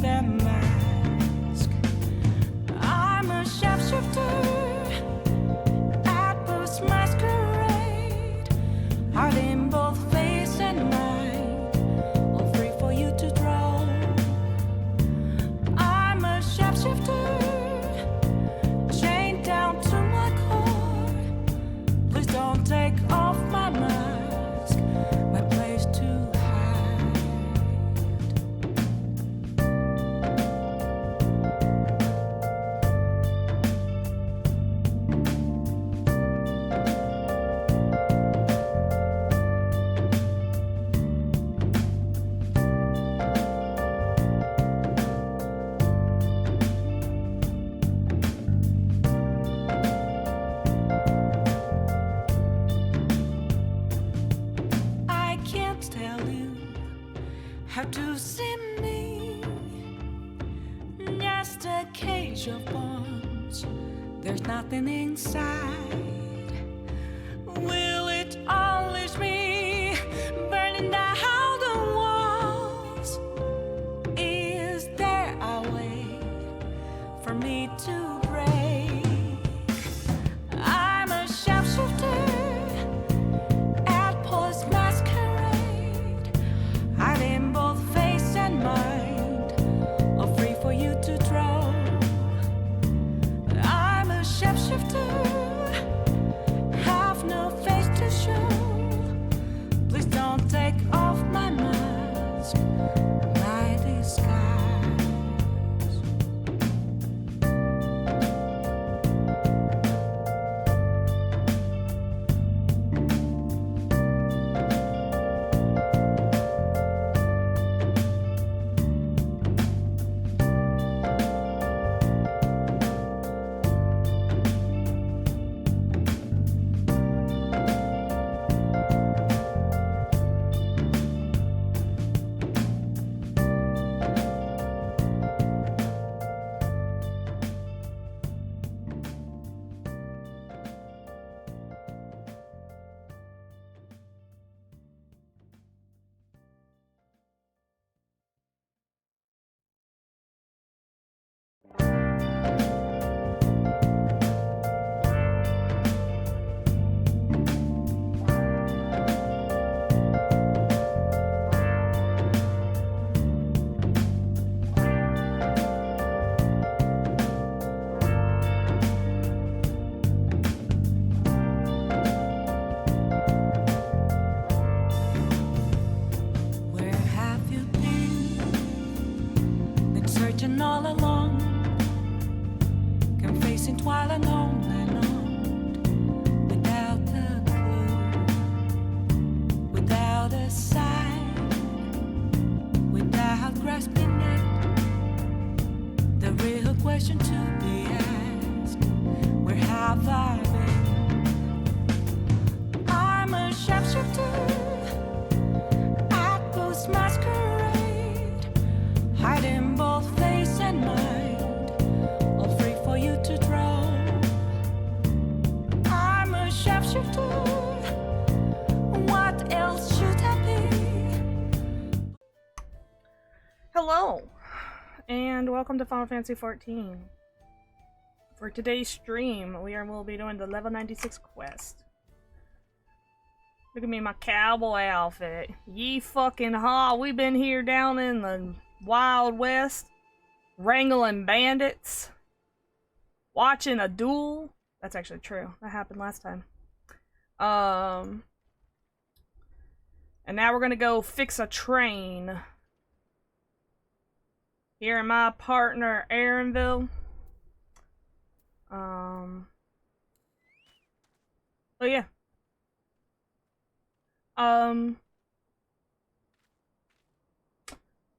their mask. I'm a shapeshifter at Boost Masquerade, heart in both face and mind, all free for you to draw. I'm a shapeshifter, chained down to my core. Please don't take off my mask, my place to hide. I can't tell you how to see me, just a cage of bones, there's nothing inside. Will it unleash me, burning down the walls? Is there a way for me to break? I'm a shapeshifter at Post Masquerade, hide in both face and mind, all free for you to draw. I'm a shapeshifter, have no face to show. Please don't take off my mask, my disguise. Where have you been searching all along, confessing twilight on and on, without a clue, without a sign, without grasping it. The real question to be asked, where have I been? I'm a shapeshifter at Ghost Masquerade, hide in both face and mind, all free for you to draw. I'm a shapeshifter, what else should I be? Hello, and welcome to Final Fantasy XIV. For today's stream, will be doing the level 96 quest. Look at me in my cowboy outfit. Ye fucking ha, we been here down in the Wild West, wrangling bandits, watching a duel. That's actually true. That happened last time. And now we're gonna go fix a train. Here in my partner, Aaronville. Oh yeah.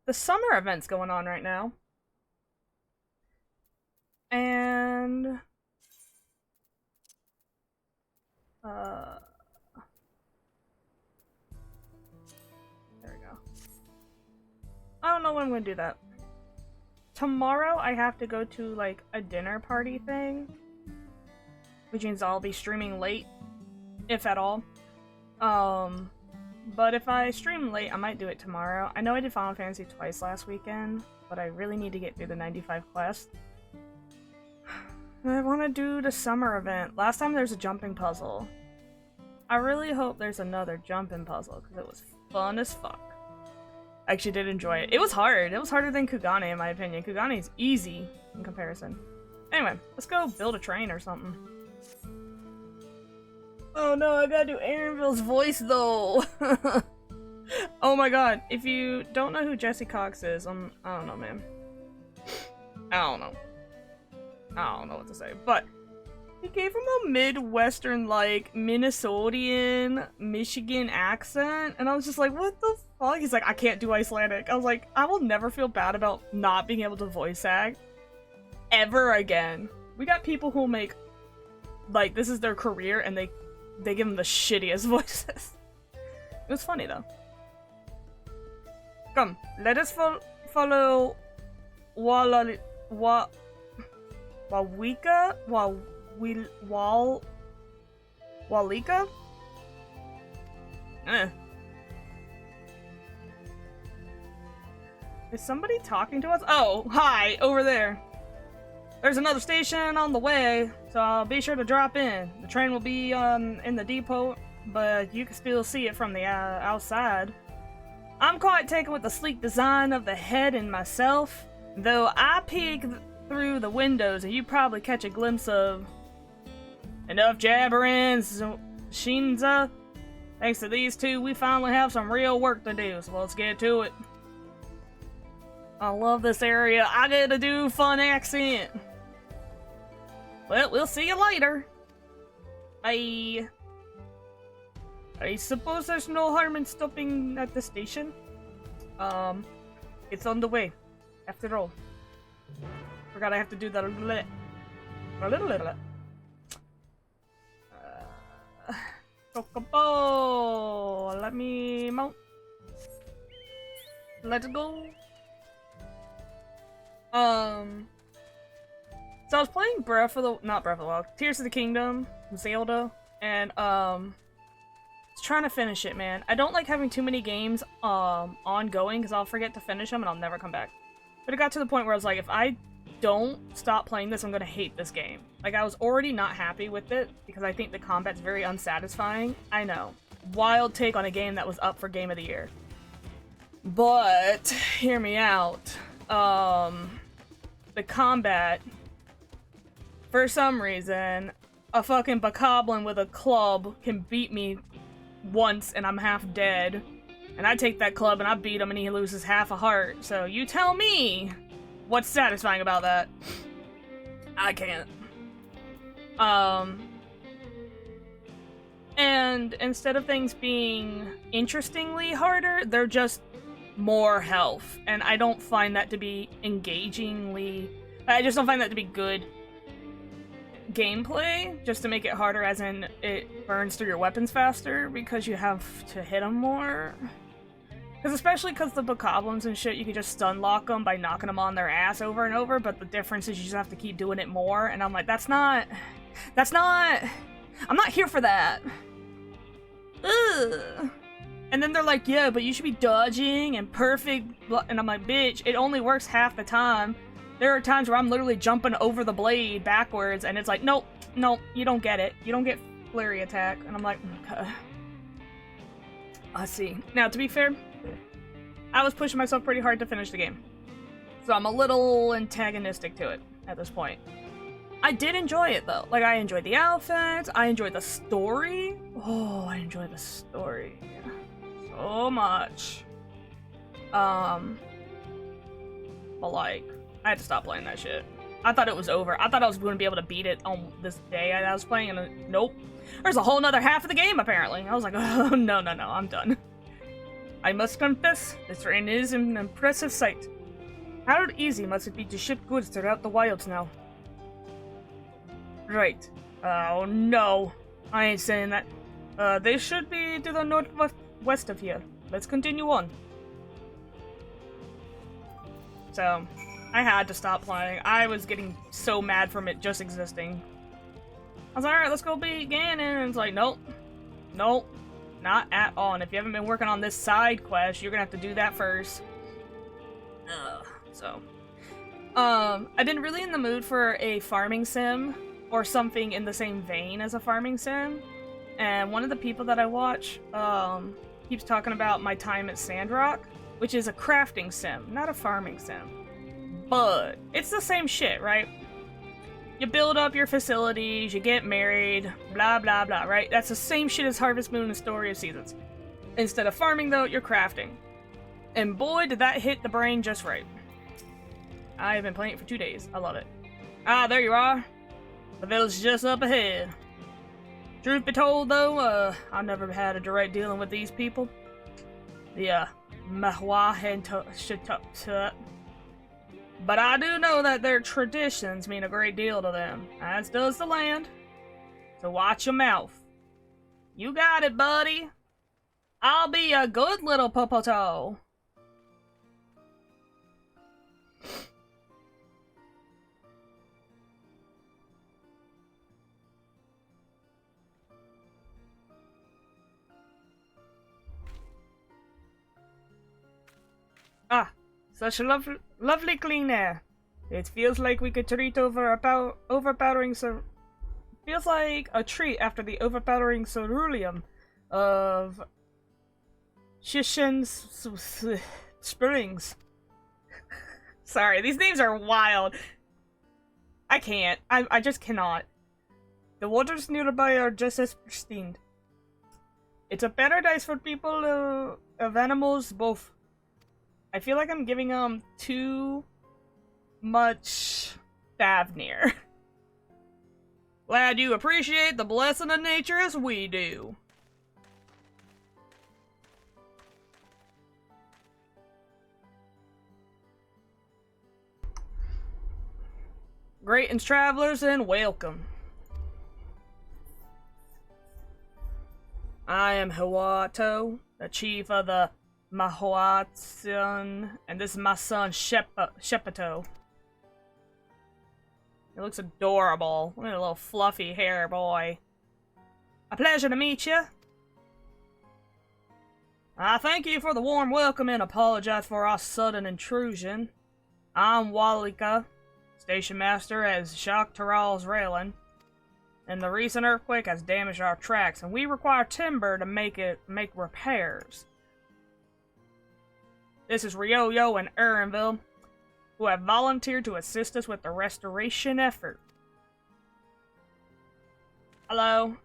The summer event's going on right now. And there we go. I don't know when I'm gonna do that. Tomorrow I have to go to like a dinner party thing, which means I'll be streaming late, if at all. But if I stream late, I might do it tomorrow. I know I did Final Fantasy twice last weekend, but I really need to get through the 95 quest. I want to do the summer event. Last time there's a jumping puzzle. I really hope there's another jumping puzzle, because it was fun as fuck. I actually did enjoy it. It was hard. It was harder than Kugane, in my opinion. Kugane is easy in comparison. Anyway, let's go build a train or something. Oh no, I gotta do Aaronville's voice, though! Oh my god, if you don't know who Jesse Cox is, I don't know, man. I don't know what to say, but he gave him a Midwestern, like, Minnesotan, Michigan accent, and I was just like, what the fuck? He's like, I can't do Icelandic. I was like, I will never feel bad about not being able to voice act ever again. We got people who make, like, this is their career, and they give them the shittiest voices. It was funny, though. Come, let us follow Walika? Is somebody talking to us? Oh, hi, over there. There's another station on the way, so I'll be sure to drop in. The train will be in the depot, but you can still see it from the outside. I'm quite taken with the sleek design of the head and myself, though I peek through the windows and you probably catch a glimpse of... Enough jabbering, Shinza. Thanks to these two, we finally have some real work to do, so let's get to it. I love this area. I get to do fun accent. Well, we'll see you later. Bye. I suppose there's no harm in stopping at the station. It's on the way. After all. Forgot I have to do that a little. Chocobo! Let me mount. Let's go. So I was playing not Breath of the Wild, Tears of the Kingdom, Zelda, and I was trying to finish it, man. I don't like having too many games ongoing because I'll forget to finish them and I'll never come back. But it got to the point where I was like, if I don't stop playing this, I'm gonna hate this game. Like, I was already not happy with it because I think the combat's very unsatisfying. I know. Wild take on a game that was up for Game of the Year. But, hear me out. The combat, for some reason, a fucking bokoblin with a club can beat me once and I'm half dead. And I take that club and I beat him and he loses half a heart. So you tell me what's satisfying about that. I can't. And instead of things being interestingly harder, they're just more health. And I don't find that to be I just don't find that to be good gameplay, just to make it harder, as in it burns through your weapons faster because you have to hit them more. Especially because the bokoblins and shit, you can just stun lock them by knocking them on their ass over and over, but the difference is you just have to keep doing it more, and I'm like, I'm not here for that. Ugh. And then they're like, yeah, but you should be dodging and perfect, and I'm like, bitch, it only works half the time. There are times where I'm literally jumping over the blade backwards, and it's like, nope, you don't get it. You don't get flurry attack. And I'm like, okay. I see. Now, to be fair, I was pushing myself pretty hard to finish the game. So I'm a little antagonistic to it at this point. I did enjoy it, though. Like, I enjoyed the outfits, I enjoyed the story. Oh, I enjoyed the story. So much. But like, I had to stop playing that shit. I thought it was over. I thought I was going to be able to beat it on this day I was playing, and nope. There's a whole nother half of the game, apparently. I was like, oh, no, I'm done. I must confess, this train is an impressive sight. How easy must it be to ship goods throughout the wilds now? Right. Oh, no. I ain't saying that. They should be to the northwest of here. Let's continue on. So, I had to stop playing. I was getting so mad from it just existing. I was like, alright, let's go beat Ganon. And it's like, nope. Nope. Not at all. And if you haven't been working on this side quest, you're gonna have to do that first. Ugh. So, I've been really in the mood for a farming sim, or something in the same vein as a farming sim. And one of the people that I watch, keeps talking about My Time at Sandrock, which is a crafting sim, not a farming sim. But it's the same shit, right? You build up your facilities, you get married, blah blah blah, right? That's the same shit as Harvest Moon and Story of Seasons. Instead of farming, though, you're crafting. And boy, did that hit the brain just right. I have been playing it for 2 days. I love it. Ah, there you are. The village just up ahead. Truth be told, though, I've never had a direct dealing with these people. The, Mahwa and Shitut. But I do know that their traditions mean a great deal to them, as does the land. So watch your mouth. You got it, buddy. I'll be a good little popoto. Ah, such lovely clean air. It feels like we could treat overpowering feels like a treat after the overpowering ceruleum of Shishin's Springs. Sorry, these names are wild. I can't. I just cannot. The waters nearby are just as pristine. It's a paradise for people of animals both. I feel like I'm giving them too much Thavnir. Glad you appreciate the blessing of nature as we do. Greetings, travelers, and welcome. I am Hiwato, the chief of the Mahuatsun, and this is my son Shepato. He looks adorable. Look at a little fluffy hair boy. A pleasure to meet you. I thank you for the warm welcome and apologize for our sudden intrusion. I'm Walika, station master as Jacques Taral's railing, and the recent earthquake has damaged our tracks, and we require timber to make repairs. This is Ryo-Yo and Erinville, who have volunteered to assist us with the restoration effort. Hello.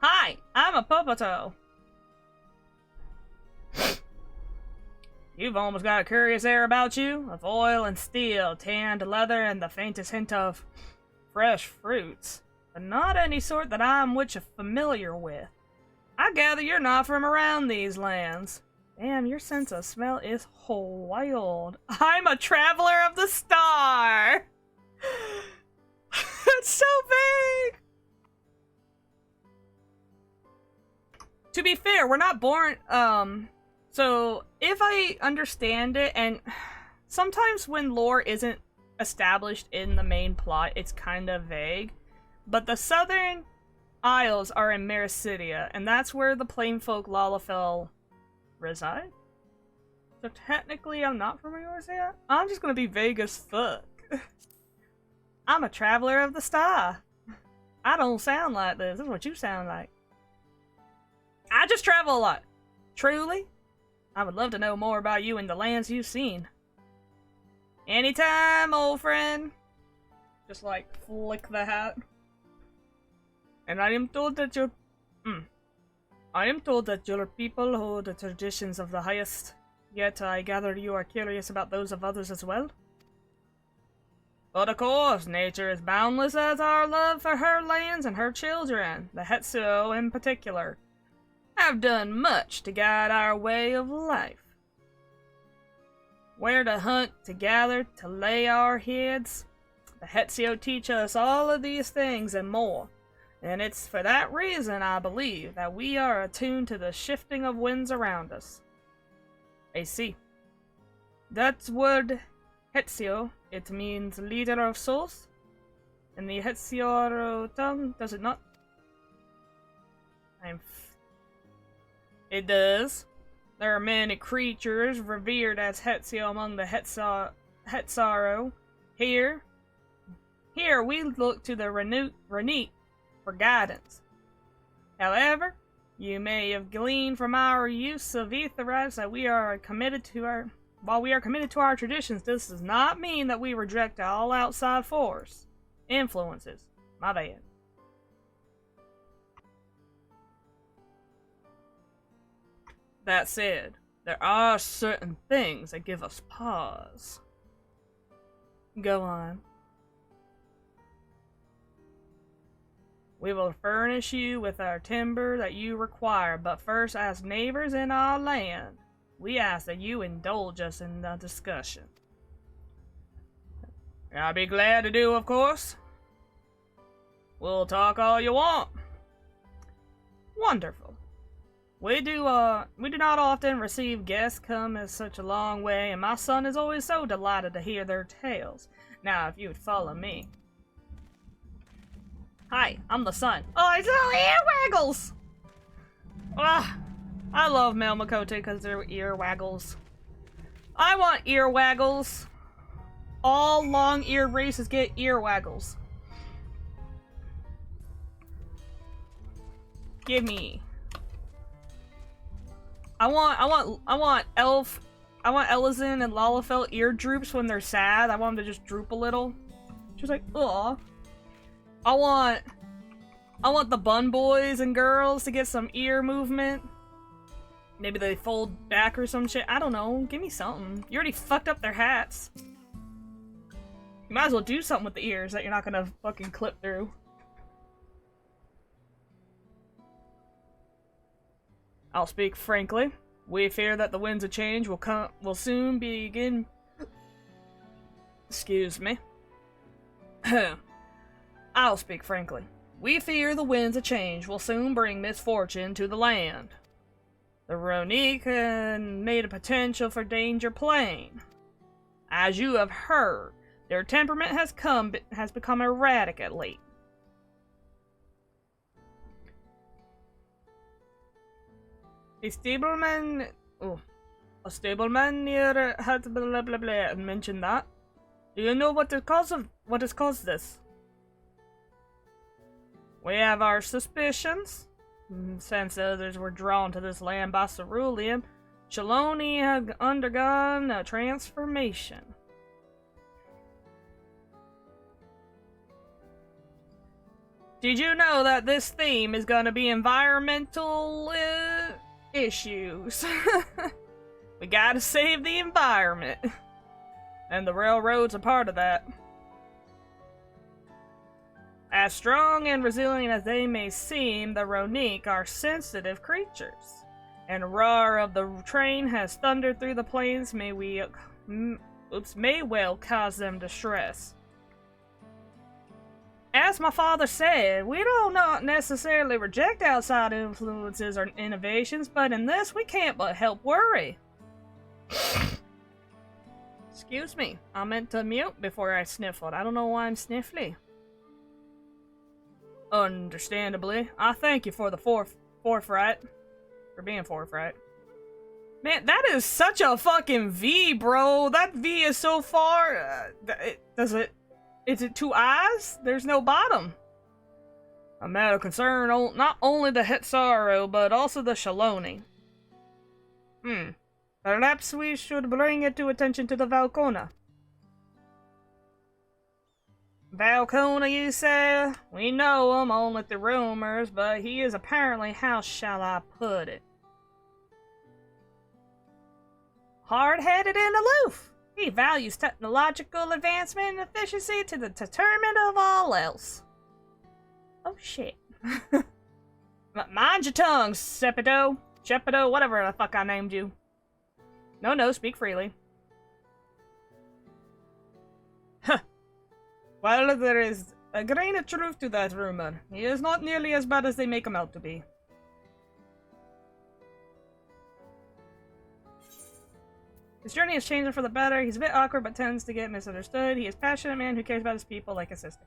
Hi, I'm a Popoto. You've almost got a curious air about you, of oil and steel, tanned leather, and the faintest hint of fresh fruits, but not any sort that I'm much familiar with. I gather you're not from around these lands. Damn, your sense of smell is wild. I'm a traveler of the star! It's so big! To be fair, we're not born, so if I understand it, and sometimes when lore isn't established in the main plot, it's kind of vague, but the Southern Isles are in Mericidia, and that's where the plainfolk Lalafell reside. So technically I'm not from Mericidia? I'm just gonna be vague as fuck. I'm a traveler of the star. I don't sound like this. This is what you sound like. I just travel a lot. Truly? I would love to know more about you and the lands you've seen. Anytime, old friend. Just like flick the hat. And I am told that your people hold the traditions of the highest. Yet I gather you are curious about those of others as well? But of course, nature is boundless as our love for her lands and her children, the Hetsuo in particular, have done much to guide our way of life. Where to hunt, to gather, to lay our heads. The Hetsuo teach us all of these things and more. And it's for that reason, I believe, that we are attuned to the shifting of winds around us. I see. That word Hetsuo, it means leader of souls? In the Hetsuo tongue, does it not? It does. There are many creatures revered as Hetzel among the Hetzaro. Here we look to the Renique for guidance. However, you may have gleaned from our use of Aetherites that while we are committed to our traditions, this does not mean that we reject all outside force influences. My bad. That said, there are certain things that give us pause. Go on. We will furnish you with our timber that you require, but first, as neighbors in our land, we ask that you indulge us in the discussion. I'll be glad to do, of course. We'll talk all you want. Wonderful. We do not often receive guests come as such a long way, and my son is always so delighted to hear their tales. Now, if you would follow me. Hi, I'm the son. Oh, it's all ear waggles! Ah, I love male Makote because they're ear waggles. I want ear waggles. All long-eared races get ear waggles. Give me. I want Elizin and Lalafell ear droops when they're sad. I want them to just droop a little. Just like, ugh. I want the bun boys and girls to get some ear movement. Maybe they fold back or some shit. I don't know. Give me something. You already fucked up their hats. You might as well do something with the ears that you're not gonna fucking clip through. I'll speak frankly. We fear that the winds of change will soon begin. Excuse me. I'll speak frankly. We fear the winds of change will soon bring misfortune to the land. The Ronique made a potential for danger plain. As you have heard, their temperament has become erratic at late. A stableman near had blah blah blah and mentioned that. Do you know what has caused this? We have our suspicions. Since others were drawn to this land by cerulean, Shaloni had undergone a transformation. Did you know that this theme is gonna be environmental issues? We gotta save the environment. And the railroads are part of that. As strong and resilient as they may seem, the Ronique are sensitive creatures. And the roar of the train has thundered through the plains may well cause them distress. As my father said, we do not necessarily reject outside influences or innovations, but in this we can't but help worry. Excuse me, I meant to mute before I sniffled. I don't know why I'm sniffly. Understandably. I thank you for the forthright. For being forthright. Man, that is such a fucking V, bro. That V is so far. Is it two eyes? There's no bottom. A matter of concern not only the Hetzaro, but also the Shaloni. Perhaps we should bring it to attention to the Valcona. Valcona, you say? We know him only through rumors, but he is apparently, how shall I put it? Hard-headed and aloof. He values technological advancement and efficiency to the detriment of all else. Oh shit. Mind your tongue, Shepido, whatever the fuck I named you. No, speak freely. Huh. Well, there is a grain of truth to that rumor. He is not nearly as bad as they make him out to be. His journey has changed for the better. He's a bit awkward, but tends to get misunderstood. He is a passionate man who cares about his people like a sister.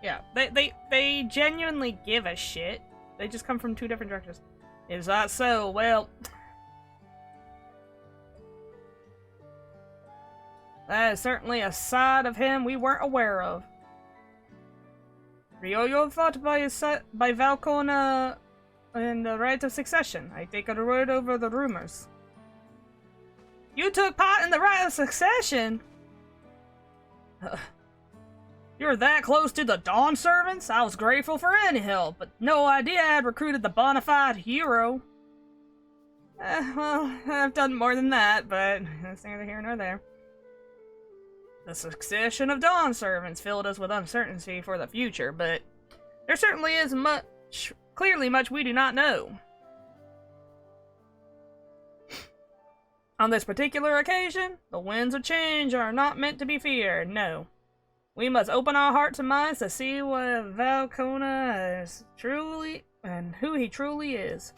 Yeah, they genuinely give a shit. They just come from two different directions. Is that so? Well, that is certainly a side of him we weren't aware of. Ryoyo fought by Valkona in the right of succession. I take a word over the rumors. You took part in the right of succession? You're that close to the Dawn Servants? I was grateful for any help, but no idea I'd recruited the bona fide hero. Well, I've done more than that, but that's neither here nor there. The succession of Dawn Servants filled us with uncertainty for the future, but there certainly is clearly much we do not know. On this particular occasion, the winds of change are not meant to be feared, no. We must open our hearts and minds to see what Valkona is truly, and who he truly is.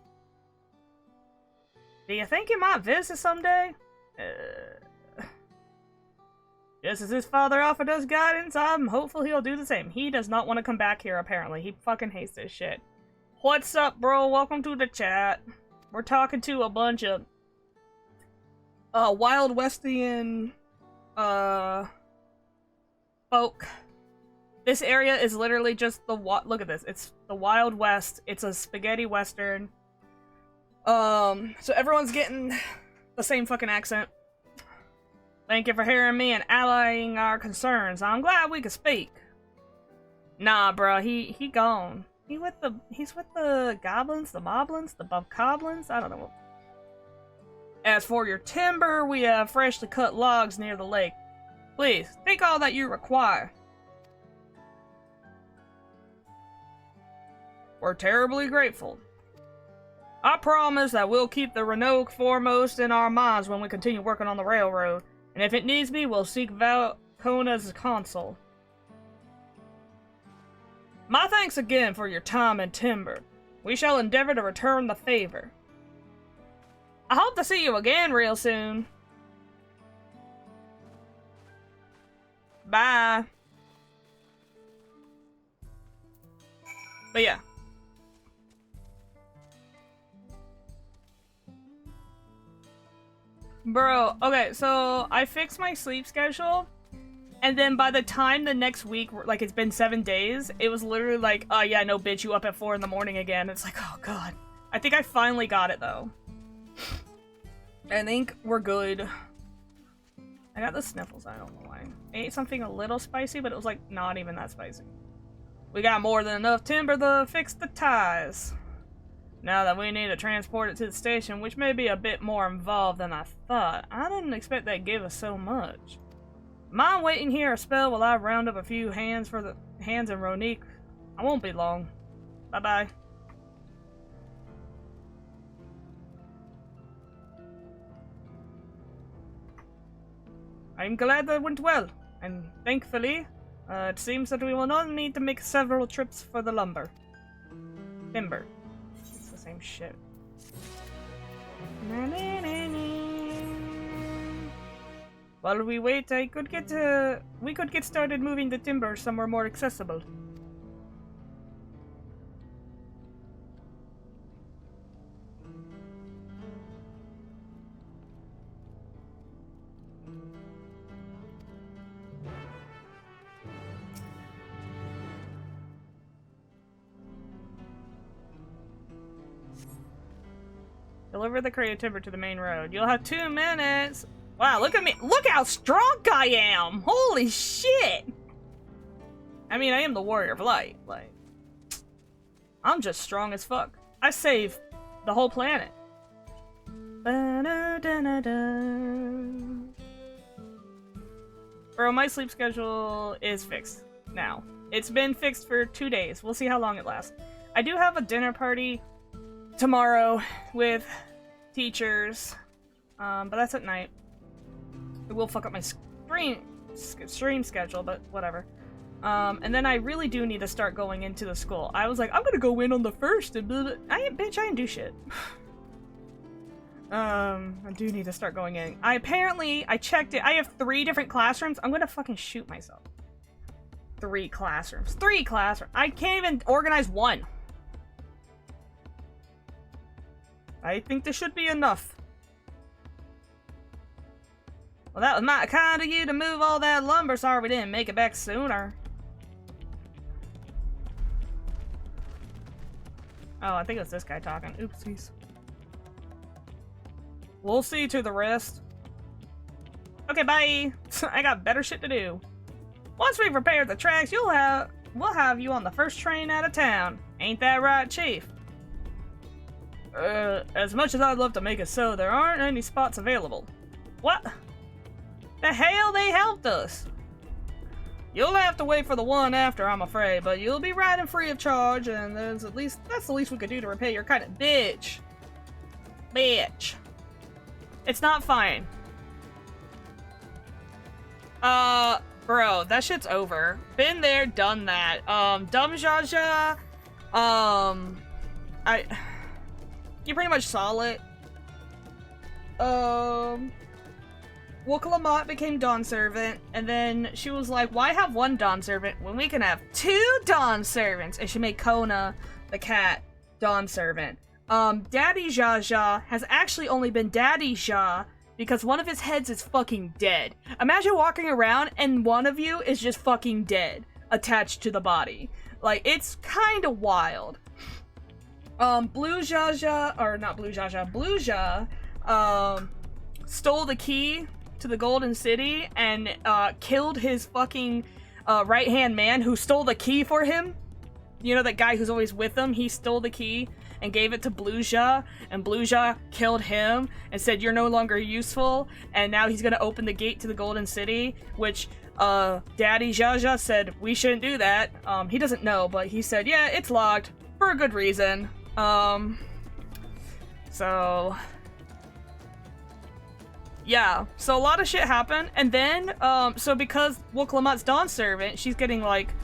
Do you think he might visit someday? Just as his father offered us guidance, I'm hopeful he'll do the same. He does not want to come back here, apparently. He fucking hates this shit. What's up, bro? Welcome to the chat. We're talking to a bunch of Wild Westian folk. This area is literally just the look at this. It's the Wild West. It's a spaghetti western. So everyone's getting the same fucking accent. Thank you for hearing me and allying our concerns. I'm glad we could speak. Nah, bro, he gone. He's with the goblins, the moblins, the bokoblins. I don't know. As for your timber, we have freshly cut logs near the lake. Please, take all that you require. We're terribly grateful. I promise that we'll keep the Renault foremost in our minds when we continue working on the railroad, and if it needs be, we'll seek Valkona's counsel. My thanks again for your time and timber. We shall endeavor to return the favor. I hope to see you again real soon. Bye. But yeah. Bro, okay, so I fixed my sleep schedule, and then by the time the next week, like, it's been 7 days, it was literally like, oh yeah, no bitch, you up at 4 in the morning again. It's like, oh god. I think I finally got it, though. I think we're good. I got the sniffles, I don't know why. I ate something a little spicy, but it was, like, not even that spicy. We got more than enough timber to fix the ties. Now that we need to transport it to the station, which may be a bit more involved than I thought, I didn't expect they'd give us so much. Mind waiting here a spell while I round up a few hands in Ronique? I won't be long. Bye-bye. I'm glad that went well, and thankfully, it seems that we will not need to make several trips for the timber. Same shit. While we wait, we could get started moving the timber somewhere more accessible. Deliver the crate of timber to the main road. You'll have 2 minutes. Wow, look at me. Look how strong I am. Holy shit. I mean, I am the warrior of light. Like, I'm just strong as fuck. I saved the whole planet. Bro, my sleep schedule is fixed now. It's been fixed for 2 days. We'll see how long it lasts. I do have a dinner party tomorrow with teachers, but that's at night. It will fuck up my stream schedule, but whatever. And then I really do need to start going into the school. I was like, I'm gonna go in on the 1st and blah, blah. I didn't do shit. I do need to start going in. I checked it. I have 3 different classrooms. I'm gonna fucking shoot myself. 3 classrooms. 3 classrooms. I can't even organize one. I think this should be enough. Well, that was mighty kind of you to move all that lumber. Sorry we didn't make it back sooner. Oh, I think it's this guy talking. Oopsies. We'll see to the rest. Okay, bye. I got better shit to do. Once we've repaired the tracks, we'll have you on the first train out of town. Ain't that right, Chief? As much as I'd love to make it so, there aren't any spots available. What? The hell, they helped us! You'll have to wait for the one after, I'm afraid, but you'll be riding free of charge, and that's the least we could do to repay your kind of bitch. Bitch. It's not fine. Bro, that shit's over. Been there, done that. Dumb Jaja, you pretty much saw it. Wookalamot became Dawn Servant, and then she was like, why have one Dawn Servant when we can have two Dawn Servants? And she made Kona, the cat, Dawn Servant. Daddy Jaja has actually only been Daddy Ja because one of his heads is fucking dead. Imagine walking around and one of you is just fucking dead, attached to the body. Like, it's kinda wild. Blue Jaja, or not Blue Jaja, Blue Ja, stole the key to the Golden City and killed his fucking right-hand man who stole the key for him. You know, that guy who's always with him? He stole the key and gave it to Blue Ja, and Blue Ja killed him and said, you're no longer useful, and now he's gonna open the gate to the Golden City, which Daddy Jaja said, we shouldn't do that. He doesn't know, but he said, yeah, it's locked, for a good reason. So... yeah, so a lot of shit happened, and then, so because Wookalamot's Dawn Servant, she's getting, like,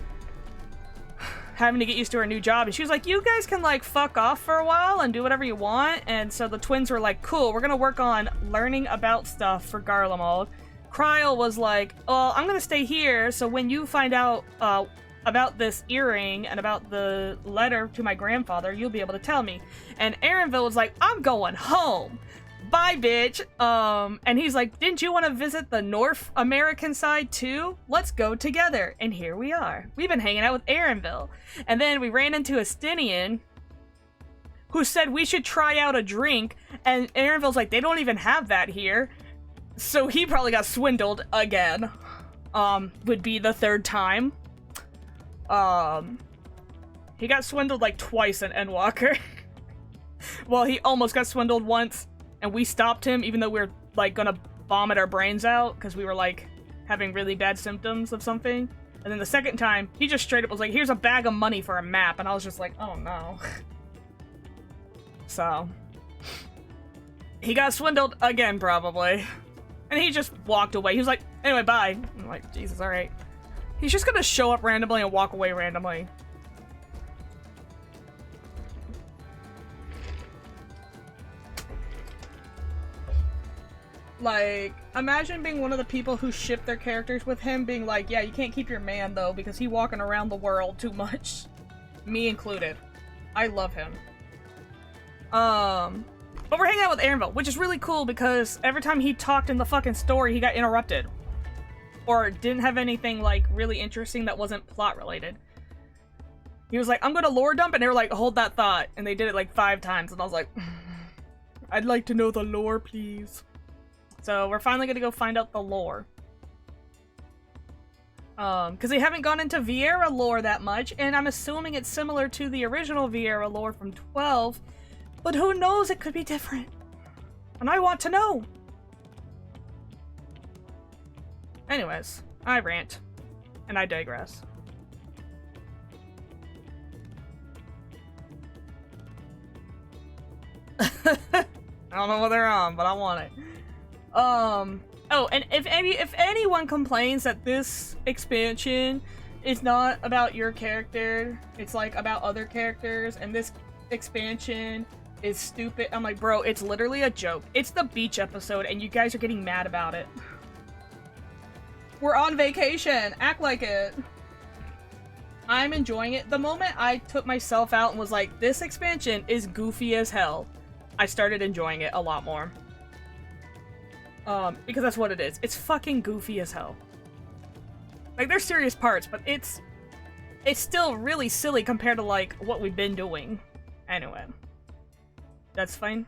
having to get used to her new job, and she was like, you guys can, like, fuck off for a while and do whatever you want, and so the twins were like, cool, we're gonna work on learning about stuff for Garlemald. Kryl was like, well, I'm gonna stay here, so when you find out, about this earring and about the letter to my grandfather, you'll be able to tell me. And Aaronville was like, I'm going home! Bye, bitch. And he's like, didn't you want to visit the North American side too? Let's go together. And here we are. We've been hanging out with Aaronville. And then we ran into Estinian, who said we should try out a drink. And Aaronville's like, they don't even have that here. So he probably got swindled again. Would be the third time. He got swindled like twice in Endwalker. Well, he almost got swindled once. And we stopped him, even though we were, like, gonna vomit our brains out, because we were, like, having really bad symptoms of something. And then the second time, he just straight up was like, here's a bag of money for a map, and I was just like, oh no. So... he got swindled again, probably. And he just walked away. He was like, anyway, bye. I'm like, Jesus, alright. He's just gonna show up randomly and walk away randomly. Like, imagine being one of the people who ship their characters with him, being like, yeah, you can't keep your man, though, because he's walking around the world too much. Me included. I love him. But we're hanging out with Aaronville, which is really cool, because every time he talked in the fucking story, he got interrupted. Or didn't have anything, like, really interesting that wasn't plot-related. He was like, I'm gonna lore dump, and they were like, hold that thought. And they did it, like, 5 times, and I was like, I'd like to know the lore, please. So we're finally gonna go find out the lore. Because they haven't gone into Vieira lore that much, and I'm assuming it's similar to the original Vieira lore from 12, but who knows, it could be different. And I want to know! Anyways, I rant. And I digress. I don't know what they're on, but I want it. Oh, and if anyone complains that this expansion is not about your character, it's like about other characters, and this expansion is stupid, I'm like, bro, it's literally a joke. It's the beach episode, and you guys are getting mad about it. We're on vacation! Act like it! I'm enjoying it. The moment I took myself out and was like, this expansion is goofy as hell. I started enjoying it a lot more. Because that's what it is. It's fucking goofy as hell. Like, there's serious parts, but it's still really silly compared to, like, what we've been doing. Anyway. That's fine.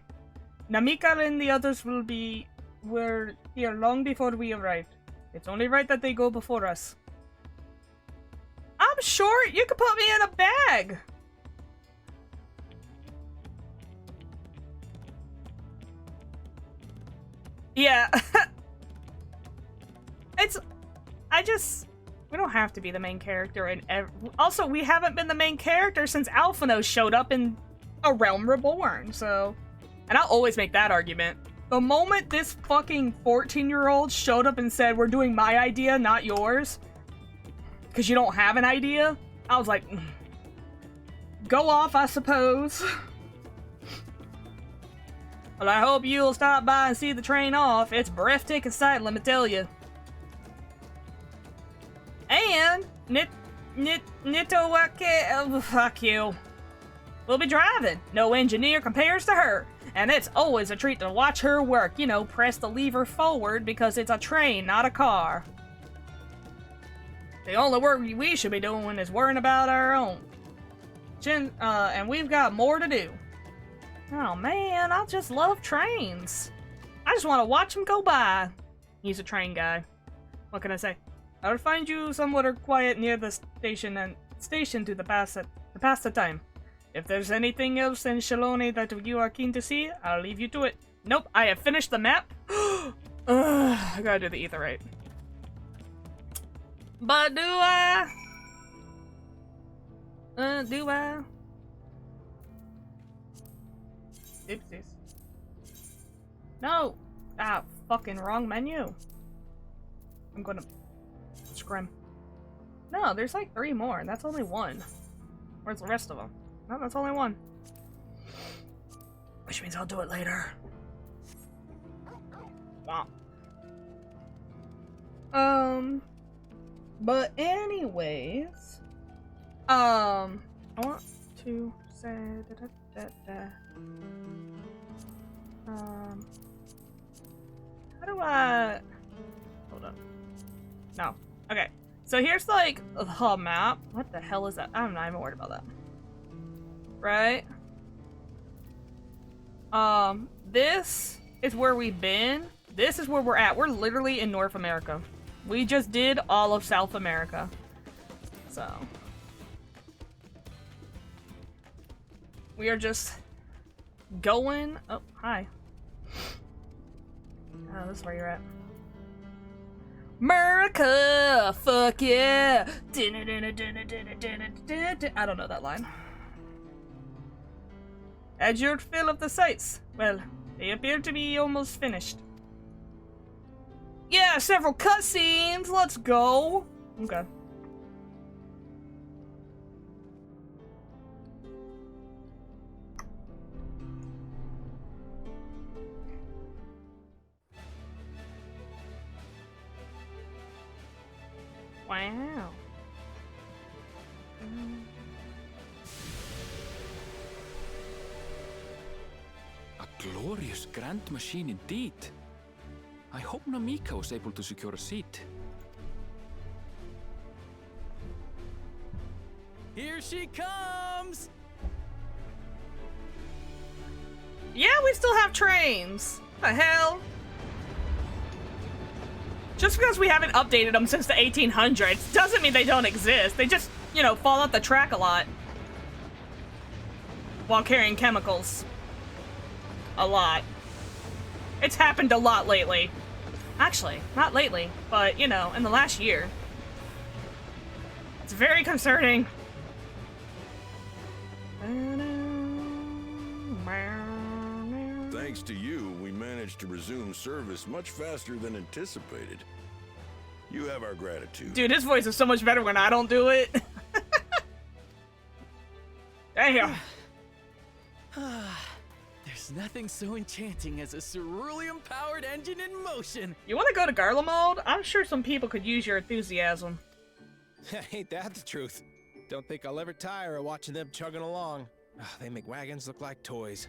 Namika and the others were here long before we arrived. It's only right that they go before us. I'm short! You could put me in a bag! Yeah. We don't have to be the main character, and also, we haven't been the main character since Alphino showed up in A Realm Reborn, so... And I'll always make that argument. The moment this fucking 14-year-old showed up and said, we're doing my idea, not yours, because you don't have an idea, I was like, go off, I suppose. Well, I hope you'll stop by and see the train off. It's breathtaking sight, let me tell you. And, Nitowake, fuck you. We'll be driving. No engineer compares to her. And it's always a treat to watch her work. You know, press the lever forward because it's a train, not a car. The only work we should be doing is worrying about our own. And we've got more to do. Oh man, I just love trains. I just want to watch them go by. He's a train guy. What can I say? I'll find you somewhere quiet near the station to pass the time. If there's anything else in Shaloni that you are keen to see, I'll leave you to it. Nope, I have finished the map. I gotta do the ether right. But do I? Oopsies. No! Ah, fucking wrong menu. I'm gonna scrim. No, there's like 3 more, and that's only 1. Where's the rest of them? No, that's only 1. Which means I'll do it later. Wow. But anyways, I want to say how do I hold up? No. Okay. So here's like the map. What the hell is that? I'm not even worried about that. Right? This is where we've been. This is where we're at. We're literally in North America. We just did all of South America. So we are just going. Oh, hi. Oh, this is where you're at. America! Fuck yeah! I don't know that line. Had your fill of the sights? Well, they appear to be almost finished. Yeah, several cutscenes! Let's go! Okay. Wow. A glorious grand machine indeed. I hope Namika was able to secure a seat. Here she comes! Yeah, we still have trains. What the hell? Just because we haven't updated them since the 1800s doesn't mean they don't exist. They just, you know, fall off the track a lot. While carrying chemicals. A lot. It's happened a lot lately. Actually, not lately, but, you know, in the last year. It's very concerning. Thanks to you, we managed to resume service much faster than anticipated. You have our gratitude. Dude, his voice is so much better when I don't do it. Damn. There's nothing so enchanting as a cerulean-powered engine in motion. You want to go to Garla mode? I'm sure some people could use your enthusiasm. Ain't that the truth? Don't think I'll ever tire of watching them chugging along. They make wagons look like toys.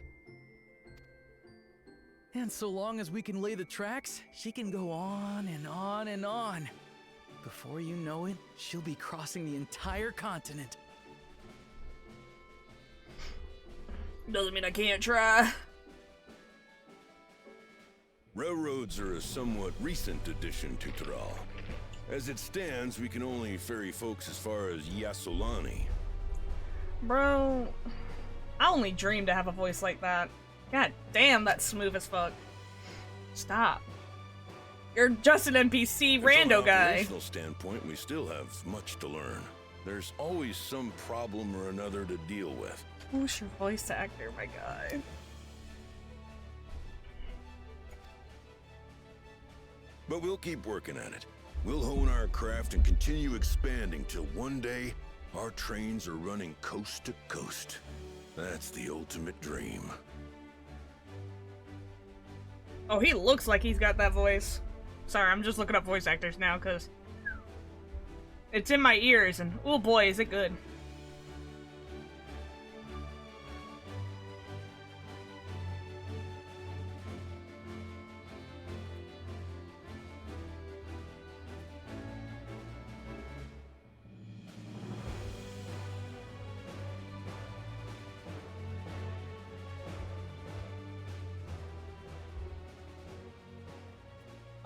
And so long as we can lay the tracks, she can go on and on and on. Before you know it, she'll be crossing the entire continent. Doesn't mean I can't try. Railroads are a somewhat recent addition to Thrall. As it stands, we can only ferry folks as far as Yasolani. Bro, I only dream to have a voice like that. God damn, that's smooth as fuck. Stop. You're just an NPC rando From an guy. operational standpoint, we still have much to learn. There's always some problem or another to deal with. Who's your voice actor, my guy? But we'll keep working at it. We'll hone our craft and continue expanding till one day our trains are running coast to coast. That's the ultimate dream. Oh, he looks like he's got that voice. Sorry, I'm just looking up voice actors now, because it's in my ears, and oh boy, is it good.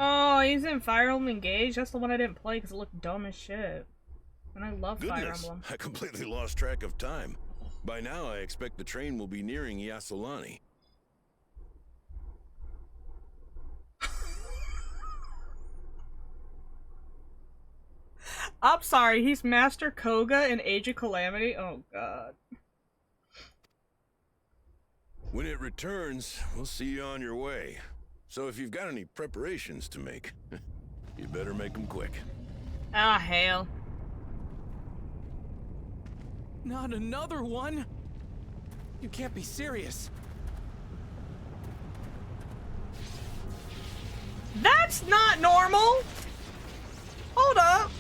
Oh, he's in Fire Emblem Engage? That's the one I didn't play because it looked dumb as shit. And I love Fire Goodness, Emblem. I completely lost track of time. By now, I expect the train will be nearing Yasolani. I'm sorry, he's Master Koga in Age of Calamity? Oh god. When it returns, we'll see you on your way. So if you've got any preparations to make, you better make them quick. Ah, hell. Not another one! You can't be serious. That's not normal! Hold up.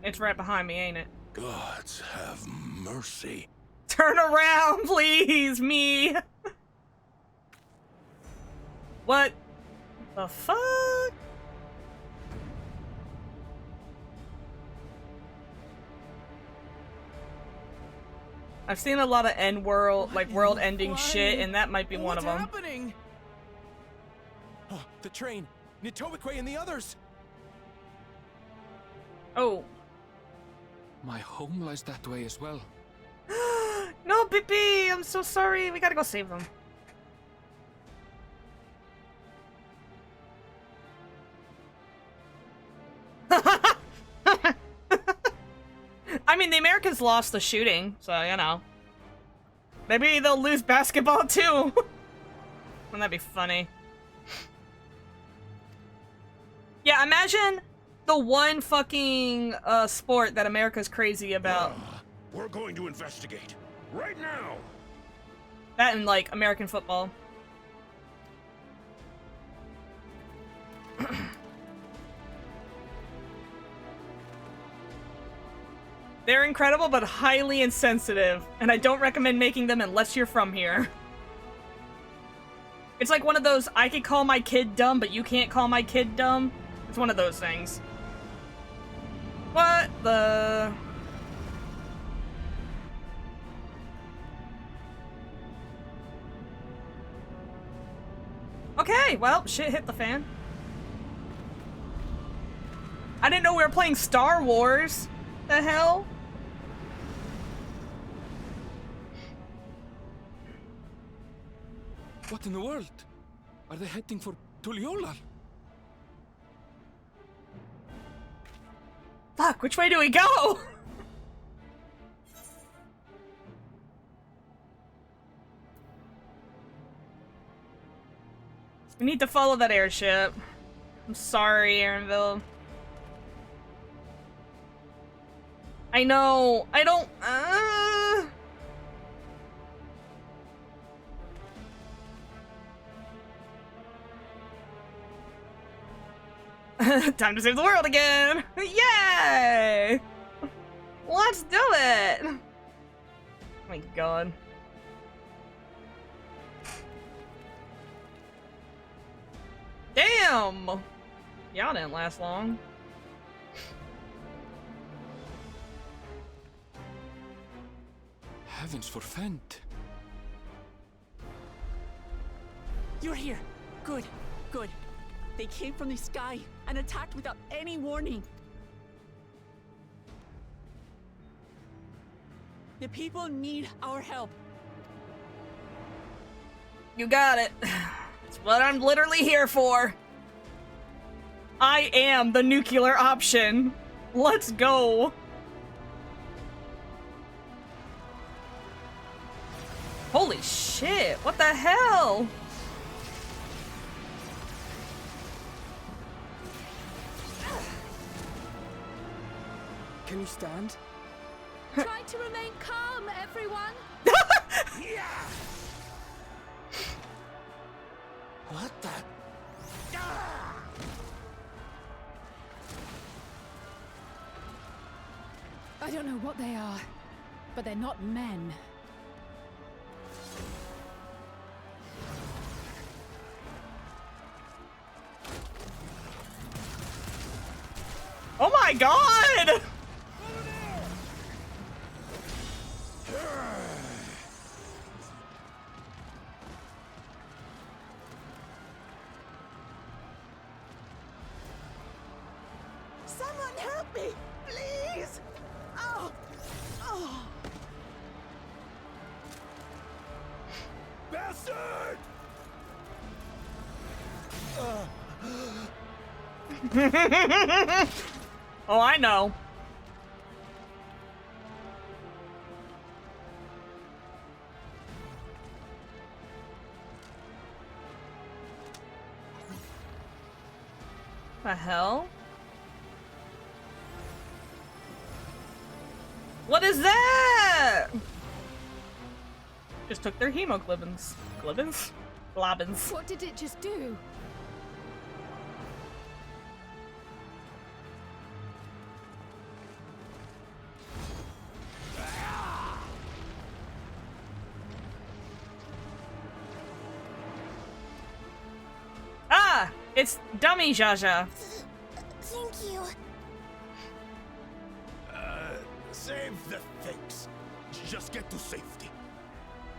It's right behind me, ain't it? Gods have mercy. Turn around, please, me! What the fuck? I've seen a lot of end-world, like, world-ending shit, and that might be one of them. What's happening? Oh, the train! Nitobikwe and the others! Oh. My home lies that way as well. No, Pippi! I'm so sorry. We gotta go save them. I mean, the Americans lost the shooting, so, you know. Maybe they'll lose basketball, too. Wouldn't that be funny? Yeah, imagine the one fucking sport that America's crazy about. We're going to investigate. Right now! That and, like, American football. They're incredible, but highly insensitive, and I don't recommend making them unless you're from here. It's like one of those, I could call my kid dumb, but you can't call my kid dumb. It's one of those things. What the... Okay, well, shit hit the fan. I didn't know we were playing Star Wars. The hell? What in the world? Are they heading for Tuliolal? Fuck, which way do we go? We need to follow that airship. I'm sorry, Aaronville. I know. I don't. Time to save the world again! Yay! Let's do it! Oh my god. Damn! Y'all didn't last long. Heavens forfend. You're here. Good, good. They came from the sky and attacked without any warning. The people need our help. You got it. It's what I'm literally here for. I am the nuclear option. Let's go. Holy shit, what the hell? Can you stand? Try to remain calm, everyone. What the? I don't know what they are, but they're not men. Oh my god! Someone help me, please! Oh! Oh! Bastard! Oh, I know. The hell? What is that? Just took their hemoglobins. Globins? Globins. What did it just do? Ah! It's dummy Jaja. Thank you. Save the thanks. Just get to safety.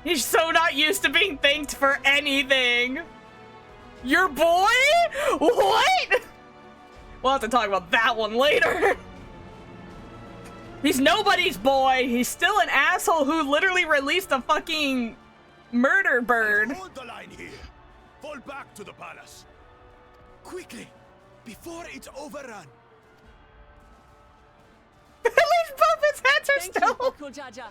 He's so not used to being thanked for anything. Your boy? What? We'll have to talk about that one later. He's nobody's boy. He's still an asshole who literally released a fucking murder bird. Hold the line here. Fall back to the palace. Quickly, before it's overrun. At least both his heads are Thank still. you, Uncle Jaja.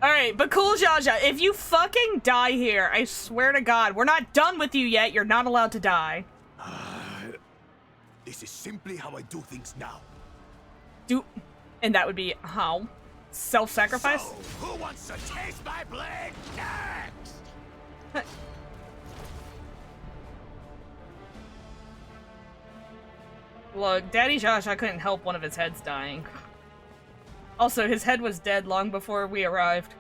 Alright, but cool Jaja, if you fucking die here, I swear to God, we're not done with you yet. You're not allowed to die. This is simply how I do things now. And that would be how? Self-sacrifice? So, who wants to taste my blade next? Look, Daddy Josh, I couldn't help one of his heads dying. Also, his head was dead long before we arrived.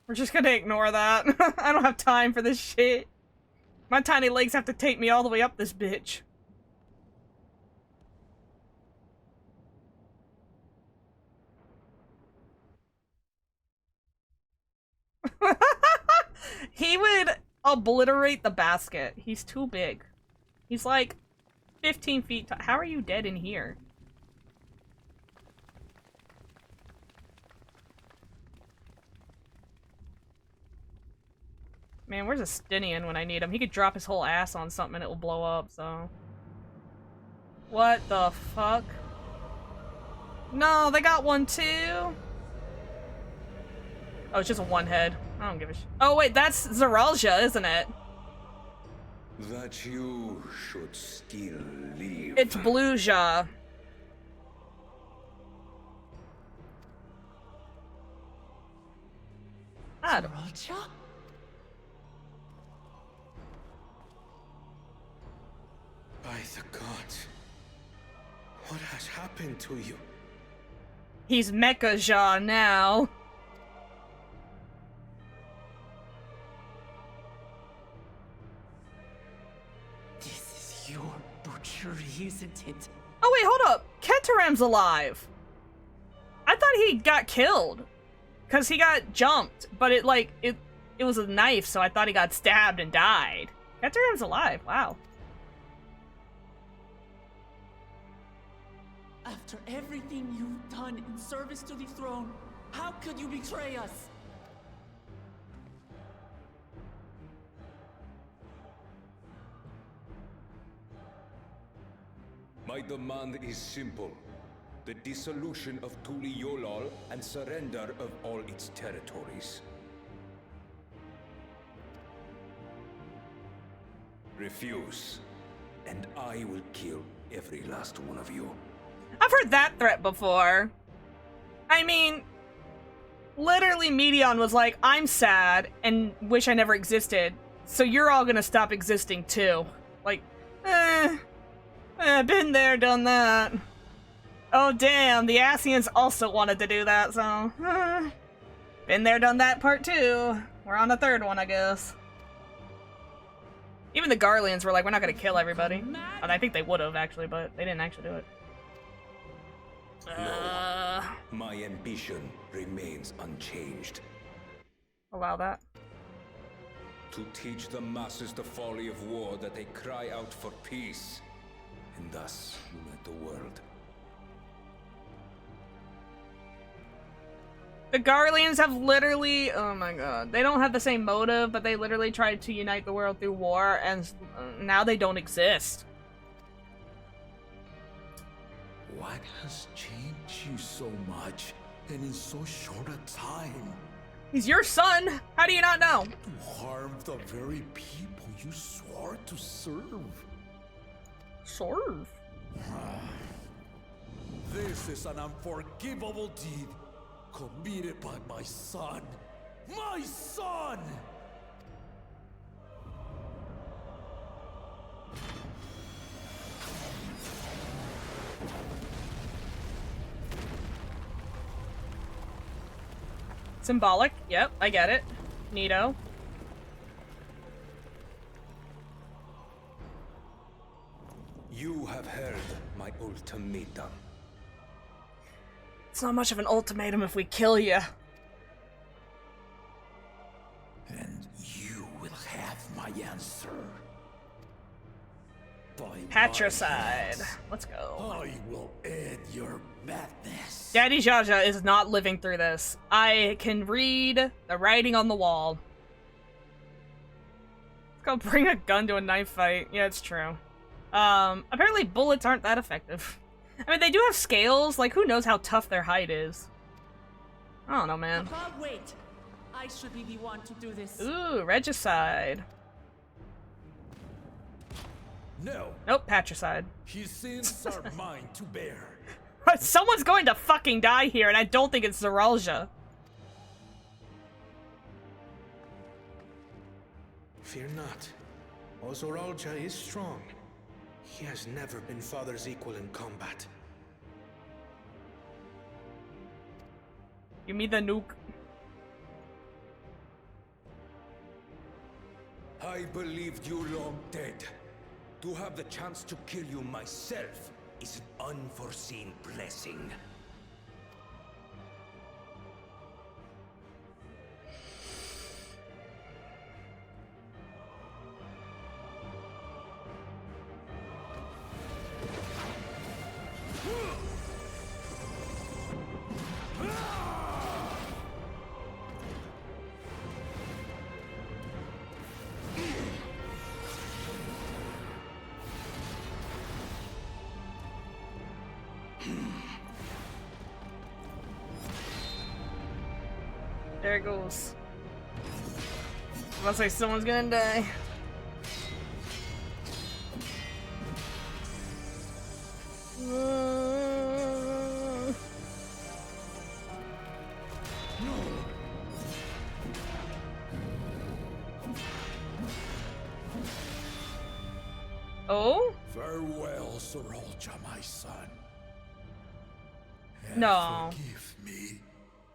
We're just gonna ignore that. I don't have time for this shit. My tiny legs have to take me all the way up this bitch. He would obliterate the basket. He's too big. He's like 15 feet tall. How are you dead in here? Man, where's Estinian when I need him? He could drop his whole ass on something and it will blow up, so... What the fuck? No, they got one too? Oh, it's just a one head. I don't give a shit. Oh wait, that's Zeralja, isn't it? That you should still live. It's Blueja. Zeralja? By the gods. What has happened to you? He's Mecha-Ja now. This is your butchery, isn't it? Oh wait, hold up. Kentaram's alive. I thought he got killed. Cause he got jumped, but it was a knife, so I thought he got stabbed and died. Kentaram's alive, wow. After everything you've done in service to the throne, how could you betray us? My demand is simple. The dissolution of Tuli Yolal and surrender of all its territories. Refuse, and I will kill every last one of you. I've heard that threat before. I mean, literally Medion was like, I'm sad and wish I never existed, so you're all gonna stop existing too. Like, been there, done that. Oh damn, the Asians also wanted to do that, so... been there, done that part two. We're on the third one, I guess. Even the Garleans were like, we're not gonna kill everybody. And I think they would've, actually, but they didn't actually do it. No, my ambition remains unchanged. Allow that. To teach the masses the folly of war, that they cry out for peace, and thus unite the world. The Garleans have literally, oh my god, they don't have the same motive, but they literally tried to unite the world through war, and now they don't exist. What has changed you so much, and in so short a time? He's your son! How do you not know? To harm the very people you swore to serve. Serve? This is an unforgivable deed committed by my son. My son! Symbolic. Yep, I get it. Neato. You have heard my ultimatum. It's not much of an ultimatum if we kill you. And you will have my answer. By Patricide. Let's go. I will end your madness. Daddy Jaja is not living through this. I can read the writing on the wall. Let's go bring a gun to a knife fight. Yeah, it's true. Apparently bullets aren't that effective. I mean, they do have scales. Like, who knows how tough their hide is? I don't know, man. Papa, wait. I should be the one to do this. Ooh, regicide. No. Nope, patricide. His sins are mine to bear. Someone's going to fucking die here, and I don't think it's Zeralja. Fear not. Ozoralja is strong. He has never been Father's equal in combat. Give me the nuke. I believed you long dead. To have the chance to kill you myself is an unforeseen blessing. there it goes. I was about to say someone's gonna die. Oh? Farewell, Sorolja, my son. And No. forgive me.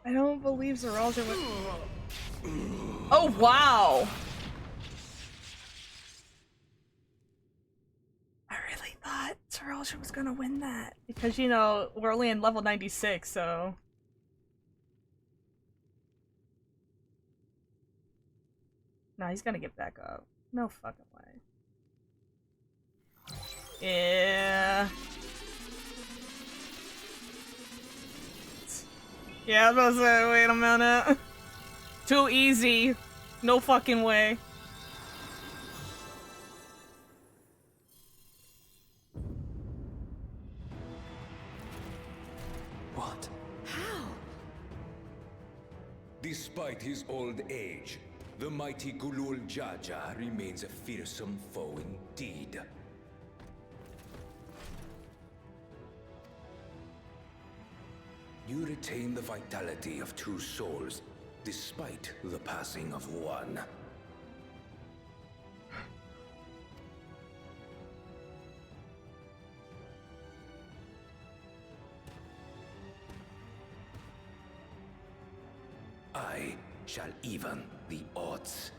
I don't believe Zeralja would. Oh, wow! I really thought Zeralja was gonna win that. Because, you know, we're only in level 96, so... No, he's gonna get back up. No fucking way. Yeah. Yeah, I was about to say, wait a minute. Too easy. No fucking way. What? How? Despite his old age, the mighty Gulul Jaja remains a fearsome foe indeed. You retain the vitality of two souls, despite the passing of one. I shall even the odds.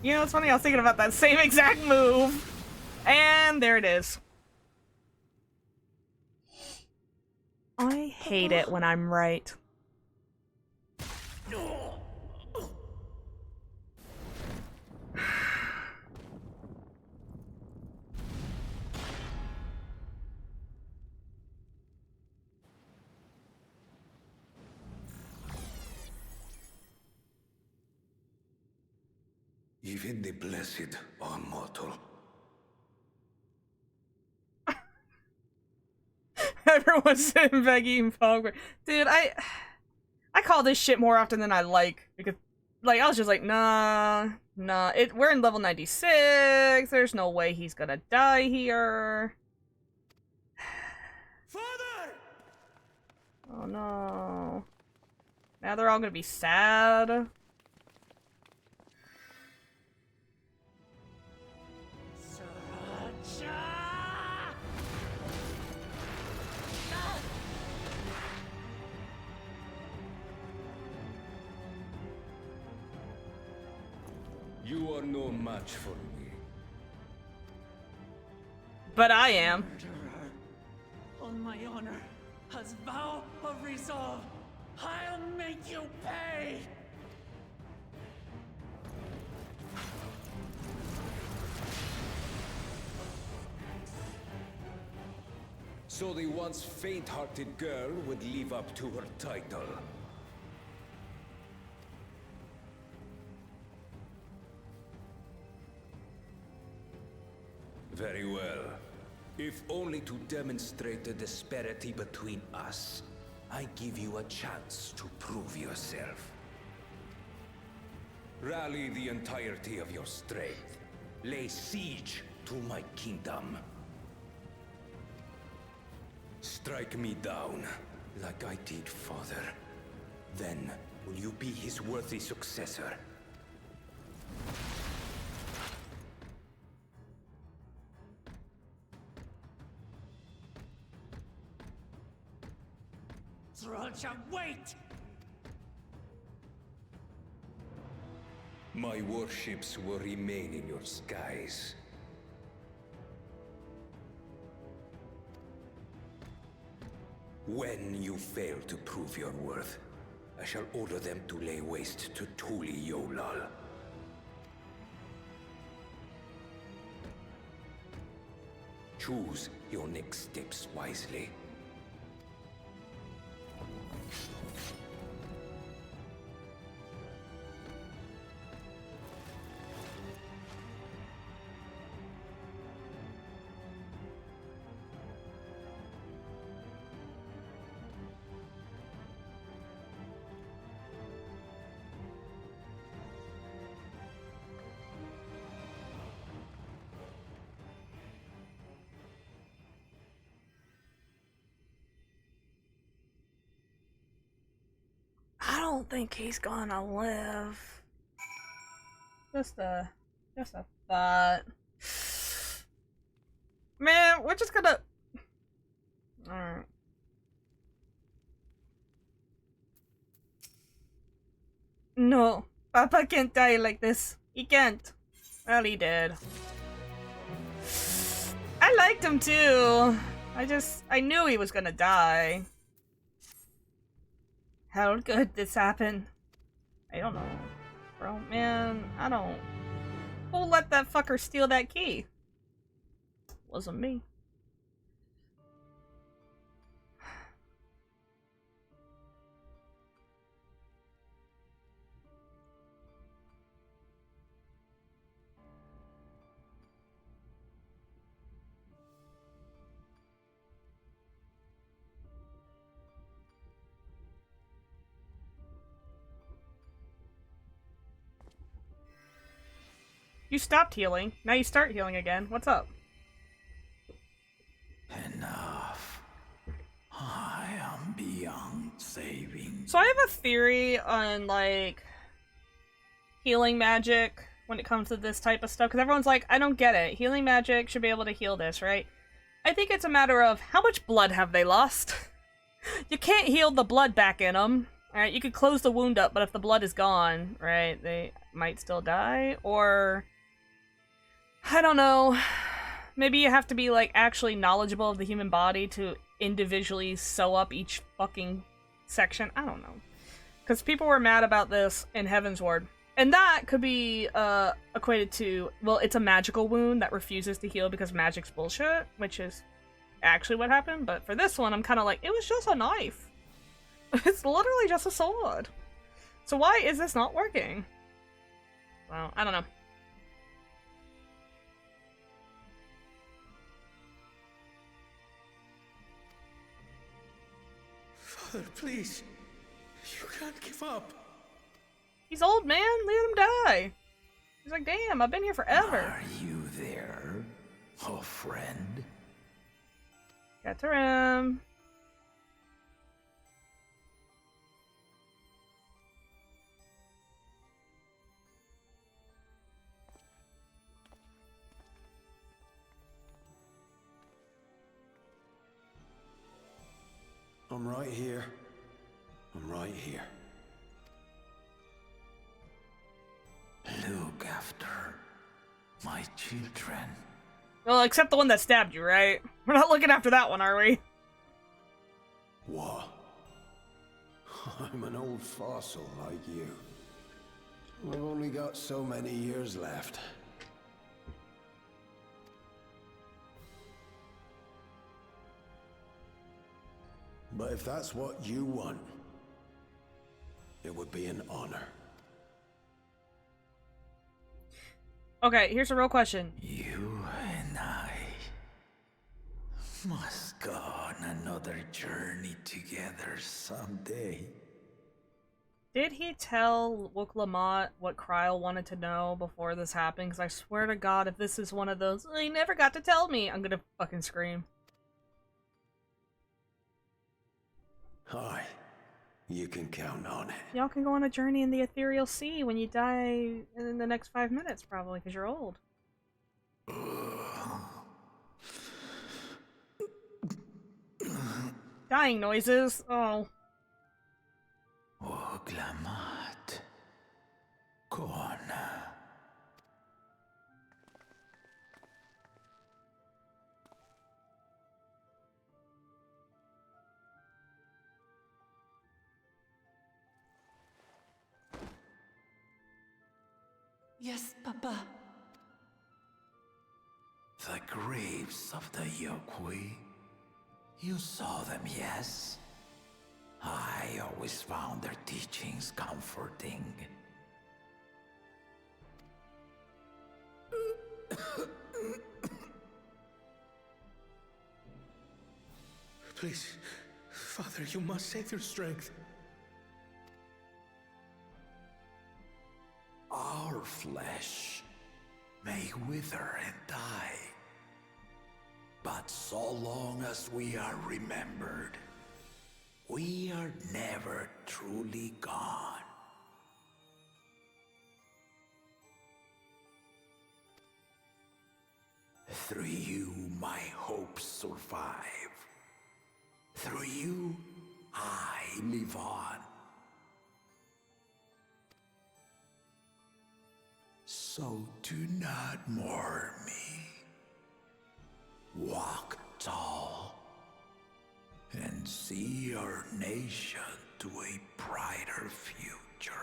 You know, it's funny, I was thinking about that same exact move. And there it is. I hate it when I'm right. Even the blessed are mortal. Everyone's sitting back eating popcorn. Dude, I call this shit more often than I like. Because, like, I was just like, nah. We're in level 96. There's no way he's gonna die here. Father! Oh no. Now they're all gonna be sad. You are no match for me. But I am. Murderer, on my honor, as vow of resolve, I'll make you pay! So the once faint-hearted girl would live up to her title. Very well. If only to demonstrate the disparity between us, I give you a chance to prove yourself. Rally the entirety of your strength. Lay siege to my kingdom. Strike me down, like I did father. Then, will you be his worthy successor? Zeralja, wait! My warships will remain in your skies. When you fail to prove your worth, I shall order them to lay waste to Tuli Yolal. Choose your next steps wisely. I don't think he's gonna live. Just a thought. Man, we're just gonna. Alright. No, Papa can't die like this. He can't. Well, he did. I liked him too. I knew he was gonna die. How could this happen? I don't know. Bro, man, I don't... Who let that fucker steal that key? Wasn't me. You stopped healing. Now you start healing again. What's up? Enough. I am beyond saving. So I have a theory on, like, healing magic when it comes to this type of stuff. Because everyone's like, I don't get it. Healing magic should be able to heal this, right? I think it's a matter of how much blood have they lost? You can't heal the blood back in them. Alright, you could close the wound up, but if the blood is gone, right, they might still die. Or... I don't know. Maybe you have to be, like, actually knowledgeable of the human body to individually sew up each fucking section. I don't know. Because people were mad about this in Heaven's Ward. And that could be equated to, well, it's a magical wound that refuses to heal because magic's bullshit, which is actually what happened. But for this one, I'm kind of like, it was just a knife. It's literally just a sword. So why is this not working? Well, I don't know. Father, please. You can't give up. He's old, man. Let him die. He's like, damn, I've been here forever. Are you there, oh friend? Got to him. I'm right here. I'm right here. Look after my children. Well, except the one that stabbed you, right? We're not looking after that one, are we? What? I'm an old fossil like you. I've only got so many years left. But if that's what you want, it would be an honor. Okay, here's a real question. You and I must go on another journey together someday. Did he tell Wook Lamont what Kryl wanted to know before this happened? Because I swear to God, if this is one of those, he never got to tell me, I'm gonna fucking scream. Aye, you can count on it. Y'all can go on a journey in the ethereal sea when you die in the next 5 minutes, probably, because you're old. Dying noises. Oh. Oglamat. Kona. Yes, Papa. The graves of the Yokwi. You saw them, yes? I always found their teachings comforting. Please, Father, you must save their strength. Our flesh may wither and die, but so long as we are remembered, we are never truly gone. Through you, my hopes survive. Through you, I live on. So do not mourn me. Walk tall and see our nation to a brighter future.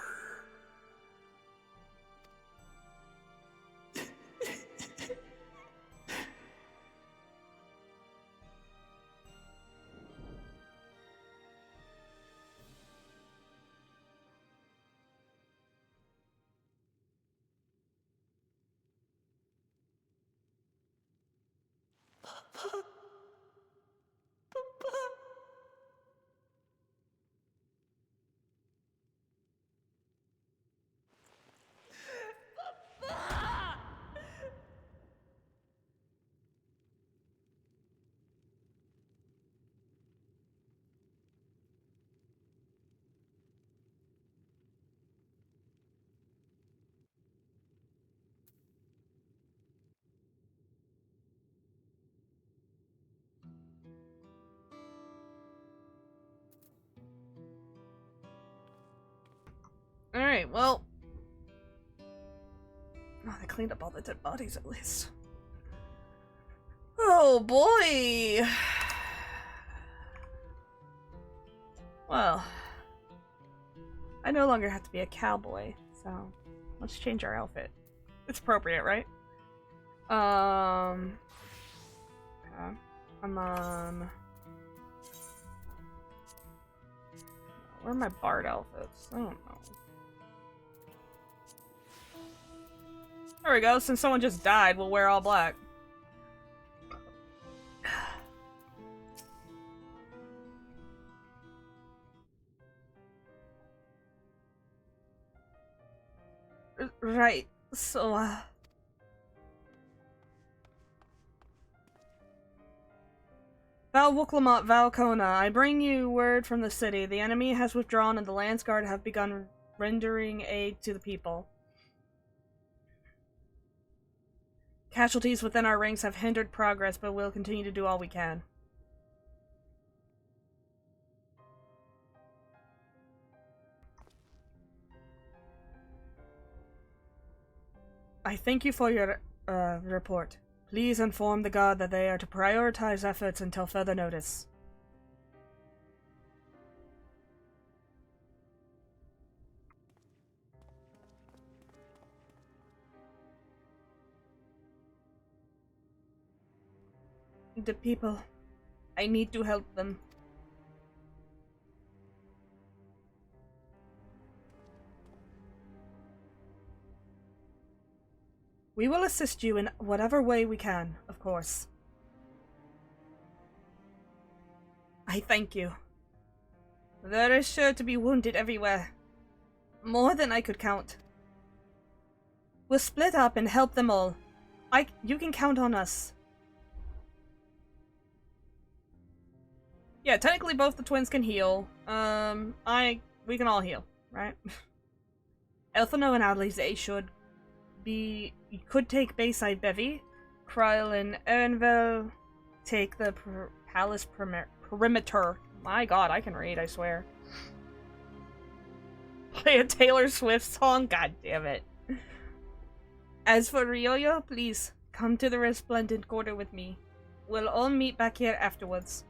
Alright, well. Oh, they cleaned up all the dead bodies at least. Oh boy! Well, I no longer have to be a cowboy, so let's change our outfit. It's appropriate, right? Okay. I'm on... Where are my bard outfits? I don't know. There we go, since someone just died, we'll wear all black. Right, so, Val Wuklamat Valkona, I bring you word from the city. The enemy has withdrawn and the Lance Guard have begun rendering aid to the people. Casualties within our ranks have hindered progress, but we'll continue to do all we can. I thank you for your report. Please inform the guard that they are to prioritize efforts until further notice. The people. I need to help them. We will assist you in whatever way we can, of course. I thank you. There is sure to be wounded everywhere. More than I could count. We'll split up and help them all. You can count on us. Yeah, technically both the twins can heal. We can all heal, right? Elfino and Adley should be... You could take Bayside Bevy. Kryl and Ernvel take the palace perimeter. My god, I can read, I swear. Play a Taylor Swift song? God damn it. As for Ryoyo, please, come to the Resplendent Quarter with me. We'll all meet back here afterwards.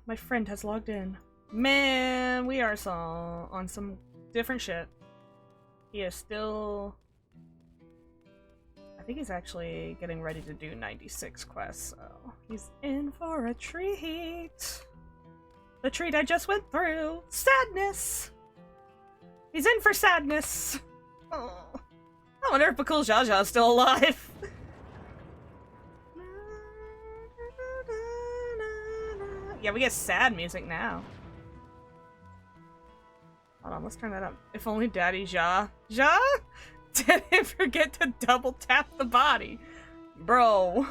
my friend has logged in. Man, we are on some different shit. He is still... I think he's actually getting ready to do 96 quests, so he's in for a treat. The treat I just went through. Sadness! He's in for sadness. Oh. I wonder if Bakul Jaja is still alive. Yeah, we get sad music now. Hold on, let's turn that up. If only Daddy Ja didn't forget to double tap the body. Bro.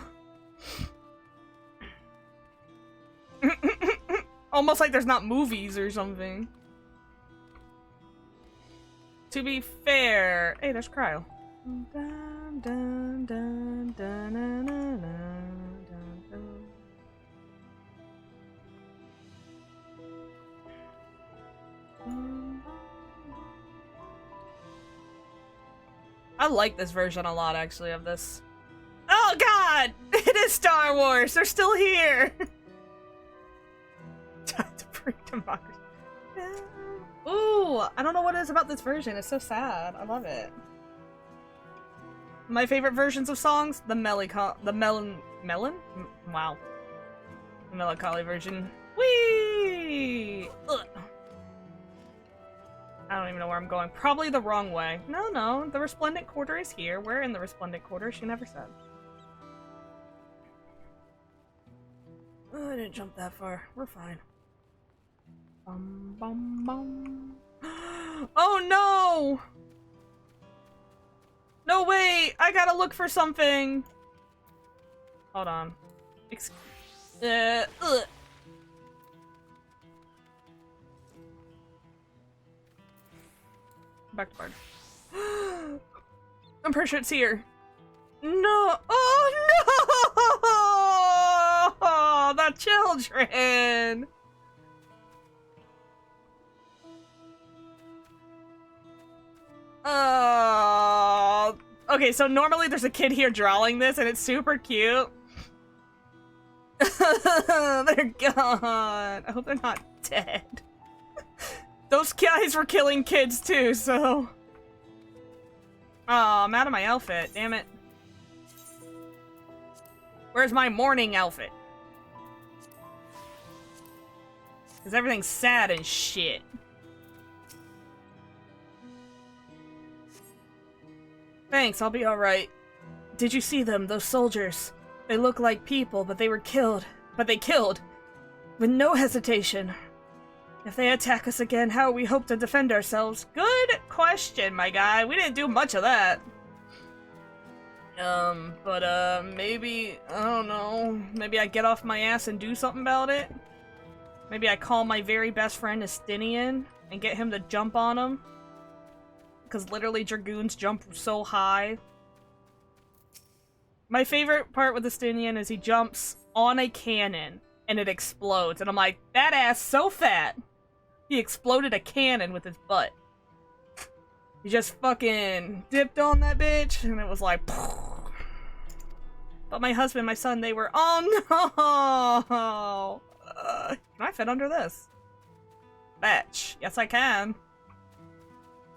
Almost like there's not movies or something. To be fair... Hey, there's Cryo. Dun, dun, dun, dun, dun, dun, dun, dun. I like this version a lot, actually, of this. Oh god! It is Star Wars! They're still here! Time to bring democracy. Ooh, I don't know what it is about this version. It's so sad. I love it. My favorite versions of songs? The melancholy version. Whee! Ugh. I don't even know where I'm going. Probably the wrong way. No, the Resplendent Quarter is here. We're in the Resplendent Quarter. She never said. Oh, I didn't jump that far. We're fine. Bum, bum, bum. Oh no! No, wait! I gotta look for something! Hold on. Back to Bard. I'm pretty sure it's here. No! Oh no! The children! Okay, so normally there's a kid here drawing this and it's super cute. They're gone. I hope they're not dead. Those guys were killing kids too, so... Oh, I'm out of my outfit, damn it. Where's my morning outfit? Because everything's sad and shit. Thanks, I'll be alright. Did you see them, those soldiers? They look like people, but they were killed. But they killed. With no hesitation. If they attack us again, how we hope to defend ourselves? Good question, my guy. We didn't do much of that. Maybe, I don't know. Maybe I get off my ass and do something about it? Maybe I call my very best friend Estinian and get him to jump on him? Because literally Dragoons jump so high. My favorite part with Estinian is he jumps on a cannon and it explodes. And I'm like, that ass so fat. He exploded a cannon with his butt. He just fucking dipped on that bitch and it was like... But my husband, my son, they were... Oh no! Can I fit under this? Bitch. Yes, I can.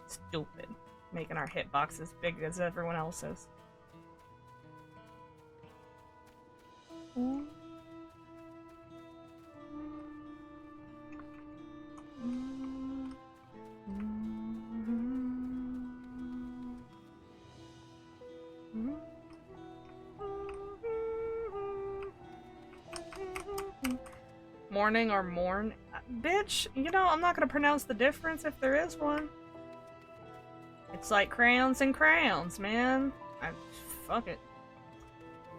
Stupid. Making our hitbox as big as everyone else's. Morning or morn? Bitch, you know, I'm not gonna pronounce the difference if there is one. It's like crayons and crayons, man. Fuck it.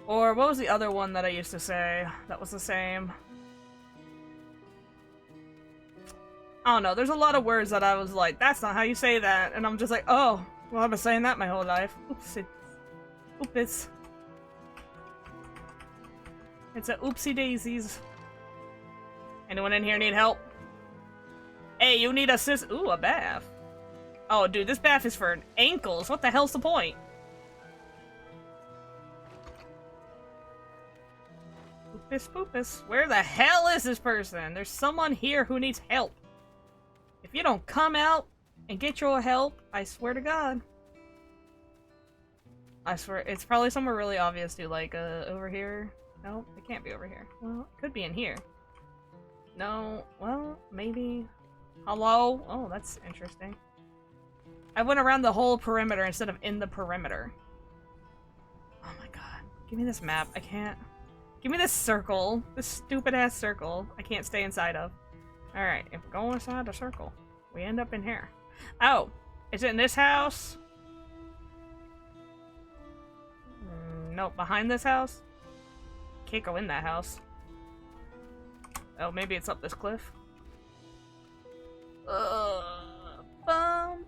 Or what was the other one that I used to say that was the same? I don't know, there's a lot of words that I was like, that's not how you say that. And I'm just like, oh, well, I've been saying that my whole life. Oopsie. Oops. It's a oopsie daisies. Anyone in here need help? Hey, you need assist? Ooh, a bath. Oh, dude, this bath is for ankles. What the hell's the point? Hoopus poopus. Where the hell is this person? There's someone here who needs help. If you don't come out and get your help, I swear to God. I swear, it's probably somewhere really obvious too, like, over here. No, it can't be over here. Well, it could be in here. No, well, maybe. Hello? Oh, that's interesting. I went around the whole perimeter instead of in the perimeter. Oh my god. Give me this map. I can't. Give me this circle. This stupid ass circle I can't stay inside of. Alright, if we go inside the circle, we end up in here. Oh, is it in this house? No, behind this house? Can't go in that house. Oh, maybe it's up this cliff. Bum, bum.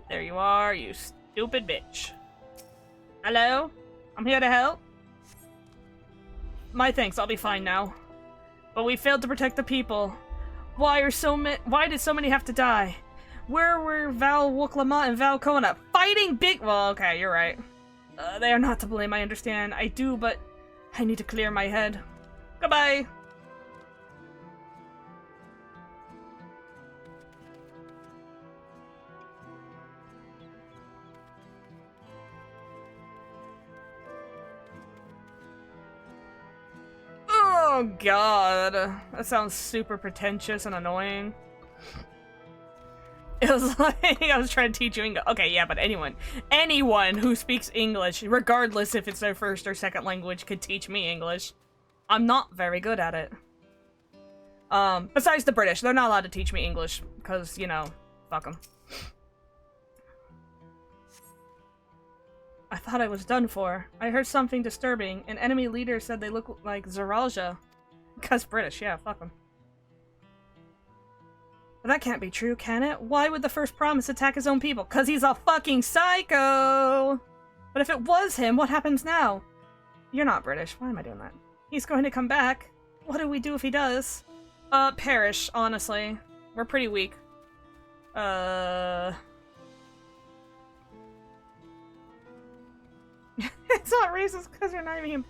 There you are, you stupid bitch. Hello? I'm here to help. My thanks, I'll be fine now. But we failed to protect the people. Why did so many have to die? Where were Val Wuklama and Val Kona? Fighting big— Well, okay, you're right. They are not to blame, I understand. I do, but I need to clear my head. Goodbye! Oh god, that sounds super pretentious and annoying. It was like I was trying to teach you English. Okay, yeah, but anyone who speaks English, regardless if it's their first or second language, could teach me English. I'm not very good at it. Besides the British, they're not allowed to teach me English because, you know, fuck them. I thought I was done for. I heard something disturbing. An enemy leader said they look like Zaralja. Because British, yeah, fuck them. But that can't be true, can it? Why would the First Promise attack his own people? Because he's a fucking psycho! But if it was him, what happens now? You're not British. Why am I doing that? He's going to come back. What do we do if he does? Perish, honestly. We're pretty weak. It's not racist because you're not even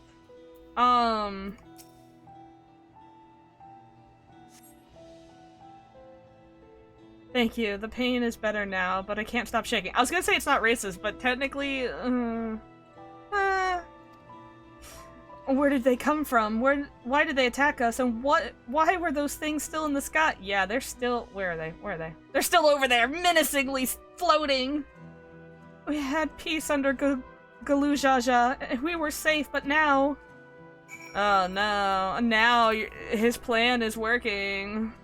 Thank you. The pain is better now, but I can't stop shaking. I was gonna say it's not racist, but technically, where did they come from? Why did they attack us? And why were those things still in the sky? Yeah, they're still— Where are they? Where are they? They're still over there, menacingly floating! We had peace under Galujaja. We were safe, but now— Oh no. Now his plan is working.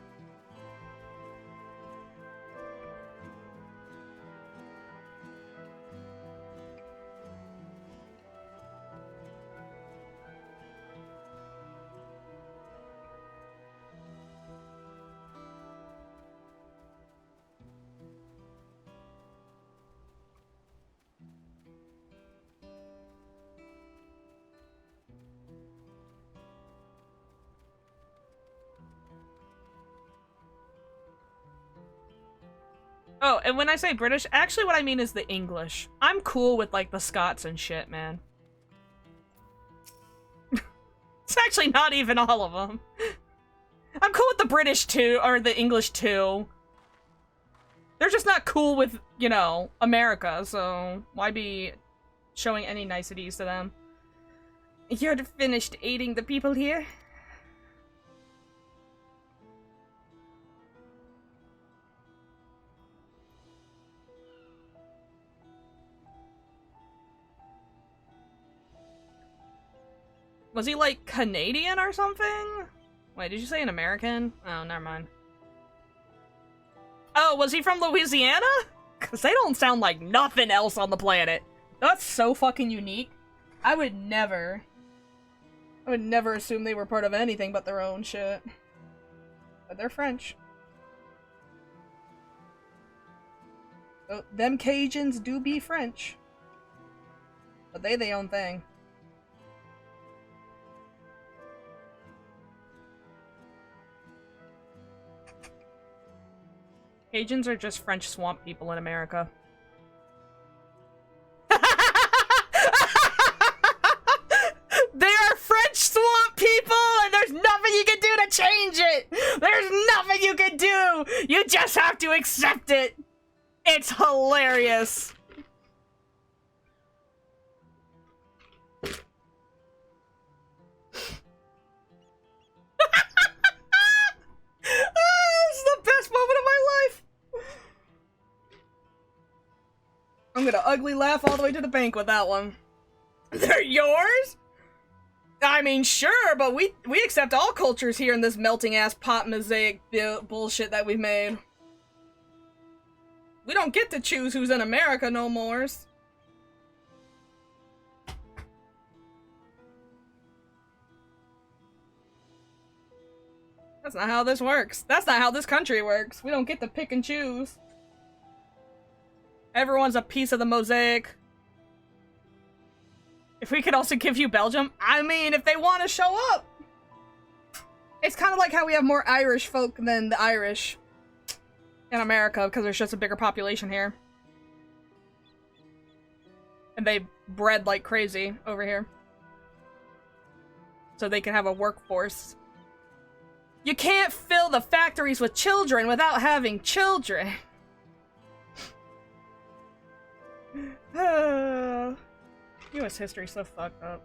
Oh, and when I say British, actually what I mean is the English. I'm cool with, like, the Scots and shit, man. It's actually not even all of them. I'm cool with the British too, or the English too. They're just not cool with, you know, America, so why be showing any niceties to them? You're finished aiding the people here? Was he, like, Canadian or something? Wait, did you say an American? Oh, never mind. Oh, was he from Louisiana? Because they don't sound like nothing else on the planet. That's so fucking unique. I would never assume they were part of anything but their own shit. But they're French. Oh, them Cajuns do be French. But they their own thing. Cajuns are just French swamp people in America. They are French swamp people just have to accept it. It's hilarious. This is the best moment of my life. I'm gonna ugly laugh all the way to the bank with that one. They're yours? I mean, sure, but we accept all cultures here in this melting-ass pot mosaic bullshit that we've made. We don't get to choose who's in America no more. That's not how this works. That's not how this country works. We don't get to pick and choose. Everyone's a piece of the mosaic. If we could also give you Belgium, I mean, if they want to show up. It's kind of like how we have more Irish folk than the Irish in America, because there's just a bigger population here. And they bred like crazy over here. So they can have a workforce. You can't fill the factories with children without having children. US history's so fucked up.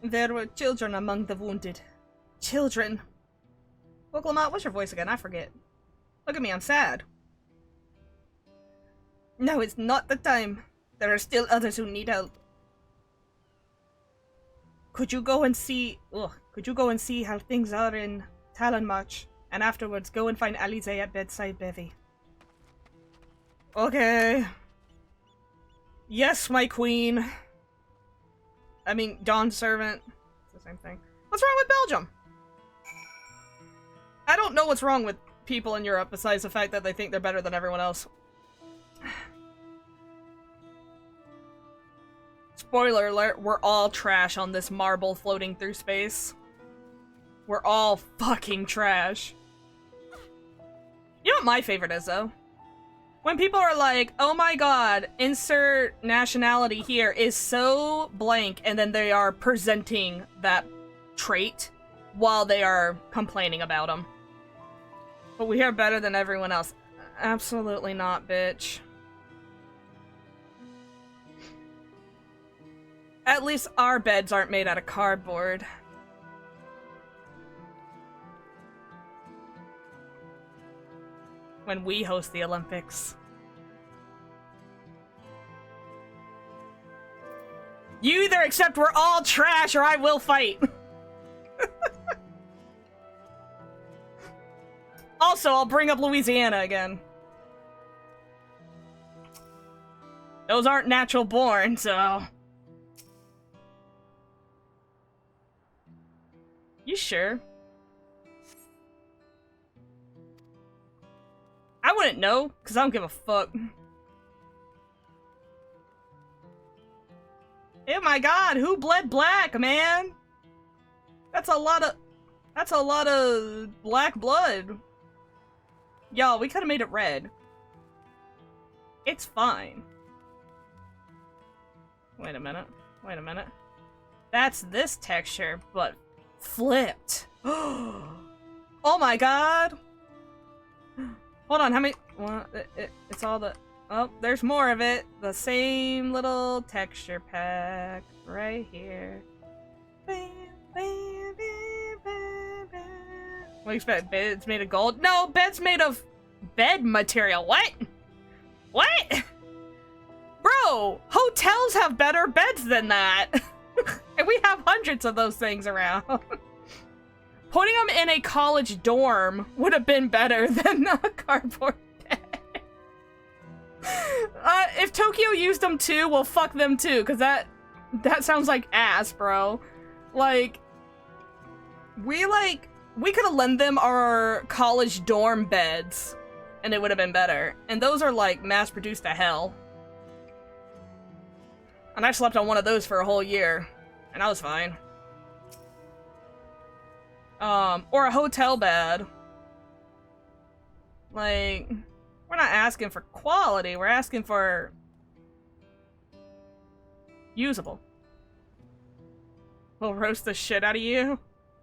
There were children among the wounded. Children. Look, Lamont, what's your voice again? I forget. Look at me, I'm sad. No, it's not the time. There are still others who need help. Could you go and see... Could you go and see how things are in Talonmarch? And afterwards, go and find Alize at Bedside Bevy. Okay. Yes, my queen. I mean, Dawn Servant. It's the same thing. What's wrong with Belgium? I don't know what's wrong with people in Europe besides the fact that they think they're better than everyone else. Spoiler alert, we're all trash on this marble floating through space. We're all fucking trash. You know what my favorite is, though? When people are like, oh my god, insert nationality here is so blank, and then they are presenting that trait while they are complaining about them. But we are better than everyone else. Absolutely not, bitch. At least our beds aren't made out of cardboard. When we host the Olympics. You either accept we're all trash or I will fight. Also, I'll bring up Louisiana again. Those aren't natural born, so... You sure? I wouldn't know, because I don't give a fuck. Oh my god, who bled black, man? That's a lot of black blood. Y'all, we could have made it red. It's fine. Wait a minute. Wait a minute. That's this texture, but flipped. Oh my god. Hold on, how many... Well, it's all the... Oh, there's more of it. The same little texture pack right here. What do you expect? Bed's made of gold? No, bed's made of bed material. What? What? Bro, hotels have better beds than that. And we have hundreds of those things around. Putting them in a college dorm would have been better than a cardboard bed. If Tokyo used them too, well, fuck them too, because that sounds like ass, bro. Like, we could have lent them our college dorm beds, and it would have been better. And those are, like, mass-produced to hell. And I slept on one of those for a whole year, and I was fine. Or a hotel bed. Like, we're not asking for quality, we're asking for... usable. We'll roast the shit out of you.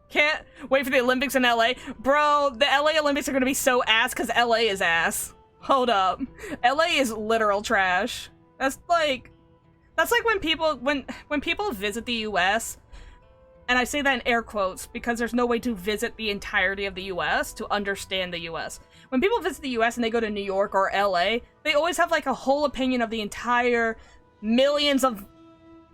Can't wait for the Olympics in LA. Bro, the LA Olympics are gonna be so ass because LA is ass. Hold up. LA is literal trash. That's like when people visit the US, and I say that in air quotes because there's no way to visit the entirety of the US to understand the US. When people visit the US and they go to New York or LA, they always have like a whole opinion of the entire millions of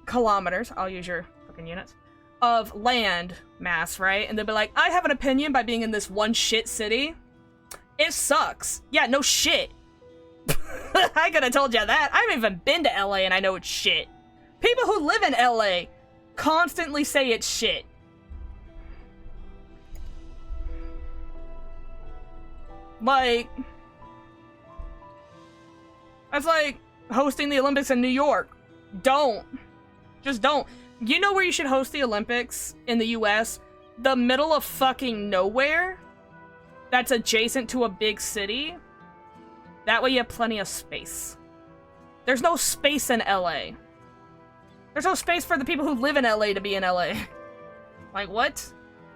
kilometers, I'll use your fucking units, of land mass, right? And they'll be like, I have an opinion by being in this one shit city. It sucks. Yeah, no shit. I could have told you that. I haven't even been to LA and I know it's shit. People who live in LA constantly say it's shit. Like, that's like hosting the Olympics in New York. Don't. Just don't. You know where you should host the Olympics in the US? The middle of fucking nowhere that's adjacent to a big city. That way you have plenty of space. There's no space in LA. There's no space for the people who live in LA to be in LA. Like, what?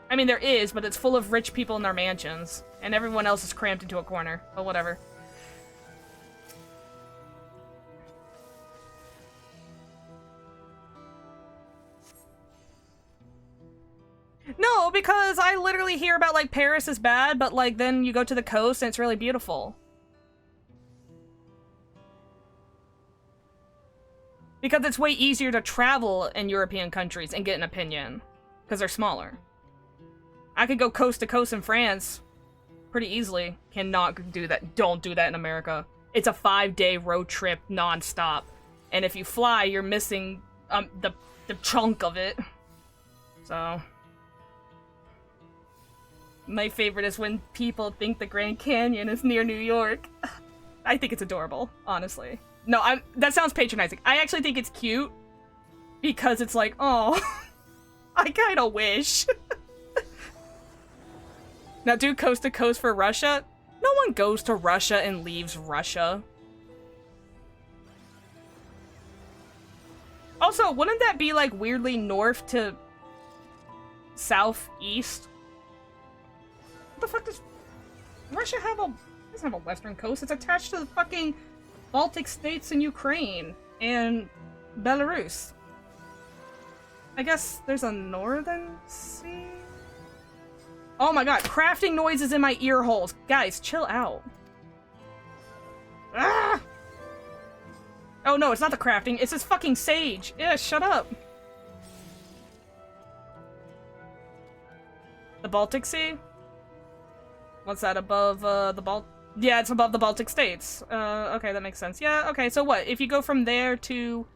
I mean, there is, but it's full of rich people in their mansions. And everyone else is cramped into a corner. But whatever. No, because I literally hear about, like, Paris is bad, but, like, then you go to the coast and it's really beautiful. Because it's way easier to travel in European countries and get an opinion. Because they're smaller. I could go coast to coast in France pretty easily. Cannot do that. Don't do that in America. It's a 5-day road trip non-stop. And if you fly, you're missing the chunk of it. So... my favorite is when people think the Grand Canyon is near New York. I think it's adorable, honestly. No, that sounds patronizing. I actually think it's cute because it's like, oh, I kind of wish. Now, do coast to coast for Russia? No one goes to Russia and leaves Russia. Also, wouldn't that be like weirdly north to southeast? What the fuck does Russia have a... it doesn't have a western coast. It's attached to the fucking Baltic states and Ukraine and Belarus. I guess there's a northern sea? Oh my god, crafting noises in my ear holes. Guys, chill out. Ah! Oh no, it's not the crafting, it's this fucking sage. Yeah, shut up. The Baltic Sea? What's that, above the yeah, it's above the Baltic states. Okay, that makes sense. Yeah, okay, so what? If you go from there to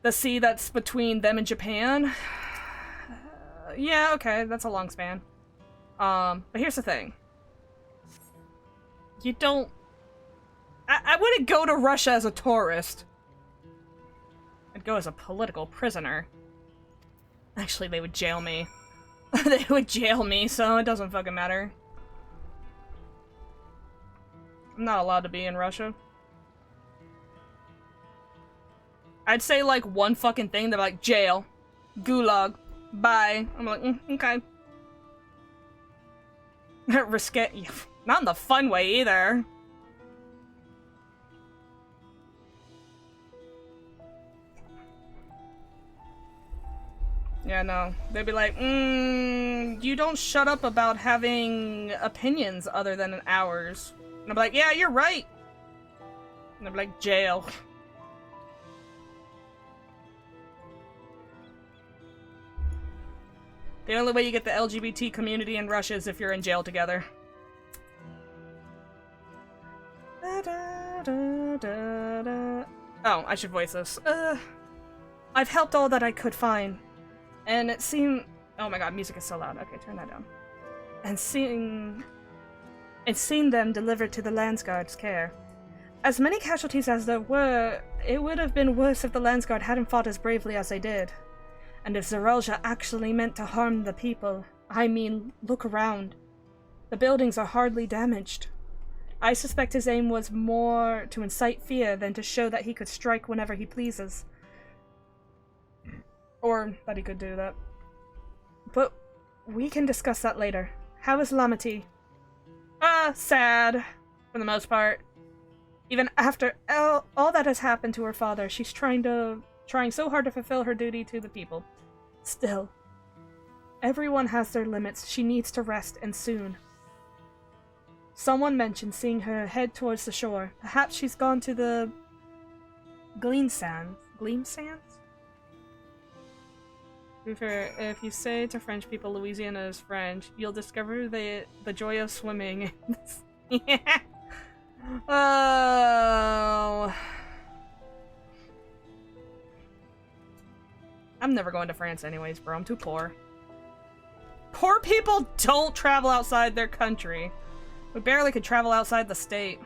the sea that's between them and Japan? Yeah, okay, that's a long span. But here's the thing. You don't... I wouldn't go to Russia as a tourist. I'd go as a political prisoner. Actually, they would jail me. They would jail me, so it doesn't fucking matter. I'm not allowed to be in Russia. I'd say, like, one fucking thing, they're like, jail. Gulag. Bye. I'm like, okay. Risque. Not in the fun way, either. Yeah, no. They'd be like, you don't shut up about having opinions other than ours. And I'm like, yeah, you're right. And I'm like, jail. The only way you get the LGBT community in Russia is if you're in jail together. Oh, I should voice this. I've helped all that I could find. And it seemed... oh my god, music is so loud. Okay, turn that down. And seeing them delivered to the Landsguard's care. As many casualties as there were, it would have been worse if the Landsguard hadn't fought as bravely as they did. And if Zarelja actually meant to harm the people, I mean, look around. The buildings are hardly damaged. I suspect his aim was more to incite fear than to show that he could strike whenever he pleases. Or that he could do that. But we can discuss that later. How is Lamati? Sad, for the most part. Even after all that has happened to her father, she's trying so hard to fulfill her duty to the people. Still, everyone has their limits. She needs to rest, and soon. Someone mentioned seeing her head towards the shore. Perhaps she's gone to the Gleam Sands? If you say to French people Louisiana is French, you'll discover the joy of swimming. Yeah. Oh. I'm never going to France anyways, bro. I'm too poor. Poor people don't travel outside their country. We barely could travel outside the state.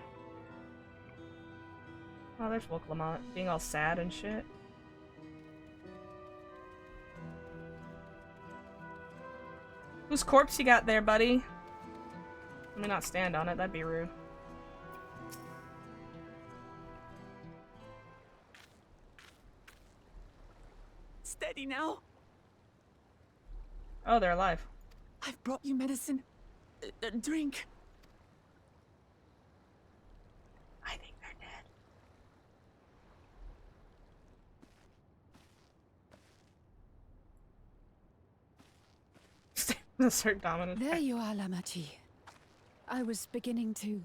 Oh, there's Woke Lamont being all sad and shit. Whose corpse you got there, buddy? Let me not stand on it, that'd be rude. Steady now. Oh, they're alive. I've brought you medicine. Drink. I think they're dead. Assert dominance. There you are, Lamati. I was beginning to...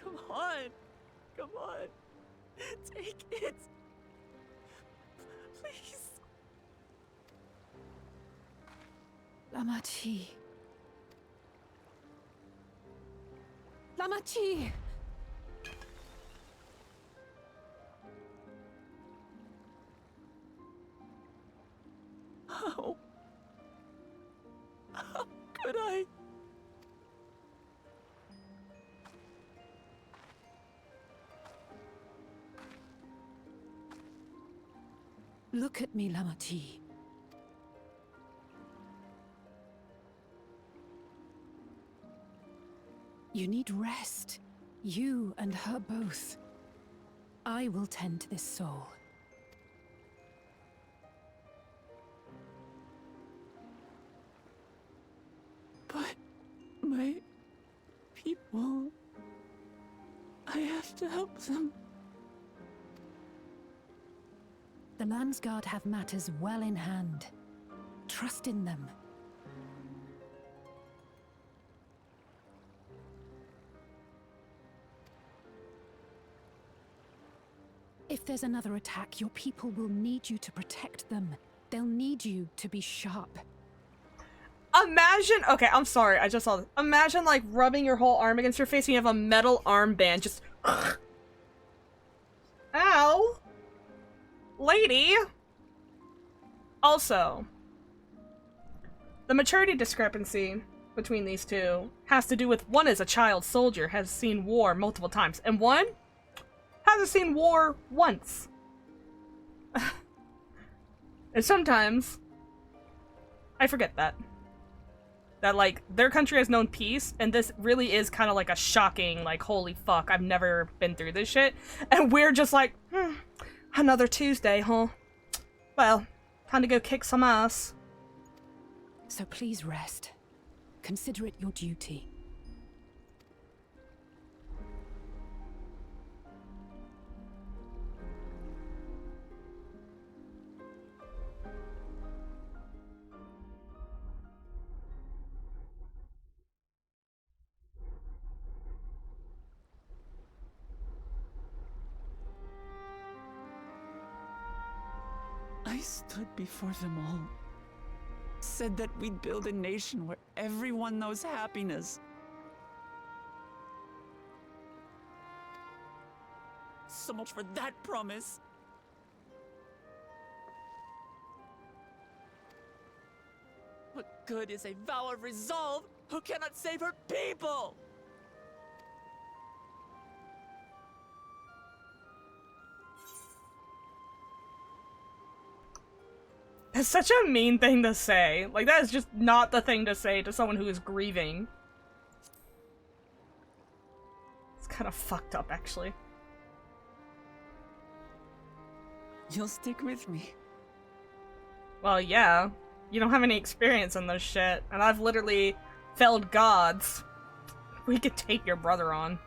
Come on. Come on. Take it. Please. Lamati. Lamati! How could I? Look at me, Lamati. You need rest. You and her both. I will tend to this soul. But my people... I have to help them. The Landsguard have matters well in hand. Trust in them. If there's another attack, your people will need you to protect them. They'll need you to be sharp. Imagine, okay, I'm sorry, I just saw this. Imagine like rubbing your whole arm against your face and you have a metal armband just... Ow! Lady! Also, the maturity discrepancy between these two has to do with one is a child soldier, has seen war multiple times, and one hasn't seen war once. And sometimes I forget that. That, like, their country has known peace, and this really is kind of like a shocking, like, holy fuck, I've never been through this shit. And we're just like, another Tuesday, huh? Well, time to go kick some ass. So please rest. Consider it your duty. I stood before them all. Said that we'd build a nation where everyone knows happiness. So much for that promise. What good is a vow of resolve who cannot save her people? It's such a mean thing to say. Like, that is just not the thing to say to someone who is grieving. It's kind of fucked up, actually. You'll stick with me. Well, yeah. You don't have any experience in this shit, and I've literally felled gods. We could take your brother on.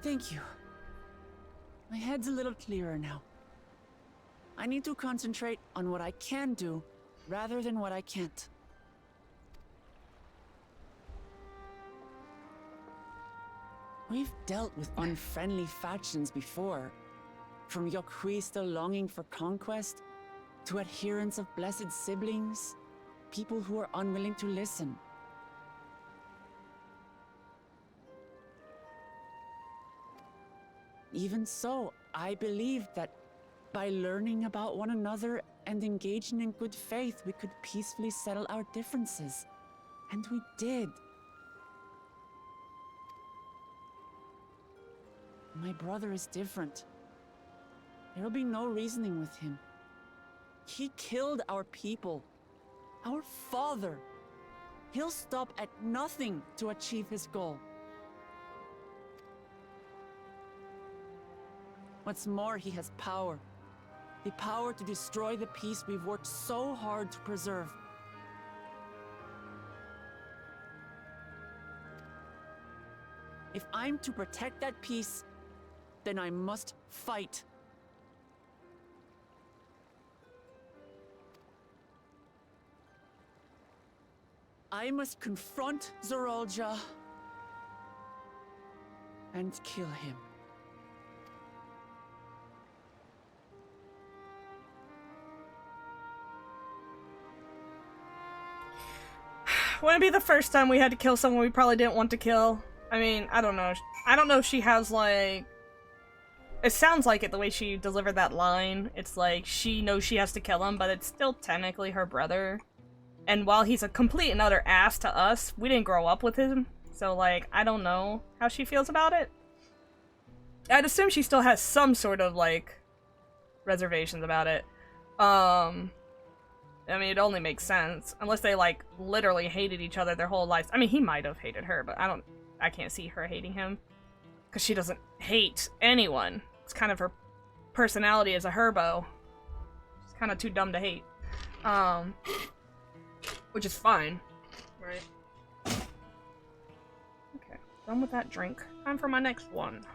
Thank you. My head's a little clearer now. I need to concentrate on what I can do, rather than what I can't. We've dealt with unfriendly factions before. From Yokhui still longing for conquest, to adherents of blessed siblings, people who are unwilling to listen. Even so, I believed that by learning about one another and engaging in good faith, we could peacefully settle our differences. And we did. My brother is different. There will be no reasoning with him. He killed our people, our father. He'll stop at nothing to achieve his goal. What's more, he has power. The power to destroy the peace we've worked so hard to preserve. If I'm to protect that peace, then I must fight. I must confront Zorolja and kill him. Wouldn't be the first time we had to kill someone we probably didn't want to kill. I mean, I don't know. I don't know if she has, like... It sounds like it, the way she delivered that line. It's like, she knows she has to kill him, but it's still technically her brother. And while he's a complete and utter ass to us, we didn't grow up with him. So, like, I don't know how she feels about it. I'd assume she still has some sort of, like, reservations about it. I mean, it only makes sense. Unless they, like, literally hated each other their whole lives. I mean, he might have hated her, but I can't see her hating him. Because she doesn't hate anyone. It's kind of her personality as a herbo. She's kind of too dumb to hate. Which is fine. Right? Okay, done with that drink. Time for my next one.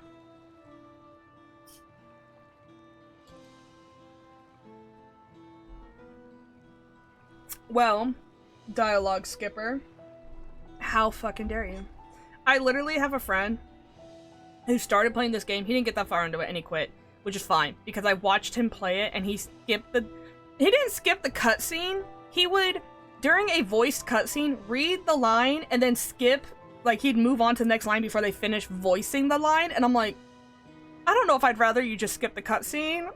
Well, dialogue skipper. How fucking dare you? I literally have a friend who started playing this game. He didn't get that far into it and he quit, which is fine because I watched him play it and he didn't skip the cutscene. He would, during a voiced cutscene, read the line and then skip, like he'd move on to the next line before they finish voicing the line, and I'm like, I don't know if I'd rather you just skip the cutscene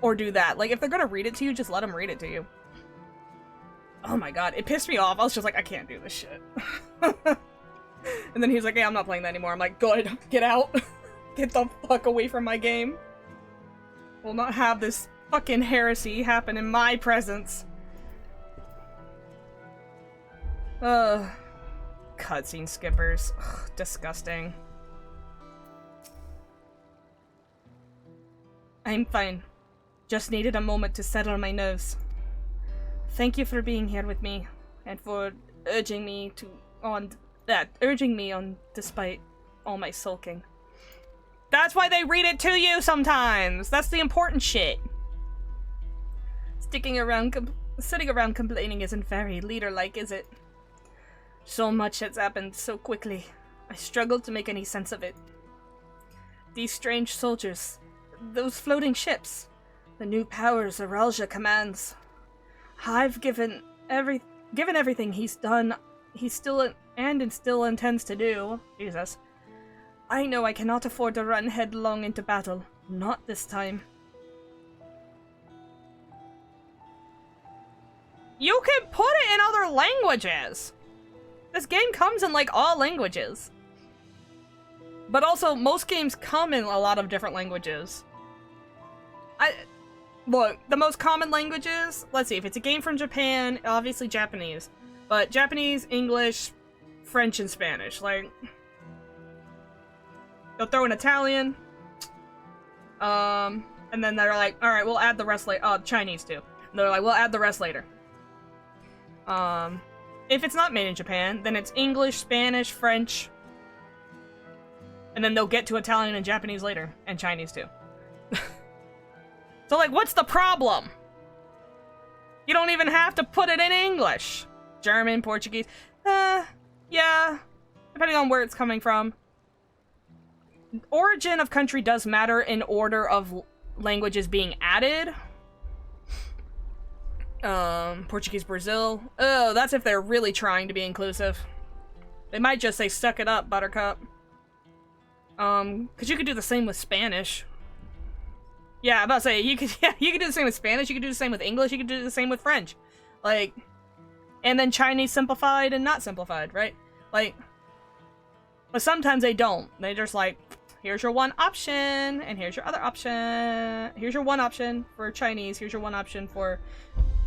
or do that. Like, if they're gonna read it to you, just let them read it to you. Oh my god, it pissed me off. I was just like, I can't do this shit. And then he's like, hey, I'm not playing that anymore. I'm like, good, get out. Get the fuck away from my game. We'll not have this fucking heresy happen in my presence. Cutscene skippers. Ugh, disgusting. I'm fine. Just needed a moment to settle my nerves. Thank you for being here with me, and for urging me on despite all my sulking. That's why they read it to you sometimes! That's the important shit! Sitting around complaining isn't very leader-like, is it? So much has happened so quickly. I struggled to make any sense of it. These strange soldiers, those floating ships, the new powers Aralja commands. I've given everything he's done, he still intends to do. Jesus. I know I cannot afford to run headlong into battle. Not this time. You can put it in other languages! This game comes in, like, all languages. But also, most games come in a lot of different languages. Look, the most common languages, let's see, if it's a game from Japan, obviously Japanese. But Japanese, English, French, and Spanish, like... They'll throw in Italian. And then they're like, all right, we'll add the rest later. Chinese too. And they're like, we'll add the rest later. If it's not made in Japan, then it's English, Spanish, French. And then they'll get to Italian and Japanese later. And Chinese too. So like, what's the problem? You don't even have to put it in English. German, Portuguese. Yeah. Depending on where it's coming from. Origin of country does matter in order of languages being added. Portuguese, Brazil. Oh, that's if they're really trying to be inclusive. They might just say, suck it up, buttercup. Because you could do the same with Spanish. Yeah, I'm about to say, you could do the same with Spanish, you could do the same with English, you could do the same with French. Like, and then Chinese simplified and not simplified, right? Like, but sometimes they don't. They just like, here's your one option, and here's your other option. Here's your one option for Chinese, here's your one option for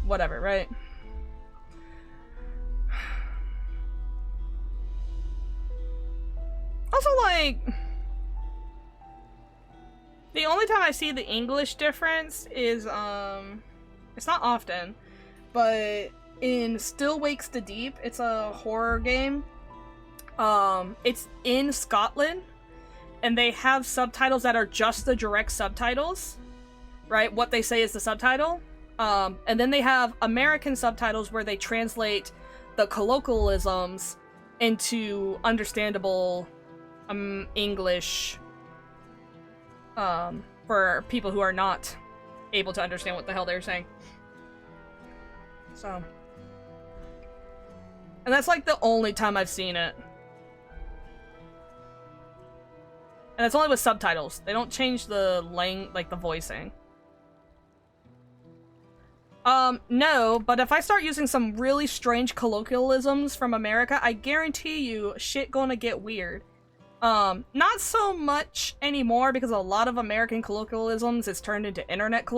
whatever, right? Also, like, the only time I see the English difference is, it's not often, but in Still Wakes the Deep, it's a horror game. It's in Scotland, and they have subtitles that are just the direct subtitles, right? What they say is the subtitle. And then they have American subtitles where they translate the colloquialisms into understandable English for people who are not able to understand what the hell they're saying. So, and that's like the only time I've seen it. And it's only with subtitles. They don't change the like the voicing. No, but if I start using some really strange colloquialisms from America, I guarantee you shit gonna get weird. Not so much anymore because a lot of American colloquialisms is turned into internet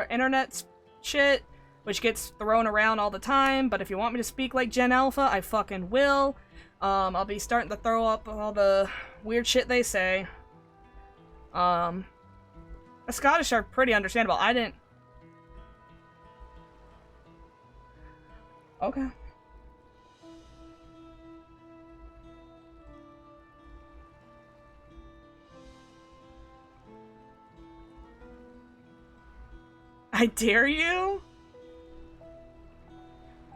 internet shit, which gets thrown around all the time. But if you want me to speak like Gen Alpha, I fucking will. I'll be starting to throw up all the weird shit they say. The Scottish are pretty understandable. I didn't... Okay. I dare you?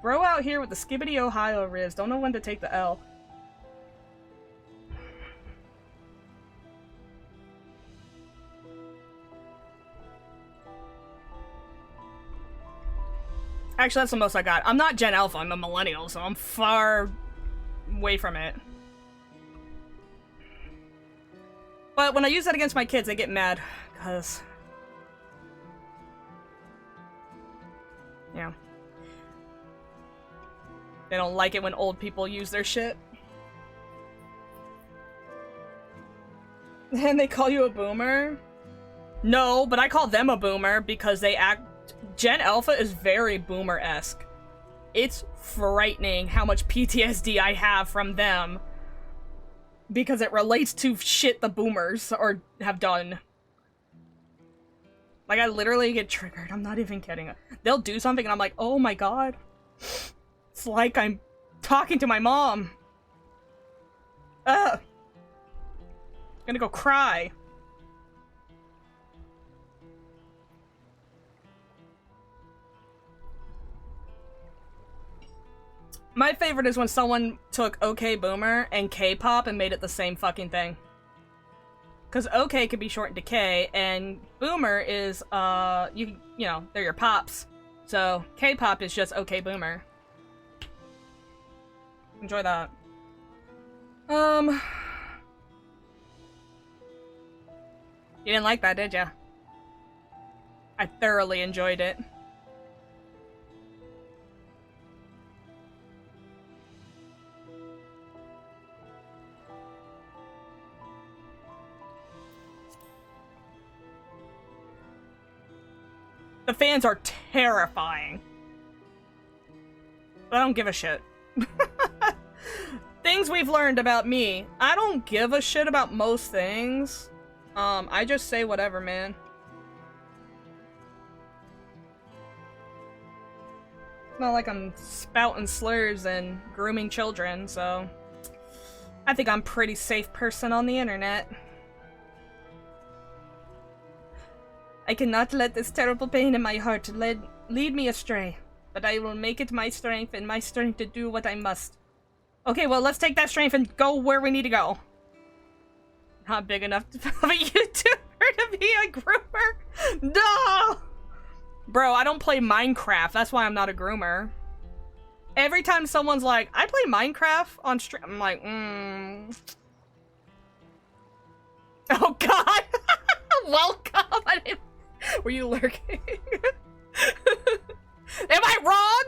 Bro out here with the skibbity Ohio riz. Don't know when to take the L. Actually, that's the most I got. I'm not Gen Alpha, I'm a millennial, so I'm far away from it. But when I use that against my kids, they get mad, because... yeah. They don't like it when old people use their shit. And they call you a boomer? No, but I call them a boomer because they act... Gen Alpha is very boomer-esque. It's frightening how much PTSD I have from them. Because it relates to shit the boomers or have done. Like, I literally get triggered. I'm not even kidding. They'll do something and I'm like, oh my god. It's like I'm talking to my mom. Ugh. I'm gonna go cry. My favorite is when someone took OK Boomer and K-pop and made it the same fucking thing. Because OK could be shortened to K, and Boomer is, you know, they're your pops. So, K-pop is just OK Boomer. Enjoy that. You didn't like that, did ya? I thoroughly enjoyed it. The fans are terrifying. But I don't give a shit. things we've learned about me. I don't give a shit about most things. I just say whatever, man. It's not like I'm spouting slurs and grooming children, so... I think I'm a pretty safe person on the internet. I cannot let this terrible pain in my heart lead me astray, but I will make it my strength and my strength to do what I must. Okay, well, let's take that strength and go where we need to go. Not big enough of a YouTuber to be a groomer. No! Bro, I don't play Minecraft. That's why I'm not a groomer. Every time someone's like, I play Minecraft on stream, I'm like, Oh, God. Welcome. Were you lurking? Am I wrong?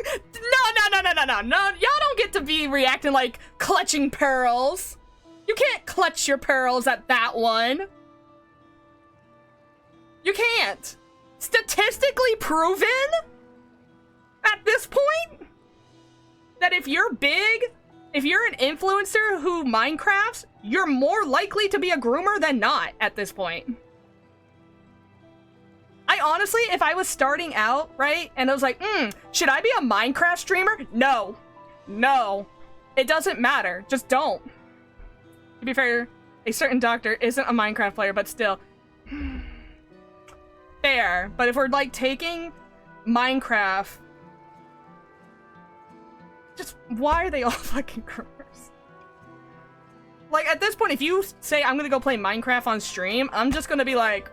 No. Y'all don't get to be reacting like clutching pearls. You can't clutch your pearls at that one. You can't. Statistically proven at this point that if you're big, if you're an influencer who Minecrafts, you're more likely to be a groomer than not at this point. I honestly, if I was starting out, right, and I was like, should I be a Minecraft streamer? No. It doesn't matter. Just don't. To be fair, a certain doctor isn't a Minecraft player, but still. Fair. But if we're, like, taking Minecraft, just, why are they all fucking groomers? Like, at this point, if you say, I'm gonna go play Minecraft on stream, I'm just gonna be like,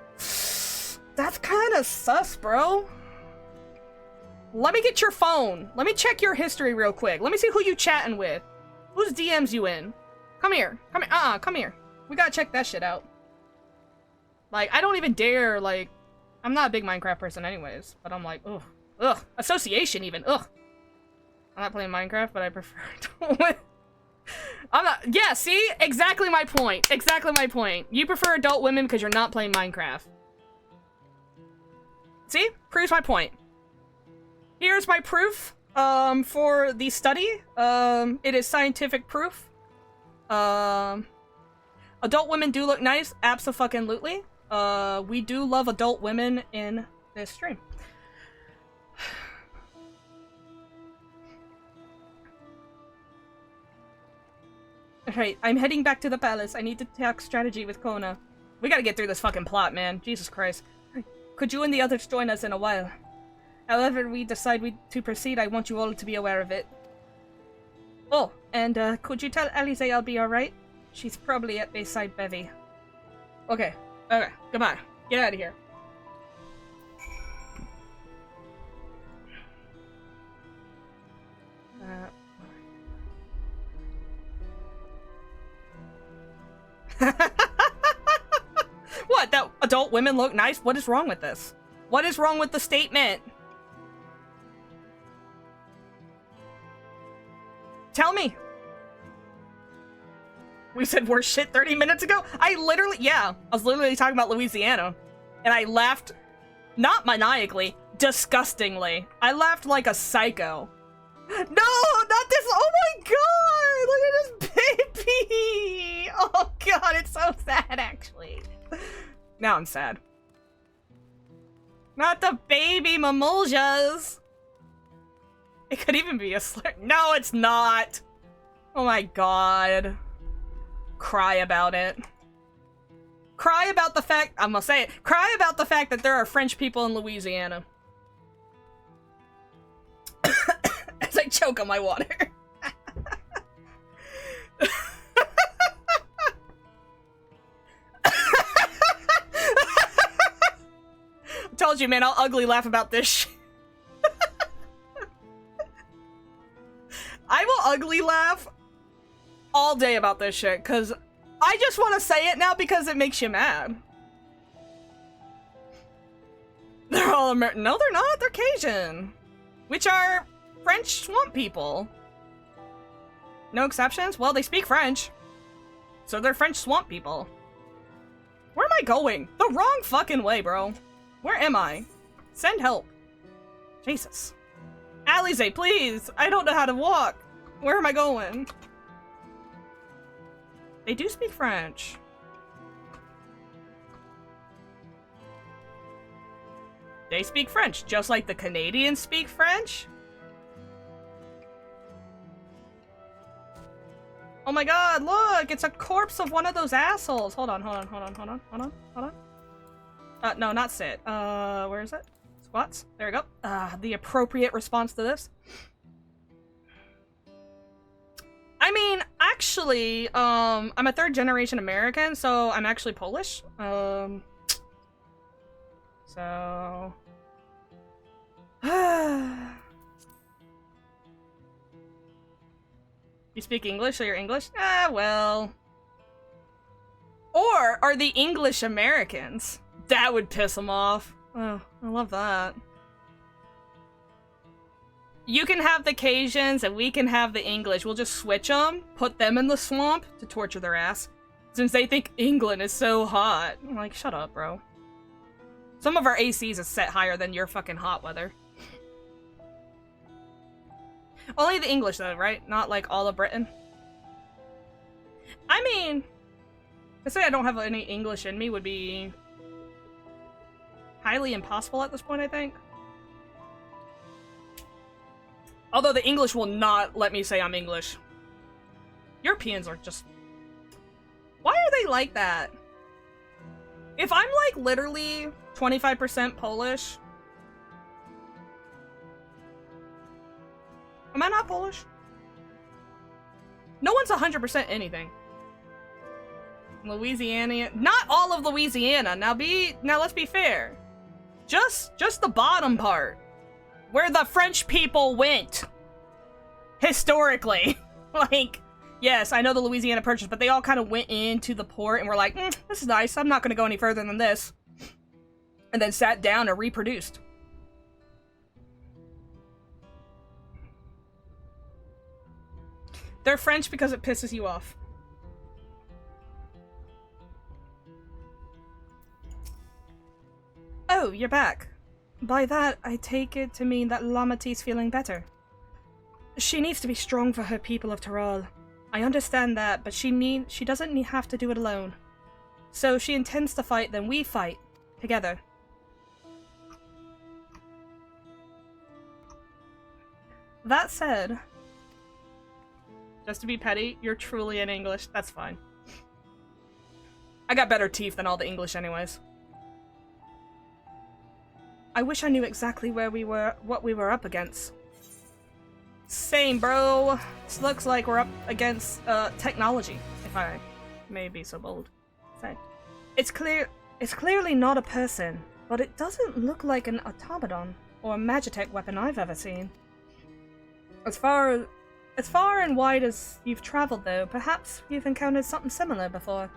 that's kind of sus, bro. Let me get your phone. Let me check your history real quick. Let me see who you chatting with. Whose DMs you in? Come here. Come here. Come here. We gotta check that shit out. Like, I don't even dare, like... I'm not a big Minecraft person anyways, but I'm like, ugh. Association even, ugh. I'm not playing Minecraft, but I prefer adult. I'm not... Yeah, see? Exactly my point. Exactly my point. You prefer adult women because you're not playing Minecraft. See? Proves my point. Here's my proof for the study. It is scientific proof. Adult women do look nice. Abso-fucking-lutely. We do love adult women in this stream. Alright, I'm heading back to the palace. I need to talk strategy with Kona. We gotta get through this fucking plot, man. Jesus Christ. Could you and the others join us in a while? However we decide to proceed, I want you all to be aware of it. Oh, and could you tell Alize I'll be alright? She's probably at Bayside Bevy. Okay, goodbye. Get out of here. What? That adult women look nice? What is wrong with this? What is wrong with the statement? Tell me. We said worse shit 30 minutes ago? I was literally talking about Louisiana. And I laughed, not maniacally, disgustingly. I laughed like a psycho. No, not this. Oh my god, look at this baby. Oh god, it's so sad, actually. Now I'm sad. Not the baby mamuljas. It could even be a slur. No, it's not. Oh my god. Cry about it. Cry about the fact, I'm gonna say it, cry about the fact that there are French people in Louisiana. As I choke on my water. I told you, man, I'll ugly laugh about this shit. I will ugly laugh all day about this shit, because I just want to say it now because it makes you mad. They're all American. No, they're not. They're Cajun. Which are French swamp people. No exceptions? Well, they speak French. So they're French swamp people. Where am I going? The wrong fucking way, bro. Where am I? Send help. Jesus. Alize, please! I don't know how to walk. Where am I going? They do speak French. They speak French, just like the Canadians speak French. Oh my god, look! It's a corpse of one of those assholes! Hold on. No, not sit. Where is it? Squats? There we go. The appropriate response to this. I mean, actually, I'm a third-generation American, so I'm actually Polish. So... You speak English, so you're English? Ah, well... Or are the English Americans? That would piss them off. Oh, I love that. You can have the Cajuns and we can have the English. We'll just switch them, put them in the swamp to torture their ass. Since they think England is so hot. I'm like, shut up, bro. Some of our ACs is set higher than your fucking hot weather. Only the English though, right? Not like all of Britain. I mean, to say I don't have any English in me would be highly impossible at this point, I think. Although the English will not let me say I'm English. Europeans are just... Why are they like that? If I'm like literally 25% Polish... Am I not Polish? No one's 100% anything. Louisiana... Not all of Louisiana. Now let's be fair. Just the bottom part. Where the French people went. Historically. Like, yes, I know the Louisiana Purchase, but they all kind of went into the port and were like, this is nice, I'm not going to go any further than this. And then sat down and reproduced. They're French because it pisses you off. Oh, you're back. By that, I take it to mean that Lamati's feeling better. She needs to be strong for her people of Tyrol. I understand that, but she doesn't have to do it alone. So if she intends to fight, then we fight. Together. That said, just to be petty, you're truly in English. That's fine. I got better teeth than all the English anyways. I wish I knew exactly what we were up against. Same, bro. This looks like we're up against technology, if I may be so bold. Say, it's clearly not a person, but it doesn't look like an automaton or a magitech weapon I've ever seen. As far and wide as you've traveled, though, perhaps you've encountered something similar before.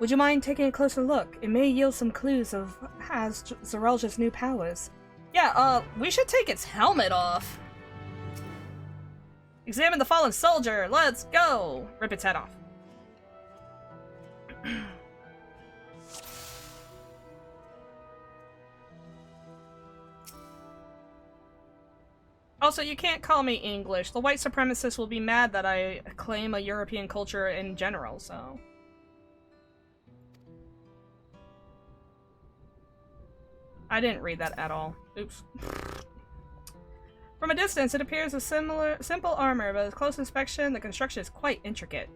Would you mind taking a closer look? It may yield some clues of Zeralja's new powers. Yeah, we should take its helmet off. Examine the fallen soldier. Let's go. Rip its head off. Also, you can't call me English. The white supremacists will be mad that I claim a European culture in general, so... I didn't read that at all. Oops. From a distance, it appears a simple armor, but at close inspection, the construction is quite intricate.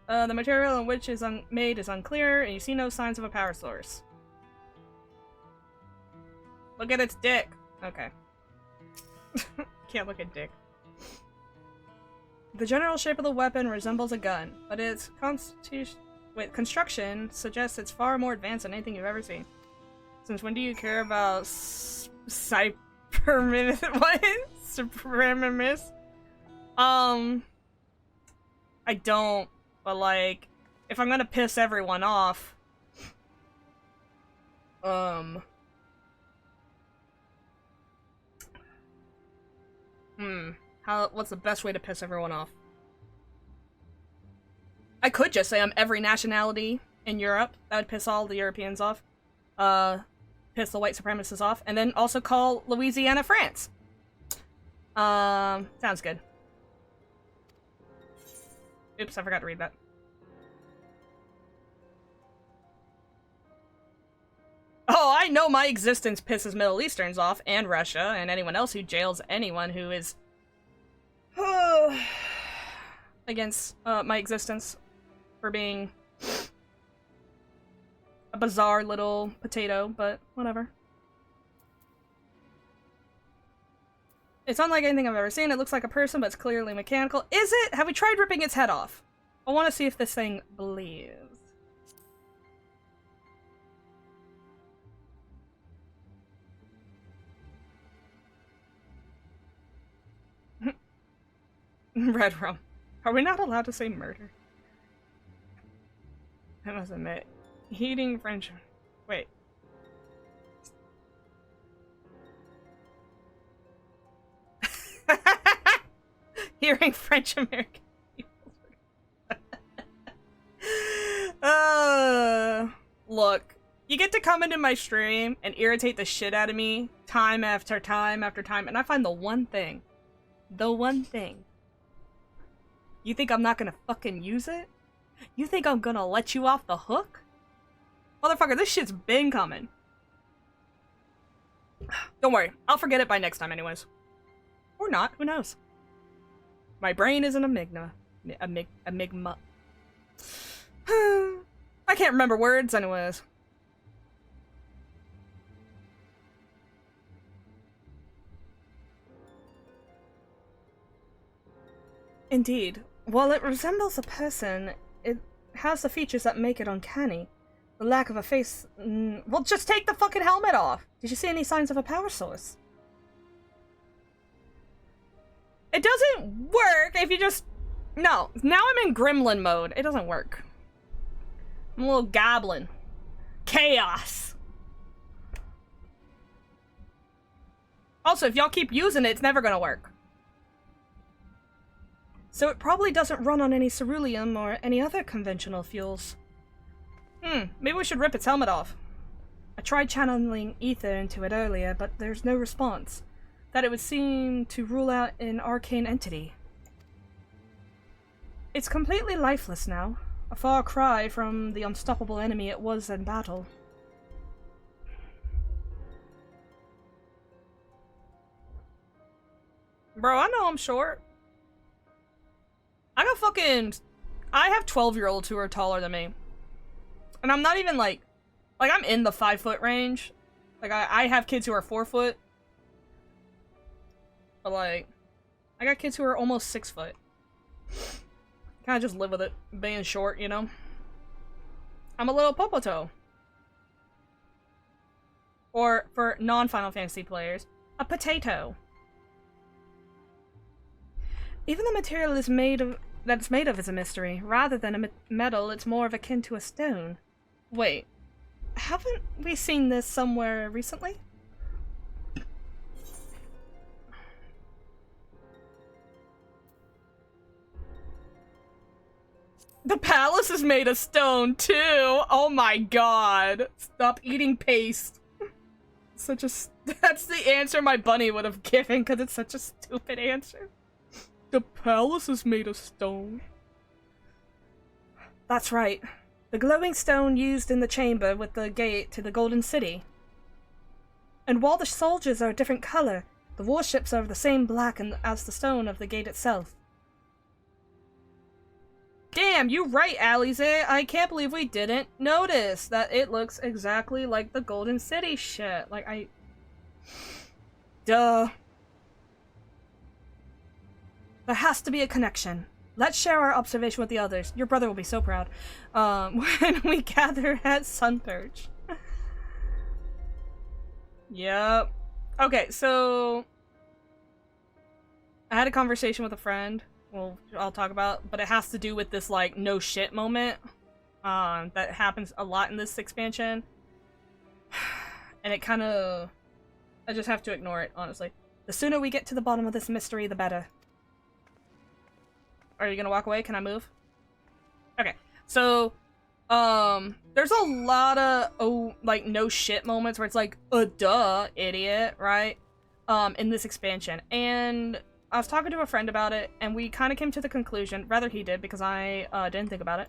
The material in which is made is unclear, and you see no signs of a power source. Look at its dick. Okay. Can't look at dick. The general shape of the weapon resembles a gun, but its construction suggests it's far more advanced than anything you've ever seen. Since when do you care about supremacists? I don't, but like, if I'm gonna piss everyone off, what's the best way to piss everyone off? I could just say I'm every nationality in Europe. That would piss all the Europeans off. Piss the white supremacists off, and then also call Louisiana France. Sounds good. Oops, I forgot to read that. Oh, I know my existence pisses Middle Easterns off, and Russia, and anyone else who jails anyone who is against my existence for being a bizarre little potato, but whatever. It's unlike anything I've ever seen. It looks like a person, but it's clearly mechanical. Is it? Have we tried ripping its head off? I want to see if this thing believes. Red rum. Are we not allowed to say murder? I must admit. Heating French. Wait. Hearing French American people. Look. You get to come into my stream and irritate the shit out of me time after time after time, and I find the one thing. You think I'm not gonna fucking use it? You think I'm gonna let you off the hook? Motherfucker, this shit's been coming. Don't worry, I'll forget it by next time anyways. Or not, who knows? My brain is an enigma. Enigma. I can't remember words anyways. Indeed. While it resembles a person, it has the features that make it uncanny. The lack of a face... well, just take the fucking helmet off! Did you see any signs of a power source? It doesn't work if you just... No. Now I'm in gremlin mode. It doesn't work. I'm a little goblin. Chaos! Also, if y'all keep using it, it's never gonna work. So it probably doesn't run on any ceruleum or any other conventional fuels. Maybe we should rip its helmet off. I tried channeling ether into it earlier, but there's no response. That it would seem to rule out an arcane entity. It's completely lifeless now, a far cry from the unstoppable enemy it was in battle. Bro, I know I'm short. I have 12-year-olds who are taller than me. And I'm not even like I'm in the 5-foot range. Like, I have kids who are 4 foot. But like, I got kids who are almost 6 foot. Kinda just live with it, being short, you know? I'm a little popoto. Or, for non-Final Fantasy players, a potato. Even the material that it's made of is a mystery. Rather than a metal, it's more of akin to a stone. Wait, haven't we seen this somewhere recently? The palace is made of stone, too! Oh my god! Stop eating paste. That's the answer my bunny would have given, because it's such a stupid answer. The palace is made of stone. That's right. The glowing stone used in the chamber with the gate to the Golden City. And while the soldiers are a different color, the warships are of the same black as the stone of the gate itself. Damn, you right, Alize. I can't believe we didn't notice that it looks exactly like the Golden City shit. Like, Duh. There has to be a connection. Let's share our observation with the others. Your brother will be so proud. When we gather at Sunperch. Yep. Okay, so... I had a conversation with a friend. Well, I'll talk about, but it has to do with this, like, no shit moment. That happens a lot in this expansion. And it kind of... I just have to ignore it, honestly. The sooner we get to the bottom of this mystery, the better. Are you gonna walk away? Can I move? Okay. So, there's a lot of, like, no shit moments where it's like, duh, idiot, right? In this expansion. And I was talking to a friend about it, and we kind of came to the conclusion, rather he did, because I didn't think about it,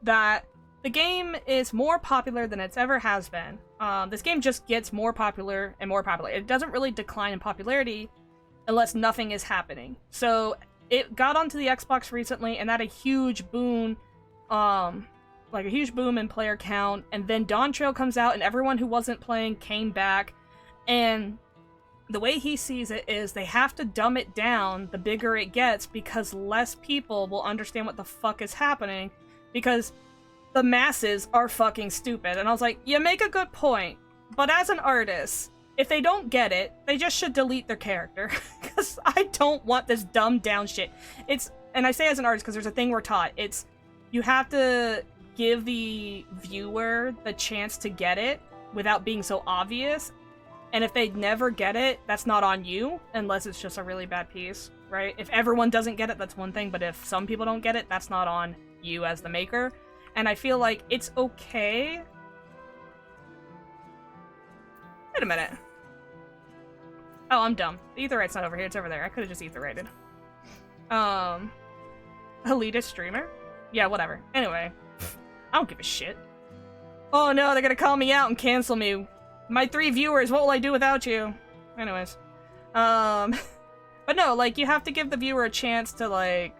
that the game is more popular than it's ever has been. This game just gets more popular and more popular. It doesn't really decline in popularity unless nothing is happening. So it got onto the Xbox recently, and that a huge boom, like a huge boom in player count, and then Dawntrail comes out, and everyone who wasn't playing came back, and the way he sees it is they have to dumb it down the bigger it gets because less people will understand what the fuck is happening because the masses are fucking stupid. And I was like, you make a good point, but as an artist, if they don't get it, they just should delete their character because I don't want this dumbed down shit. And I say as an artist because there's a thing we're taught. You have to give the viewer the chance to get it without being so obvious. And if they never get it, that's not on you, unless it's just a really bad piece, right? If everyone doesn't get it, that's one thing, but if some people don't get it, that's not on you as the maker. And I feel like it's okay. Wait a minute. Oh, I'm dumb. The ether right's not over here, it's over there. I could have just ether righted. Elitist streamer? Yeah, whatever. Anyway, I don't give a shit. Oh no, they're gonna call me out and cancel me. My 3 viewers, what will I do without you? Anyways. But no, like, you have to give the viewer a chance to, like,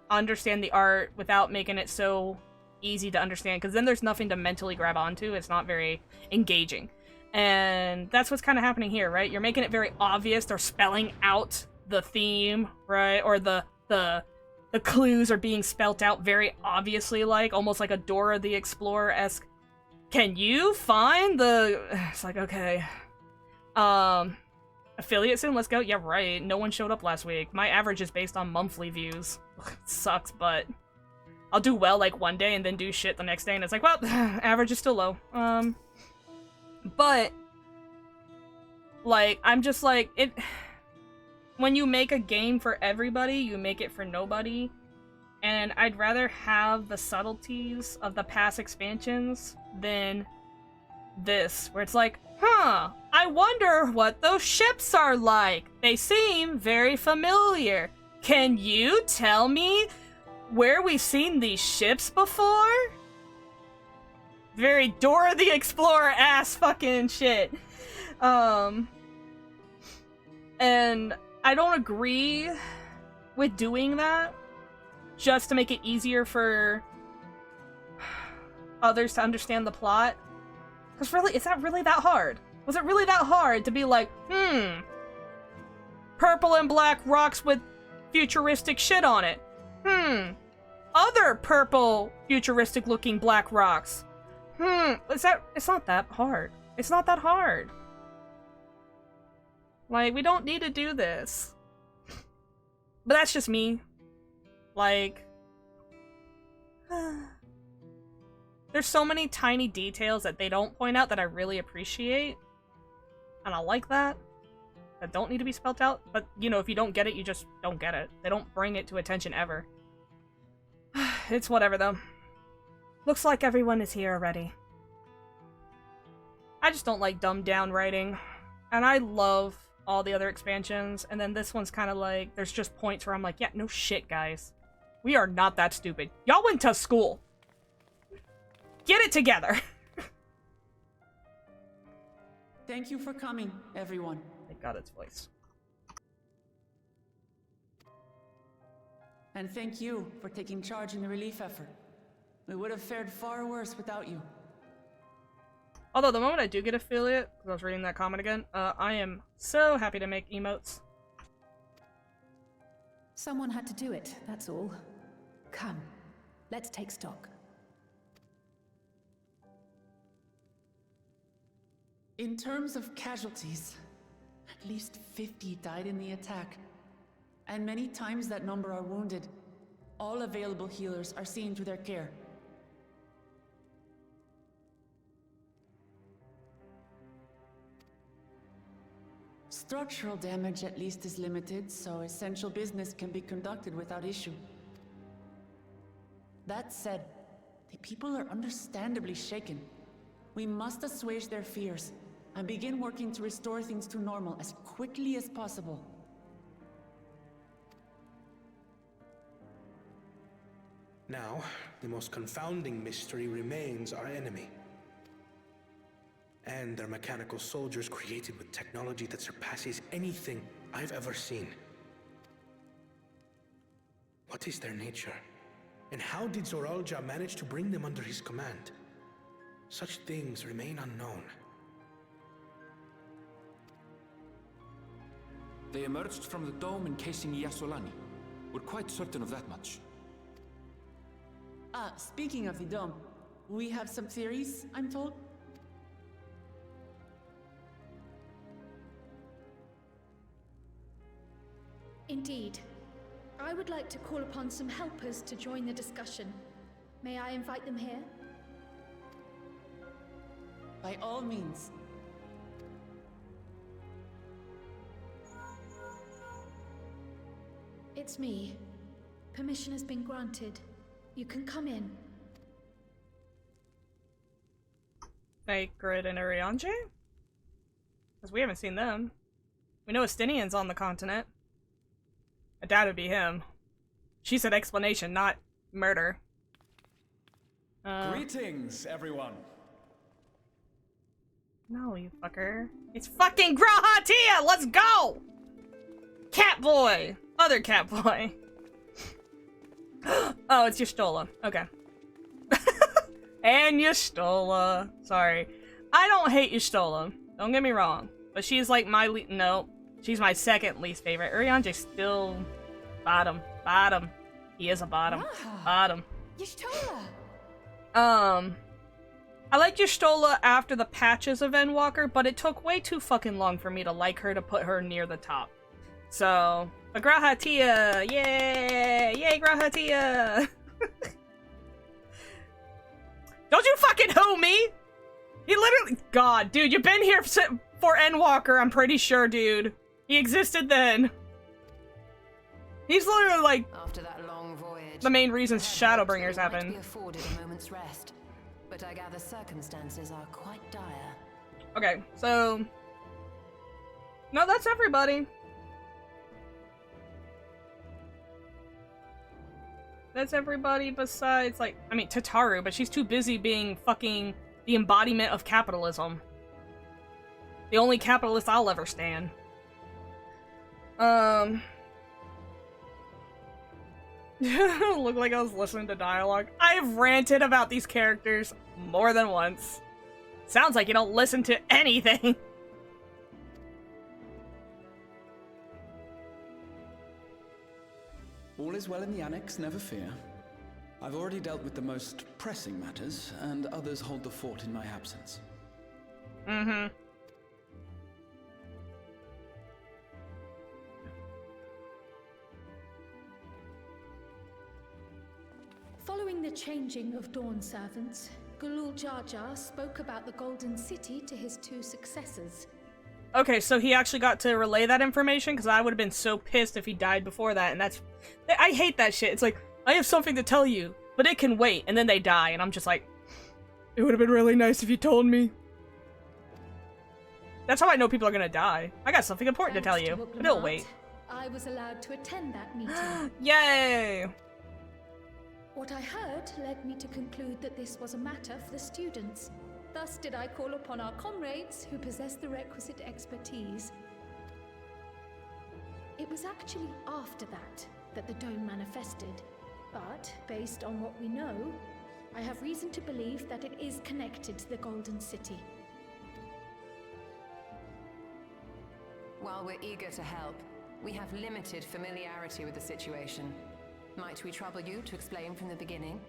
understand the art without making it so easy to understand, because then there's nothing to mentally grab onto. It's not very engaging. And that's what's kind of happening here, right? You're making it very obvious. They're spelling out the theme, right? Or the clues are being spelt out very obviously, like, almost like a Dora the Explorer-esque. Can you find the... It's like, okay. Affiliate soon? Let's go. Yeah, right. No one showed up last week. My average is based on monthly views. It sucks, but... I'll do well, like, one day and then do shit the next day, and it's like, well, average is still low. But... Like, I'm just like, it... When you make a game for everybody, you make it for nobody. And I'd rather have the subtleties of the past expansions than this, where it's like, huh, I wonder what those ships are like. They seem very familiar. Can you tell me where we've seen these ships before? Very Dora the Explorer ass fucking shit. And I don't agree with doing that just to make it easier for others to understand the plot. Because really, is that really that hard? Was it really that hard to be like, purple and black rocks with futuristic shit on it? Other purple futuristic looking black rocks. It's not that hard. It's not that hard. Like, we don't need to do this. But that's just me. Like, there's so many tiny details that they don't point out that I really appreciate. And I like that. That don't need to be spelled out. But, you know, if you don't get it, you just don't get it. They don't bring it to attention ever. It's whatever, though. Looks like everyone is here already. I just don't like dumbed down writing. And I love all the other expansions. And then this one's kind of like, there's just points where I'm like, yeah, no shit, guys. We are not that stupid. Y'all went to school. Get it together. Thank you for coming, everyone. Thank God its voice. And thank you for taking charge in the relief effort. We would have fared far worse without you. Although, the moment I do get affiliate, because I was reading that comment again, I am so happy to make emotes. Someone had to do it, that's all. Come, let's take stock. In terms of casualties, at least 50 died in the attack. And many times that number are wounded. All available healers are seen to their care. Structural damage at least is limited, so essential business can be conducted without issue. That said, the people are understandably shaken. We must assuage their fears and begin working to restore things to normal as quickly as possible. Now, the most confounding mystery remains our enemy. And their mechanical soldiers created with technology that surpasses anything I've ever seen. What is their nature? And how did Zoralja manage to bring them under his command? Such things remain unknown. They emerged from the dome encasing Yasolani. We're quite certain of that much. Speaking of the dome, we have some theories, I'm told. Indeed. I would like to call upon some helpers to join the discussion. May I invite them here? By all means. It's me. Permission has been granted. You can come in. Grid and Urianger? Because we haven't seen them. We know Estinian's on the continent. I doubt it'd be him. She said explanation, not murder. Greetings, everyone. No, you fucker. It's fucking Grahatia! Let's go! Catboy! Other Catboy. Oh, it's Y'shtola. Okay. And Y'shtola. Sorry. I don't hate Y'shtola. Don't get me wrong. But she's like my no. She's my second least favorite. Urianger's still bottom. Bottom. He is a bottom. Bottom. Y'shtola! I like Y'shtola after the patches of Endwalker, but it took way too fucking long for me to like her to put her near the top. So, but Grahatia! Yay! Yay, Grahatia! Don't you fucking who me! He literally- God, dude, you've been here for Endwalker, I'm pretty sure, dude. He existed then. He's literally like after that long voyage, the main reason Shadowbringers happen. Be afforded a moment's rest, but I gather circumstances are quite dire. Okay, so no, that's everybody. That's everybody besides, like, I mean, Tataru, but she's too busy being fucking the embodiment of capitalism. The only capitalist I'll ever stand. Looked like I was listening to dialogue. I've ranted about these characters more than once. Sounds like you don't listen to anything. All is well in the annex, never fear. I've already dealt with the most pressing matters, and others hold the fort in my absence. Mm-hmm. Following the changing of Dawn servants, Gulul Jar Jar spoke about the Golden City to his two successors. Okay, so he actually got to relay that information, because I would have been so pissed if he died before that, and that's... I hate that shit. It's like, I have something to tell you, but it can wait, and then they die, and I'm just like, it would have been really nice if you told me. That's how I know people are gonna die. I got something important to tell you, but it'll wait. I was allowed to attend that meeting. Yay! What I heard led me to conclude that this was a matter for the students. Thus did I call upon our comrades who possess the requisite expertise. It was actually after that the dome manifested. But, based on what we know, I have reason to believe that it is connected to the Golden City. While we're eager to help, we have limited familiarity with the situation. Might we trouble you to explain from the beginning?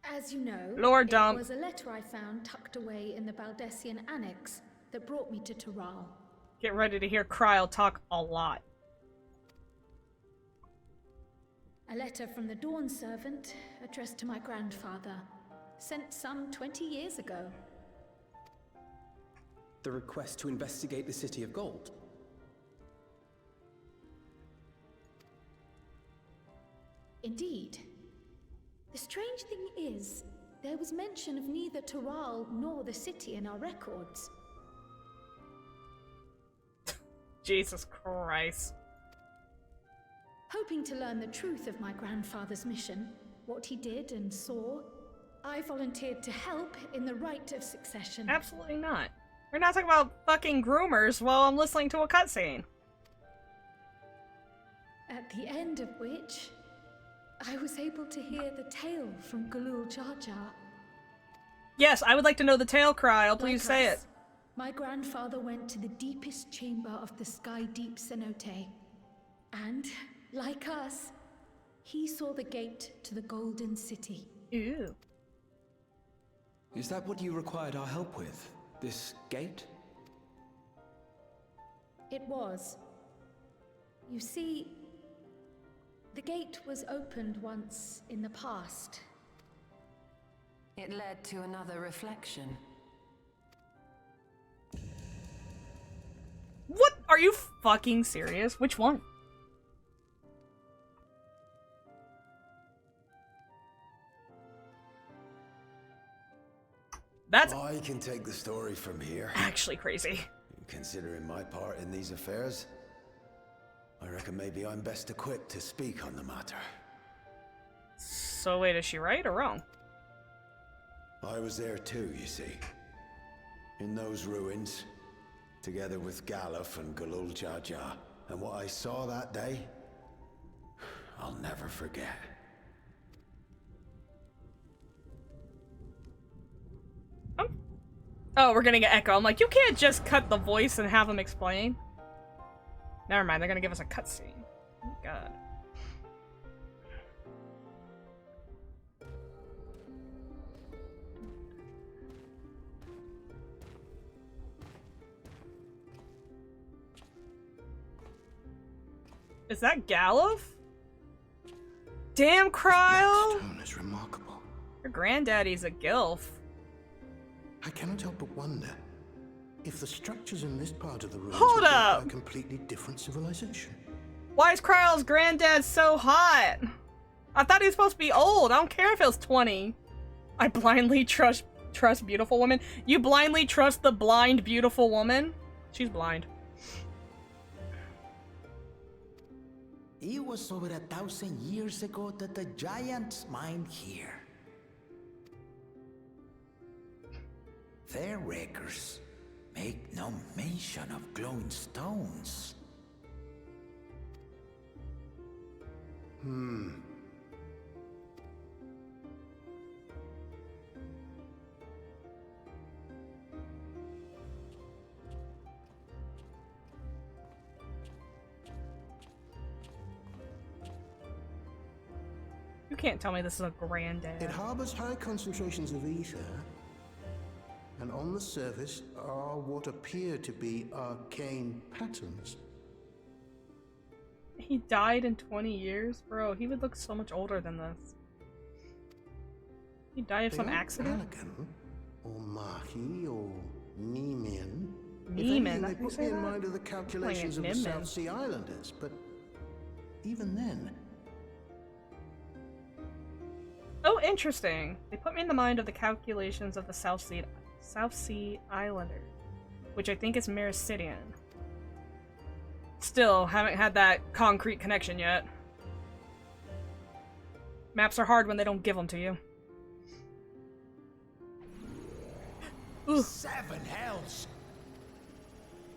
As you know, Lord Dump. It was a letter I found tucked away in the Baldessian annex that brought me to Taral. Get ready to hear Kryl talk a lot. A letter from the Dawn servant, addressed to my grandfather, sent some 20 years ago. The request to investigate the City of Gold. Indeed. The strange thing is, there was mention of neither Taral nor the city in our records. Jesus Christ. Hoping to learn the truth of my grandfather's mission, what he did and saw, I volunteered to help in the rite of succession. Absolutely not. We're not talking about fucking groomers while I'm listening to a cutscene. At the end of which, I was able to hear the tale from Galul Jar Jar. Yes, I would like to know the tale, Kryl. Please say it. My grandfather went to the deepest chamber of the Sky Deep Cenote. And, like us, he saw the gate to the Golden City. Ew. Is that what you required our help with? This gate? It was. You see, the gate was opened once in the past. It led to another reflection. What? Are you fucking serious? Which one? That's I can take the story from here. Actually crazy. Considering my part in these affairs, I reckon maybe I'm best equipped to speak on the matter. So wait, is she right or wrong? I was there too, you see. In those ruins, together with Galuf and Galul Jar Jar. And what I saw that day, I'll never forget. Oh, we're gonna get echo. I'm like, you can't just cut the voice and have them explain. Never mind, they're gonna give us a cutscene. Oh, God. Is that Galuf? Damn, Kryl! Stone is remarkable. Your granddaddy's a gilf. I cannot help but wonder if the structures in this part of the ruins Hold were built up! by a completely different civilization. Why is Kryl's granddad so hot? I thought he was supposed to be old. I don't care if it was 20. I blindly trust beautiful women. You blindly trust the blind beautiful woman? She's blind. It was over 1,000 years ago that the giants mined here. Their records make no mention of glowing stones. You can't tell me this is a granddad. It harbors high concentrations of ether, and on the surface are what appear to be arcane patterns. He died in 20 years? Bro, he would look so much older than this. He died of They some aren't accident? Allagan, or Mahi, or Neemin. If Neemin, anything, I they think put me say in that? mind of the calculations of the Nimmin. South Sea Islanders, but even then... Oh, interesting. They put me in the mind of the calculations of the South Sea Islander, which I think is Mericidian. Still, haven't had that concrete connection yet. Maps are hard when they don't give them to you. Ooh. 7 hells!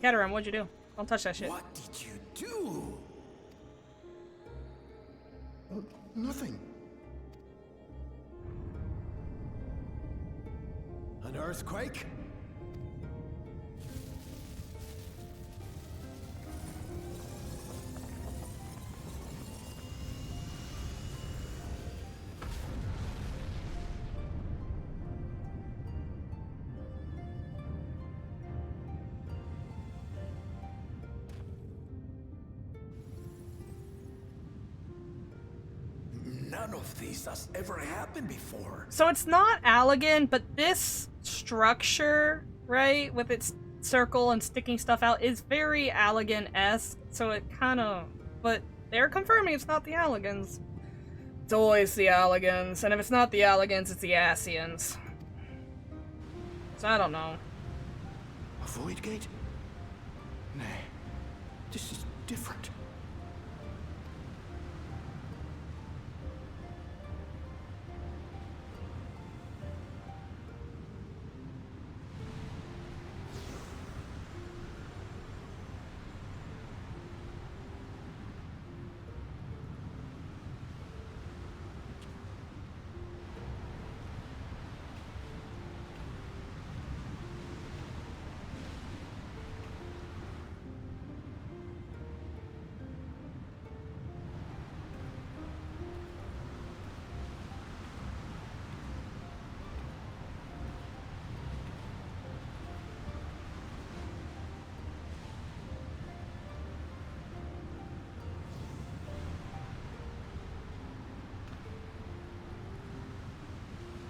Caterham, what'd you do? Don't touch that shit. What did you do? Nothing. An earthquake? None of this has ever happened before. So it's not Allagan, but this structure, right, with its circle and sticking stuff out, is very Allagan-esque, so it kind of... But they're confirming it's not the Allagans. It's always the Allagans, and if it's not the Allagans, it's the Asians. So I don't know. A void gate? Nay, this is different.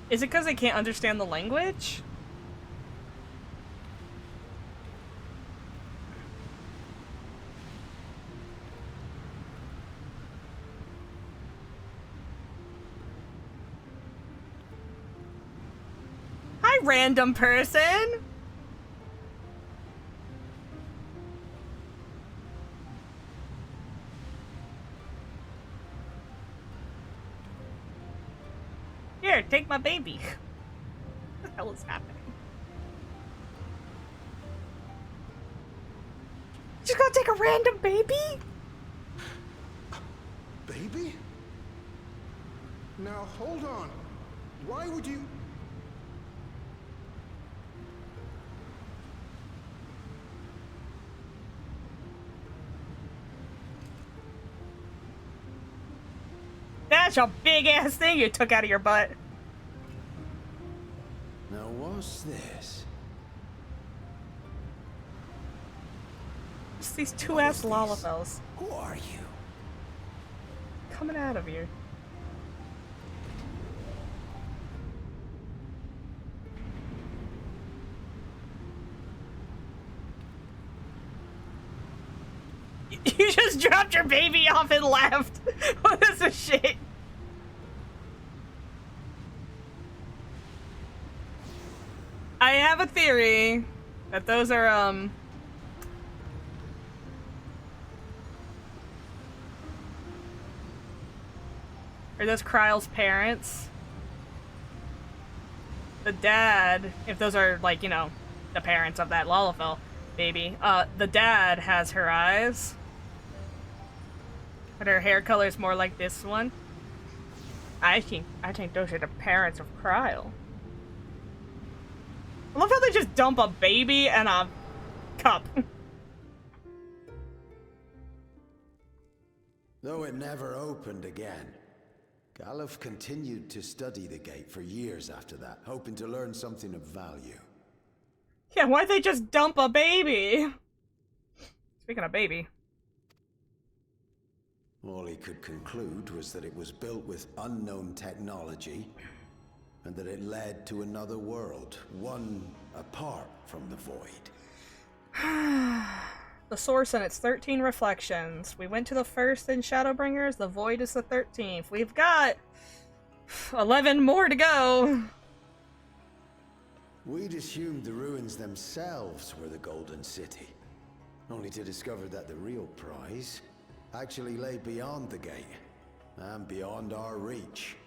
Is it because they can't understand the language? Hi, random person! Here, take my baby. What the hell is happening? Just gonna take a random baby? Baby? Now hold on. Why would you... That's a big ass thing you took out of your butt. Now what's this? It's these two ass Lalafels. Who are you? Coming out of here. You just dropped your baby off and left. What is this shit? I have a theory that those are, Are those Kryle's parents? The dad, if those are, like, you know, the parents of that Lalafell baby, the dad has her eyes. But her hair color is more like this one. I think those are the parents of Kryle. I love how they just dump a baby and a cup. Though it never opened again, Galuf continued to study the gate for years after that, hoping to learn something of value. Yeah, why'd they just dump a baby? Speaking of baby. All he could conclude was that it was built with unknown technology, and that it led to another world, one apart from the void. The source and its 13 reflections. We went to the first in Shadowbringers, the void is the 13th. We've got 11 more to go. We'd assumed the ruins themselves were the Golden City, only to discover that the real prize actually lay beyond the gate, and beyond our reach.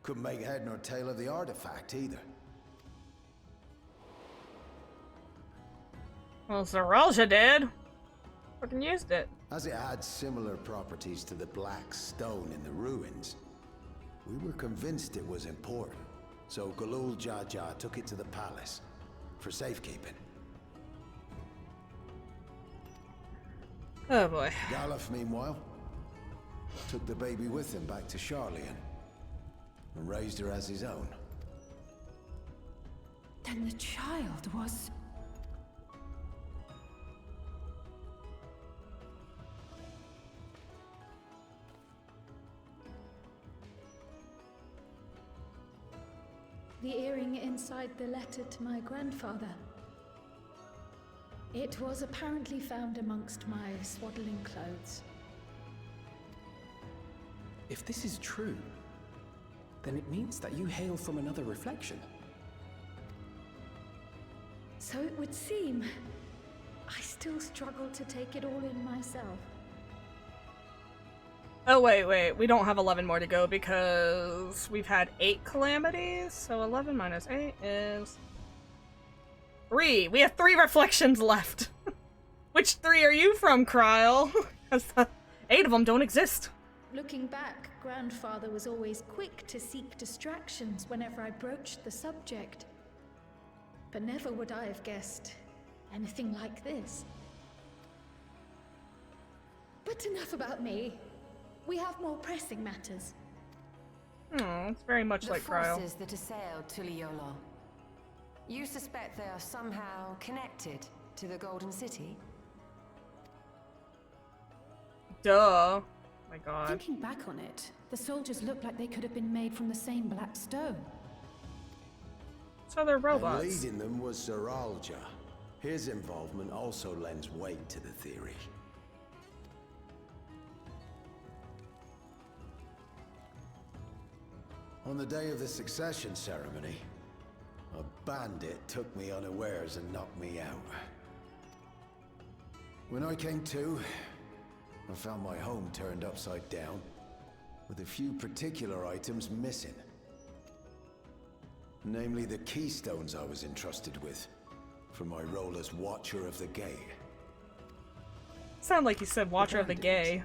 Couldn't make head nor tail of the artifact, either. Well, Zaralja did. Fucking used it. As it had similar properties to the black stone in the ruins, we were convinced it was important. So Galul Jaja took it to the palace for safekeeping. Oh boy. Galuf, meanwhile, took the baby with him back to Sharlayan and raised her as his own. Then the child was... The earring inside the letter to my grandfather. It was apparently found amongst my swaddling clothes. If this is true, then it means that you hail from another reflection. So it would seem. I still struggle to take it all in myself. Oh, wait. We don't have 11 more to go because we've had 8 calamities. So 11 minus 8 is 3. We have 3 reflections left. Which 3 are you from, Kryle? Because 8 of them don't exist. Looking back, Grandfather was always quick to seek distractions whenever I broached the subject. But never would I have guessed anything like this. But enough about me. We have more pressing matters. Oh, it's very much like Kryle. The forces that assailed Tuliyola. You suspect they are somehow connected to the Golden City? Duh. My god. Thinking back on it, the soldiers look like they could have been made from the same black stone. So they're And robots. leading them was Zeralja. His involvement also lends weight to the theory. On the day of the succession ceremony, a bandit took me unawares and knocked me out. When I came to, I found my home turned upside down, with a few particular items missing. Namely the keystones I was entrusted with, for my role as Watcher of the Gate. Sound like you said Watcher of the Gay.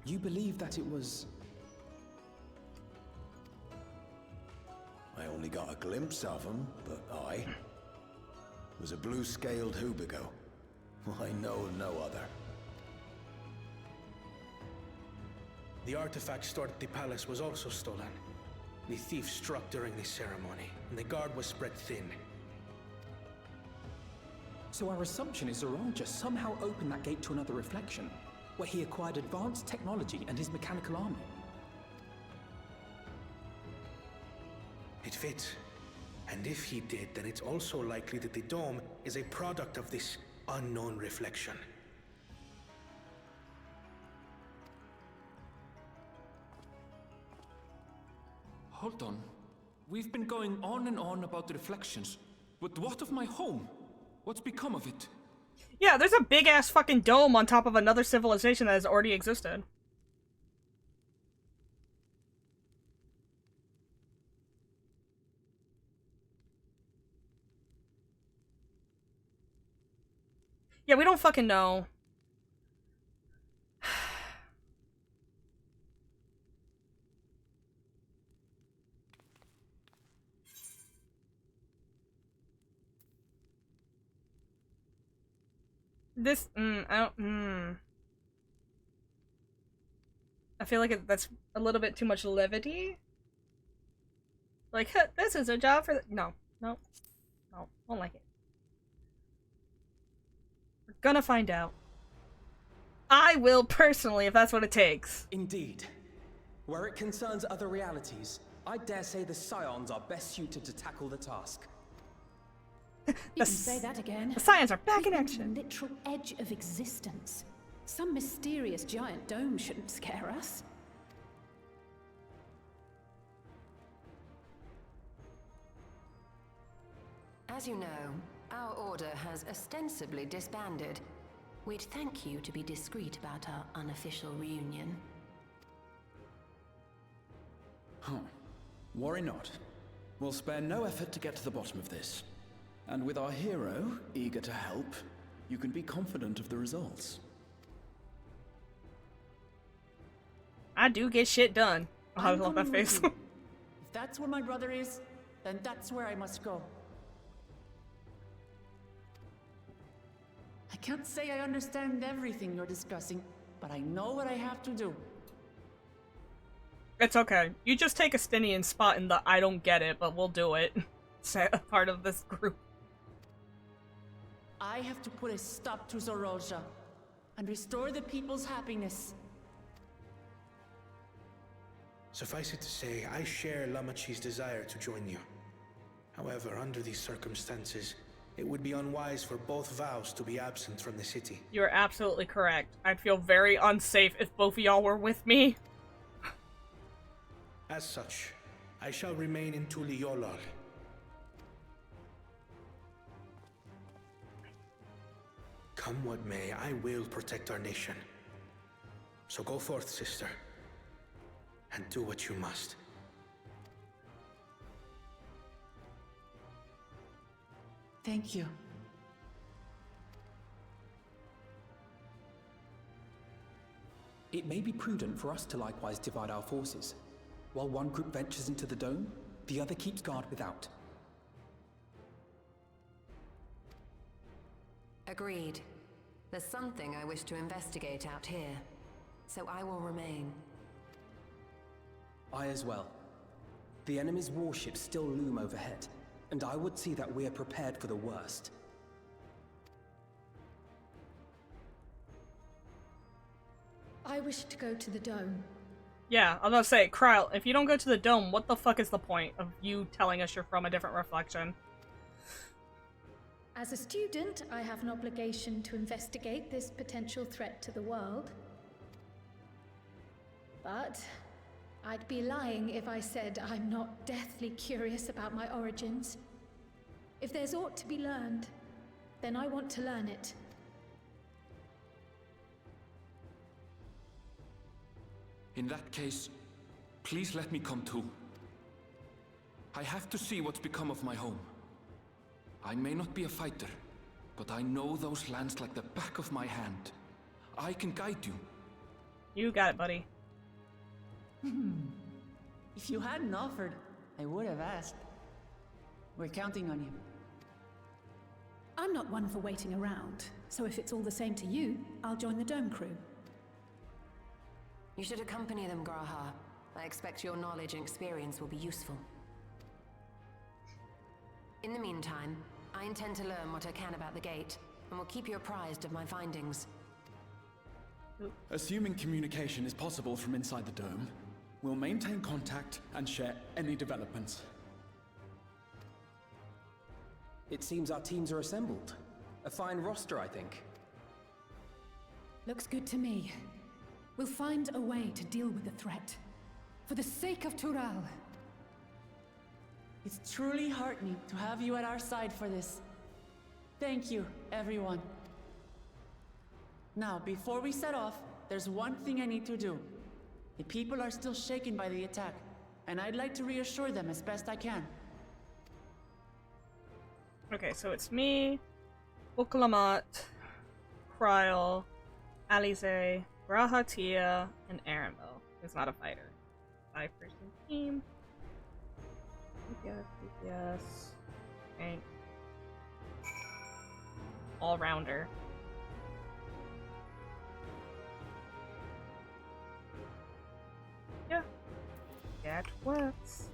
You believe that it was... I only got a glimpse of him, but I was a blue-scaled Hubigo. I know of no other. The artifact stored at the palace was also stolen. The thief struck during the ceremony, and the guard was spread thin. So our assumption is Zeralja somehow opened that gate to another reflection, where he acquired advanced technology and his mechanical army. It fits. And if he did, then it's also likely that the dome is a product of this unknown reflection. Hold on. We've been going on and on about the reflections. But what of my home? What's become of it? Yeah, there's a big ass fucking dome on top of another civilization that has already existed. Yeah, we don't fucking know. This, I feel like that's a little bit too much levity. Like, this is a job for no, won't like it. We're gonna find out. I will personally, if that's what it takes. Indeed. Where it concerns other realities, I dare say the Scions are best suited to tackle the task. You can say that again. The Scions are back in We've been action. to the literal edge of existence. Some mysterious giant dome shouldn't scare us. As you know, our order has ostensibly disbanded. We'd thank you to be discreet about our unofficial reunion. Huh. Worry not. We'll spare no effort to get to the bottom of this. And with our hero eager to help, you can be confident of the results. I do get shit done. Oh, I I'm love that coming with face. you. If that's where my brother is, then that's where I must go. I can't say I understand everything you're discussing, but I know what I have to do. It's okay. You just take a Stinian spot in the I don't get it, but we'll do it. Part of this group. I have to put a stop to Zeralja and restore the people's happiness. Suffice it to say, I share Lamachi's desire to join you. However, under these circumstances, it would be unwise for both vows to be absent from the city. You're absolutely correct. I'd feel very unsafe if both of y'all were with me. As such, I shall remain in Tuliolal. Come what may, I will protect our nation. So go forth, sister, and do what you must. Thank you. It may be prudent for us to likewise divide our forces. While one group ventures into the dome, the other keeps guard without. Agreed. There's something I wish to investigate out here, so I will remain. I as well. The enemy's warships still loom overhead, and I would see that we are prepared for the worst. I wish to go to the dome. Yeah, I was gonna say, Kryl, if you don't go to the dome, what the fuck is the point of you telling us you're from a different reflection? As a student, I have an obligation to investigate this potential threat to the world. But I'd be lying if I said I'm not deathly curious about my origins. If there's aught to be learned, then I want to learn it. In that case, please let me come too. I have to see what's become of my home. I may not be a fighter, but I know those lands like the back of my hand. I can guide you. You got it, buddy. If you hadn't offered, I would have asked. We're counting on you. I'm not one for waiting around, so if it's all the same to you, I'll join the Dome crew. You should accompany them, Graha. I expect your knowledge and experience will be useful. In the meantime, I intend to learn what I can about the gate, and will keep you apprised of my findings. Assuming communication is possible from inside the dome, we'll maintain contact and share any developments. It seems our teams are assembled. A fine roster, I think. Looks good to me. We'll find a way to deal with the threat. For the sake of Tural. It's truly heartening to have you at our side for this. Thank you, everyone. Now, before we set off, there's one thing I need to do. The people are still shaken by the attack, and I'd like to reassure them as best I can. Okay, so it's me, Ukalamat, Kryl, Alize, Grahatia, and Aranville, who's not a fighter. 5-person team. DPS, tank. All-rounder. Yeah, that works.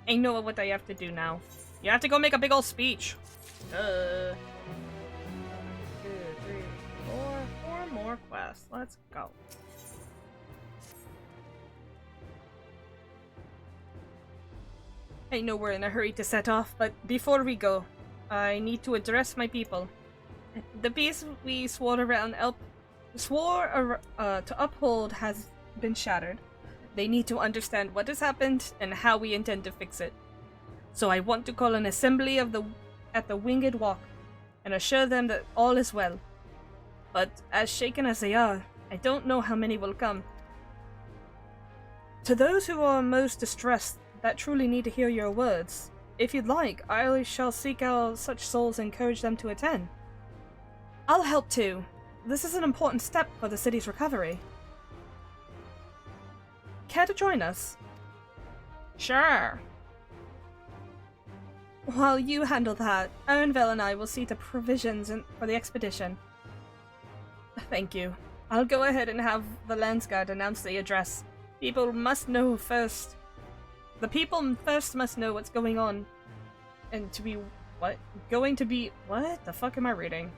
I know what I have to do now. You have to go make a big old speech. 2, 3, 4. 4 more quests. Let's go. I know we're in a hurry to set off, but before we go, I need to address my people. The peace we swore to uphold has been shattered. They need to understand what has happened and how we intend to fix it. So I want to call an assembly at the Winged Walk and assure them that all is well. But as shaken as they are, I don't know how many will come. To those who are most distressed, that truly need to hear your words, if you'd like, I shall seek out such souls and encourage them to attend. I'll help too. This is an important step for the city's recovery. Care to join us? Sure. While you handle that, Aranville and I will see to provisions for the expedition. Thank you. I'll go ahead and have the Landsguard announce the address. People must know first. The people first must know what's going on. And to be... what? Going to be... what the fuck am I reading?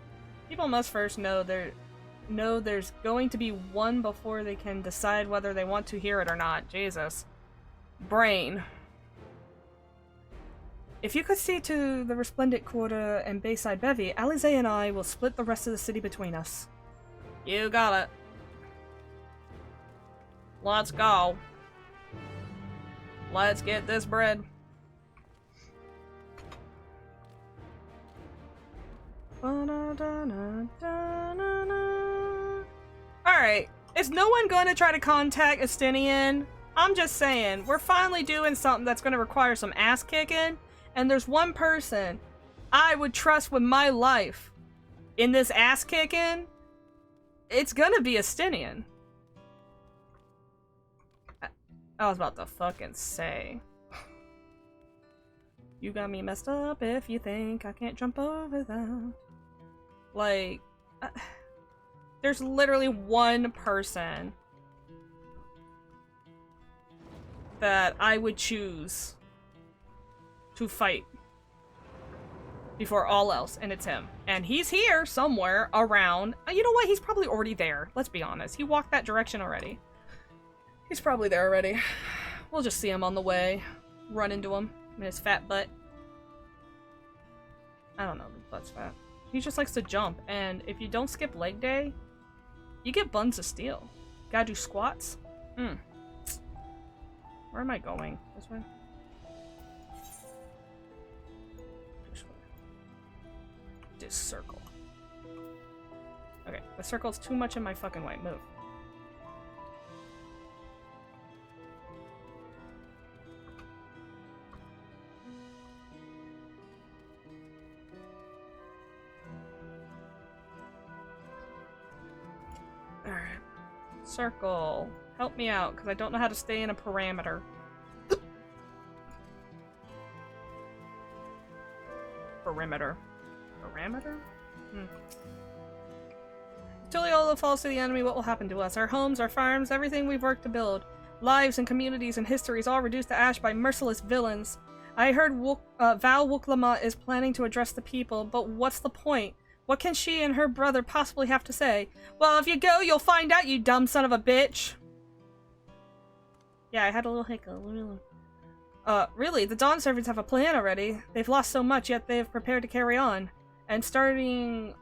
People must first know there's going to be one before they can decide whether they want to hear it or not. Jesus. Brain. If you could see to the Resplendent Quarter and Bayside Bevy, Alize and I will split the rest of the city between us. You got it. Let's go. Let's get this bread. Alright, is no one going to try to contact Estinian? I'm just saying, we're finally doing something that's going to require some ass kicking, and there's one person I would trust with my life in this ass kicking. It's gonna be Estinian. I was about to fucking say. You got me messed up if you think I can't jump over that. Like, there's literally one person that I would choose to fight. before all else, and it's him. And he's here somewhere around. You know what? He's probably already there. Let's be honest. He walked that direction already. He's probably there already. We'll just see him on the way. Run into him in his fat butt. I don't know if his butt's fat. He just likes to jump, and if you don't skip leg day, you get buns of steel. Gotta do squats. Where am I going? This way? This circle. Okay, the circle's too much in my fucking way. Move. Alright. Circle. Help me out, because I don't know how to stay in a parameter. Perimeter. Parameter? Tuliolo falls to the enemy, what will happen to us? Our homes, our farms, everything we've worked to build. Lives and communities and histories all reduced to ash by merciless villains. I heard Val Wuklamat is planning to address the people, but what's the point? What can she and her brother possibly have to say? Well, if you go, you'll find out, you dumb son of a bitch! Yeah, I had a little hiccup. Really, the Dawn Servants have a plan already. They've lost so much, yet they've prepared to carry on. And standing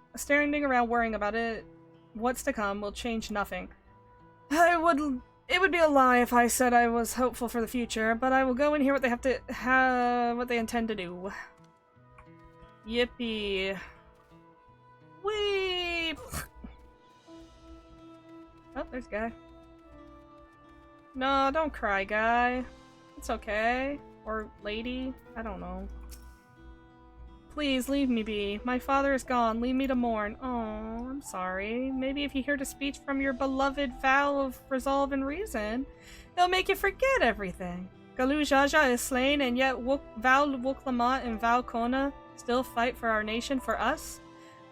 around worrying about it, what's to come, will change nothing. It would be a lie if I said I was hopeful for the future, but I will go and hear what they intend to do. Yippee. Whee! Oh, there's a guy. No, don't cry, guy. It's okay. Or lady. I don't know. Please, leave me be. My father is gone. Leave me to mourn. Oh, I'm sorry. Maybe if you heard a speech from your beloved Val of resolve and reason, it'll make you forget everything. Galu Jaja is slain, and yet Val Wuklamat and Val Kona still fight for our nation, for us?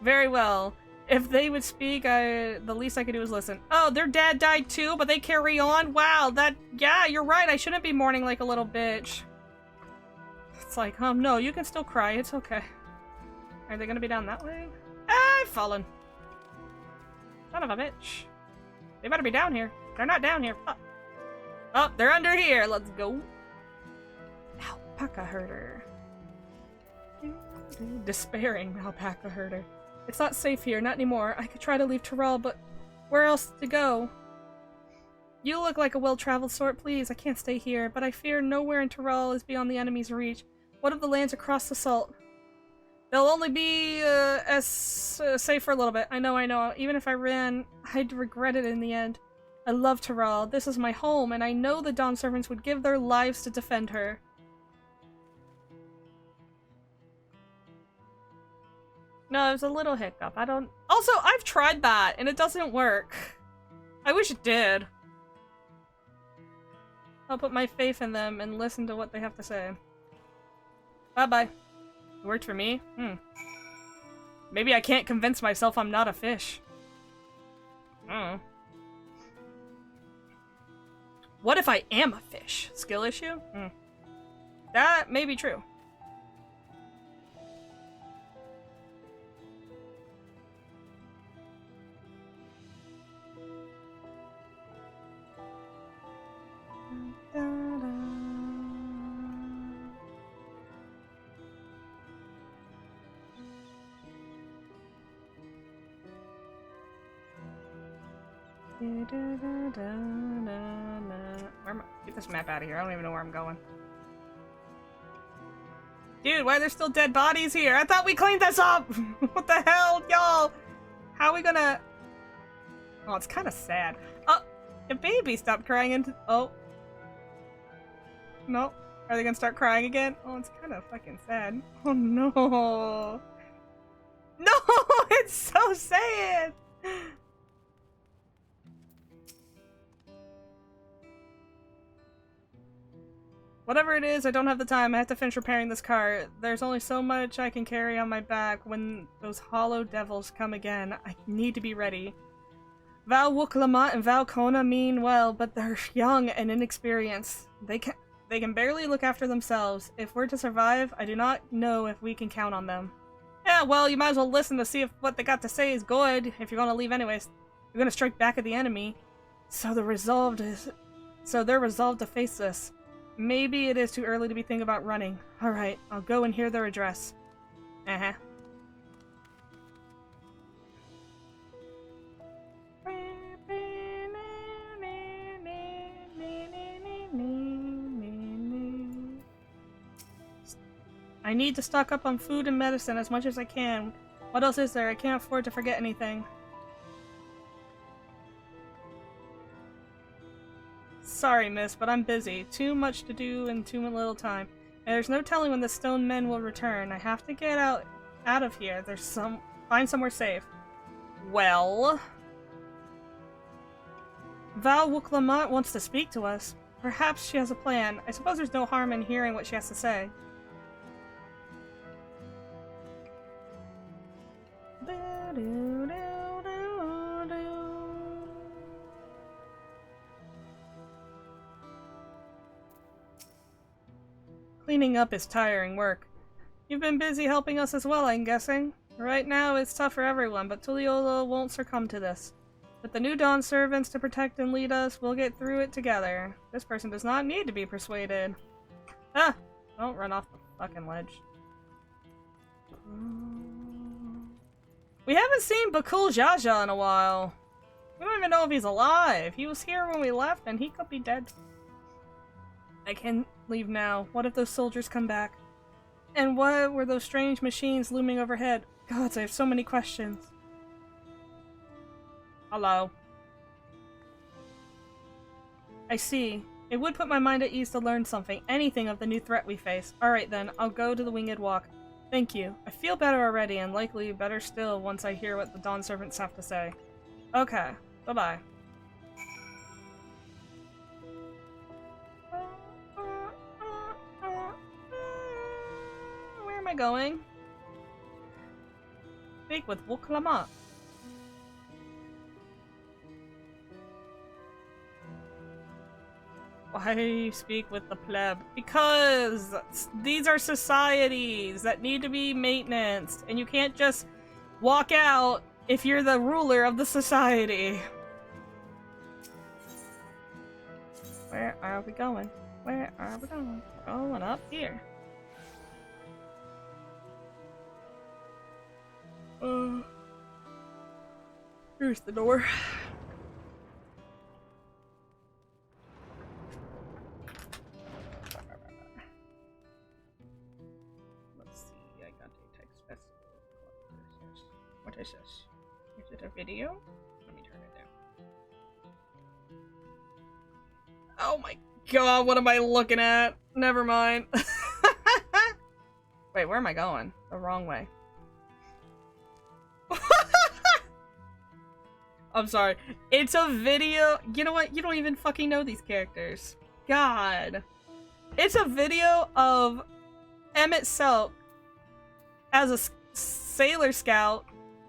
Very well. If they would speak, the least I could do is listen. Oh, their dad died too, but they carry on? Wow, yeah, you're right. I shouldn't be mourning like a little bitch. It's like, no, you can still cry. It's okay. Are they gonna be down that way? Ah, I've fallen. Son of a bitch. They better be down here. They're not down here. Oh, they're under here. Let's go. Alpaca herder. Despairing alpaca herder. It's not safe here, not anymore. I could try to leave Tyrell, but where else to go? You look like a well-traveled sort, please. I can't stay here, but I fear nowhere in Tyrell is beyond the enemy's reach. What of the lands across the salt? They'll only be safe for a little bit. I know. Even if I ran, I'd regret it in the end. I love Tyrell. This is my home, and I know the Dawn Servants would give their lives to defend her. No, it was a little hiccup. Also, I've tried that, and it doesn't work. I wish it did. I'll put my faith in them and listen to what they have to say. Bye-bye. It worked for me? Maybe I can't convince myself I'm not a fish. What if I am a fish? Skill issue? That may be true. Get this map out of here. I don't even know where I'm going. Dude, why are there still dead bodies here? I thought we cleaned this up! What the hell, y'all? How are we gonna... Oh, it's kind of sad. Oh, the baby stopped crying into... Oh. No. Are they gonna start crying again? Oh, it's kind of fucking sad. Oh, no. No! It's so sad! Whatever it is, I don't have the time. I have to finish repairing this car. There's only so much I can carry on my back when those hollow devils come again. I need to be ready. Val Wuklamat and Val Kona mean well, but they're young and inexperienced. They can barely look after themselves. If we're to survive, I do not know if we can count on them. Yeah, well, you might as well listen to see if what they got to say is good, if you're gonna leave anyways. You're gonna strike back at the enemy. So they're resolved to face this. Maybe it is too early to be thinking about running. Alright, I'll go and hear their address. Uh-huh. I need to stock up on food and medicine as much as I can. What else is there? I can't afford to forget anything. Sorry, miss, but I'm busy. Too much to do in too little time. And there's no telling when the stone men will return. I have to get out of here. Find somewhere safe. Well... Val Wuklamont wants to speak to us. Perhaps she has a plan. I suppose there's no harm in hearing what she has to say. Cleaning up is tiring work. You've been busy helping us as well, I'm guessing. Right now it's tough for everyone, but Tuliolo won't succumb to this. With the new Dawn servants to protect and lead us, we'll get through it together. This person does not need to be persuaded. Ah! Don't run off the fucking ledge. We haven't seen Bakul Jaja in a while. We don't even know if he's alive. He was here when we left, and he could be dead. I can't leave now. What if those soldiers come back? And what were those strange machines looming overhead? Gods, I have so many questions. Hello. I see. It would put my mind at ease to learn something, anything of the new threat we face. Alright then, I'll go to the Winged Walk. Thank you. I feel better already, and likely better still once I hear what the Dawn servants have to say. Okay. Bye-bye. Where am I going? Speak with Wuklamont. Why do you speak with the pleb? Because these are societies that need to be maintained, and you can't just walk out if you're the ruler of the society. Where are we going? Where are we going? Going up here. Here's the door. Let's see, I got a text message. What is this? Is it a video? Let me turn it down. Oh my god, what am I looking at? Never mind. Wait, where am I going? The wrong way. I'm sorry. It's a video. You know what? You don't even fucking know these characters. God. It's a video of Emmett Selk as a Sailor Scout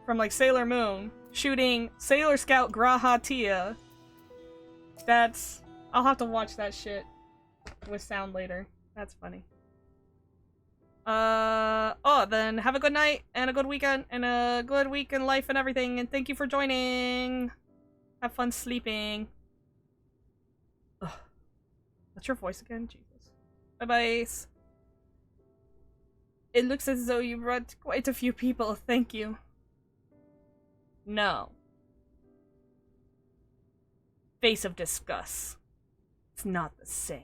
from like Sailor Moon shooting Sailor Scout Grahatia. That's... I'll have to watch that shit with sound later. That's funny. Then have a good night and a good weekend and a good week in life and everything, and thank you for joining. Have fun sleeping. Ugh. That's your voice again? Jesus. Bye-bye. It looks as though you brought quite a few people. Thank you. No. Face of disgust. It's not the same.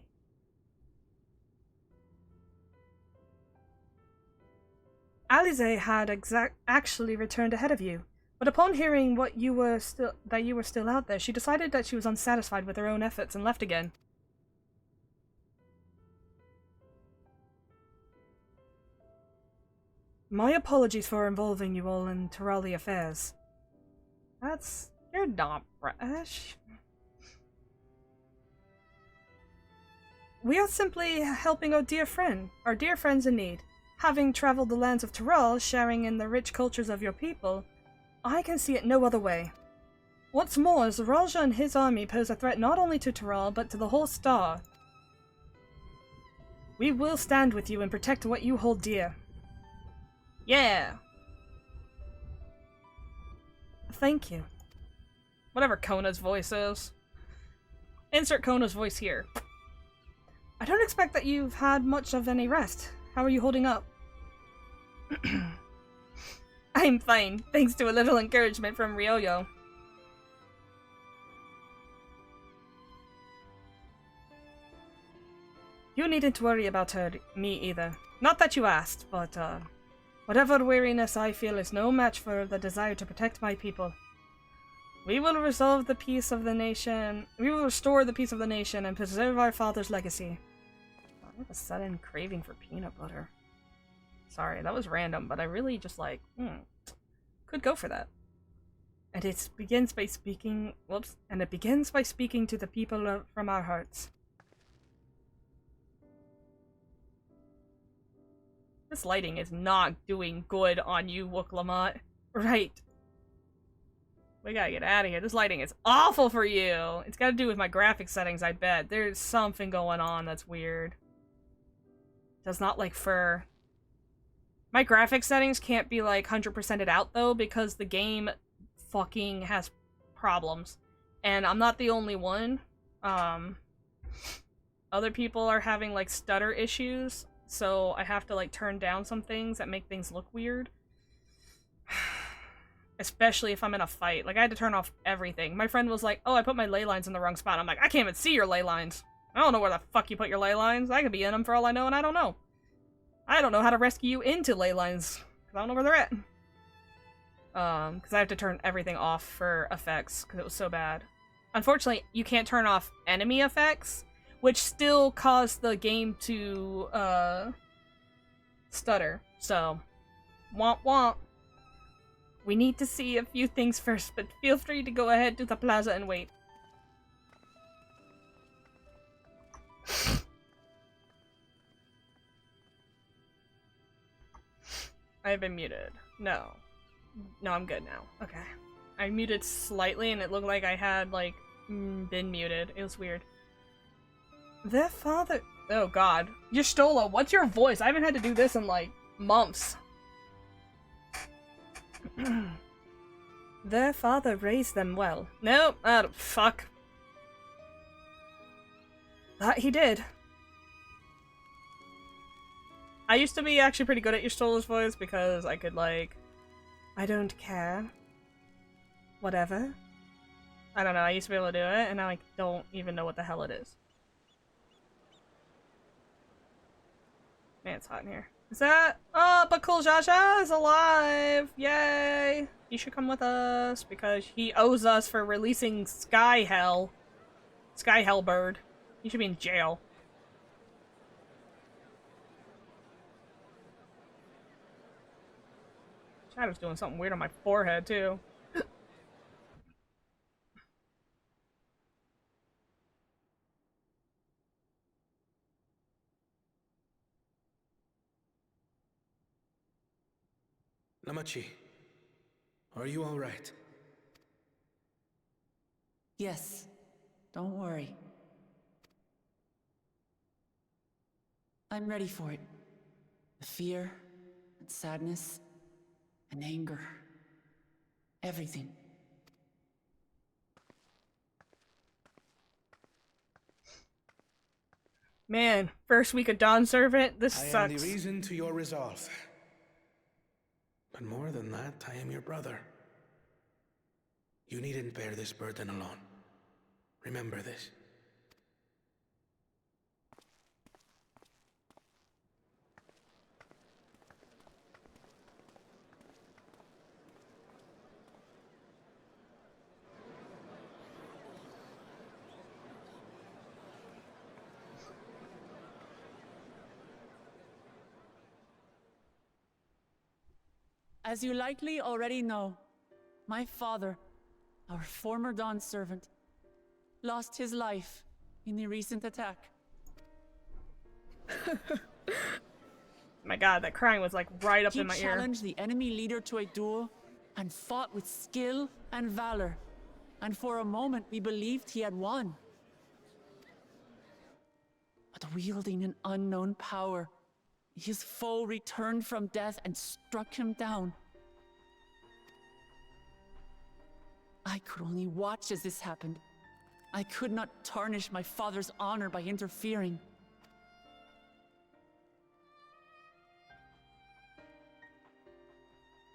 Alize had actually returned ahead of you, but upon hearing that you were still out there, she decided that she was unsatisfied with her own efforts and left again. My apologies for involving you all in Tirali affairs. You're not fresh. We are simply helping our dear friends in need. Having traveled the lands of Tiral, sharing in the rich cultures of your people, I can see it no other way. What's more, Zaraja and his army pose a threat not only to Tiral, but to the whole star. We will stand with you and protect what you hold dear. Yeah! Thank you. Whatever Kona's voice is. Insert Kona's voice here. I don't expect that you've had much of any rest. How are you holding up? I'm fine, thanks to a little encouragement from Ryoyo. You needn't worry about me either. Not that you asked, but whatever weariness I feel is no match for the desire to protect my people. We will resolve the peace of the nation. We will restore the peace of the nation and preserve our father's legacy. I have a sudden craving for peanut butter. Sorry, that was random, but I really just like, could go for that. And it begins by speaking, and it begins by speaking to the people from our hearts. This lighting is not doing good on you, Wooklamot. Right. We gotta get out of here. This lighting is awful for you. It's gotta do with my graphics settings, I bet. There's something going on that's weird. Does not like fur. My graphics settings can't be like 100%ed out though, because the game fucking has problems. And I'm not the only one. Other people are having like stutter issues, so I have to like turn down some things that make things look weird. Especially if I'm in a fight. Like, I had to turn off everything. My friend was like, oh, I put my ley lines in the wrong spot. I'm like, I can't even see your ley lines. I don't know where the fuck you put your ley lines. I could be in them for all I know, and I don't know. I don't know how to rescue you into ley lines, because I don't know where they're at. Because I have to turn everything off for effects, because it was so bad. Unfortunately, you can't turn off enemy effects, which still caused the game to, stutter. So, womp womp. We need to see a few things first, but feel free to go ahead to the plaza and wait. I've been muted. No. No, I'm good now. Okay. I muted slightly and it looked like I had, like, been muted. It was weird. Their father... Oh god. Y'shtola, what's your voice? I haven't had to do this in, like, months. Their father raised them well. Nope, fuck. That he did. I used to be actually pretty good at Y'shtola's voice because I could like, I don't care. Whatever. I don't know, I used to be able to do it and now I don't even know what the hell it is. Man, it's hot in here. Is that? Oh, but Cool Jaja is alive! Yay! He should come with us because he owes us for releasing Sky Hell Bird. He should be in jail. Shadow's doing something weird on my forehead, too. Namachi, are you all right? Yes, don't worry. I'm ready for it. The fear, and sadness, and anger. Everything. Man, first week of Dawn Servant, this sucks. I am the reason to your resolve. But more than that, I am your brother. You needn't bear this burden alone. Remember this. As you likely already know, my father, our former Dawn servant, lost his life in the recent attack. My god, that crying was like right up in my ear. He challenged the enemy leader to a duel and fought with skill and valor. And for a moment we believed he had won. But wielding an unknown power, his foe returned from death and struck him down. I could only watch as this happened. I could not tarnish my father's honor by interfering.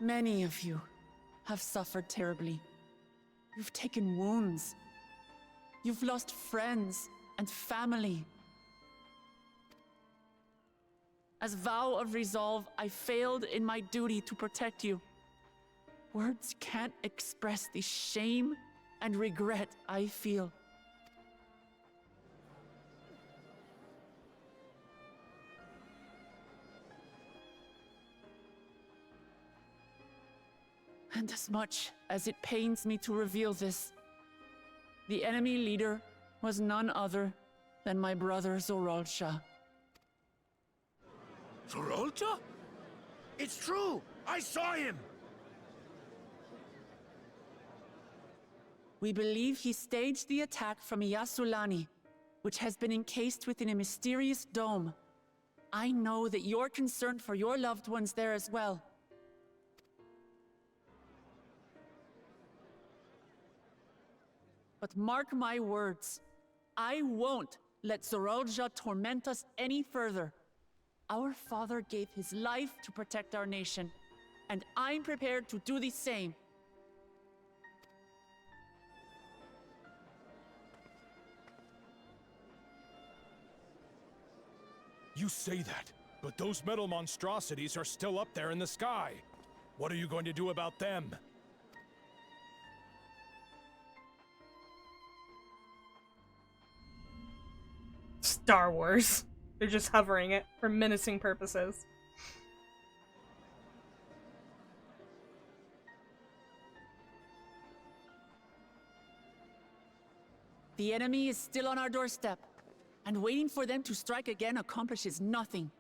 Many of you have suffered terribly. You've taken wounds. You've lost friends and family. As vow of resolve, I failed in my duty to protect you. Words can't express the shame and regret I feel. And as much as it pains me to reveal this, the enemy leader was none other than my brother Zorolsha. Zorolcha? It's true! I saw him! We believe he staged the attack from Yasulani, which has been encased within a mysterious dome. I know that you're concerned for your loved ones there as well. But mark my words, I won't let Zorolja torment us any further. Our father gave his life to protect our nation, and I'm prepared to do the same. You say that, but those metal monstrosities are still up there in the sky. What are you going to do about them? Star Wars. They're just hovering it for menacing purposes. The enemy is still on our doorstep, and waiting for them to strike again accomplishes nothing.